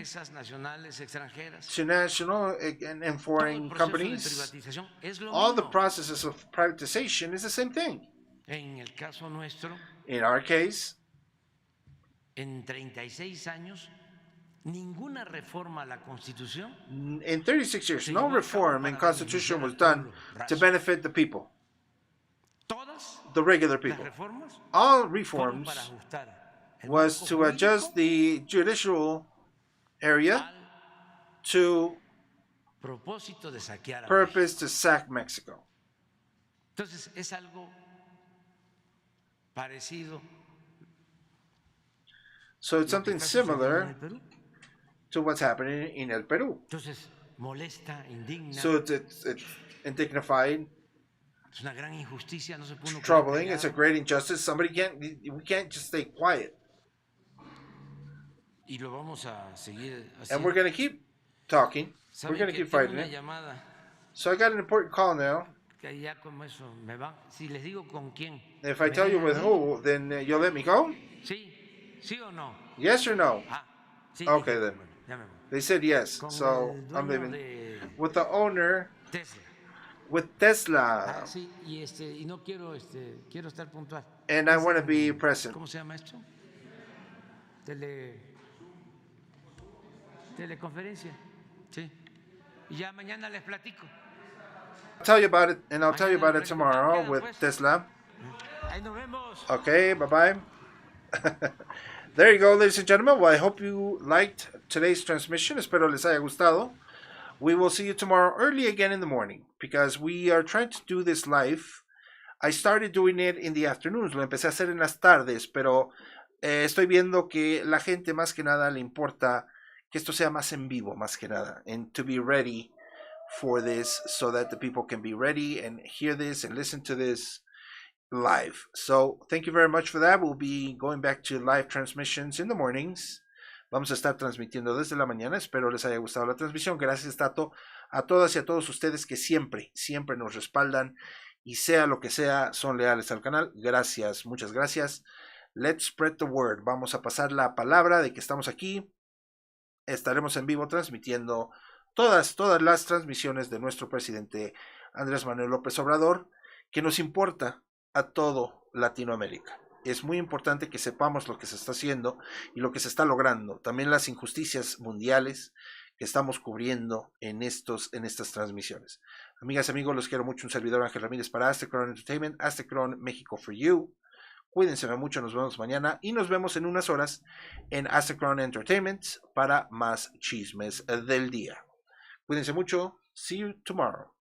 Speaker 2: to national and foreign companies. All the processes of privatization is the same thing. In our case,
Speaker 1: en 36 años, ninguna reforma a la Constitución.
Speaker 2: In 36 years, no reform in Constitution was done to benefit the people, the regular people. All reforms was to adjust the judicial area to purpose to sack Mexico.
Speaker 1: Entonces, es algo parecido.
Speaker 2: So it's something similar to what's happening in El Peru.
Speaker 1: Entonces, molesta, indigna.
Speaker 2: So it's indignified.
Speaker 1: Es una gran injusticia, no se puede.
Speaker 2: It's troubling. It's a great injustice. We can't just stay quiet.
Speaker 1: Y lo vamos a seguir haciendo.
Speaker 2: And we're going to keep talking. We're going to keep fighting it. So I got an important call now.
Speaker 1: Ya como eso me va. Si les digo con quién.
Speaker 2: If I tell you with who, then you'll let me go?
Speaker 1: Sí. ¿Sí o no?
Speaker 2: Yes or no?
Speaker 1: Sí,
Speaker 2: okay then.
Speaker 1: Bueno,
Speaker 2: they said yes, so I'm leaving. With the owner, Tesla. With Tesla.
Speaker 1: Sí, y no quiero, quiero estar puntual.
Speaker 2: And I want to be present.
Speaker 1: ¿Cómo se llama esto? Teleconferencia. Sí. Y ya mañana les platico.
Speaker 2: I'll tell you about it, and I'll tell you about it tomorrow with Tesla.
Speaker 1: Ahí nos vemos.
Speaker 2: Okay, bye-bye. There you go, ladies and gentlemen. Well, I hope you liked today's transmission. Espero les haya gustado. We will see you tomorrow early again in the morning, because we are trying to do this live. I started doing it in the afternoons. Lo empecé a hacer en las tardes, pero estoy viendo que la gente más que nada le importa que esto sea más en vivo, más que nada. And to be ready for this, so that the people can be ready and hear this and listen to this live. So thank you very much for that. We'll be going back to live transmissions in the mornings. Vamos a estar transmitiendo desde la mañana. Espero les haya gustado la transmisión. Gracias, Tato, a todas y a todos ustedes que siempre nos respaldan, y sea lo que sea, son leales al canal. Gracias, muchas gracias. Let's spread the word. Vamos a pasar la palabra de que estamos aquí. Estaremos en vivo transmitiendo todas las transmisiones de nuestro presidente Andrés Manuel López Obrador, que nos importa a todo Latinoamérica. Es muy importante que sepamos lo que se está haciendo y lo que se está logrando. También las injusticias mundiales que estamos cubriendo en estas transmisiones. Amigas y amigos, los quiero mucho. Un servidor, Ángel Ramírez, para AZTECRON Entertainment, AZTECRON México for You. Cuídense mucho, nos vemos mañana y nos vemos en unas horas en AZTECRON Entertainment para más chismes del día. Cuídense mucho. See you tomorrow.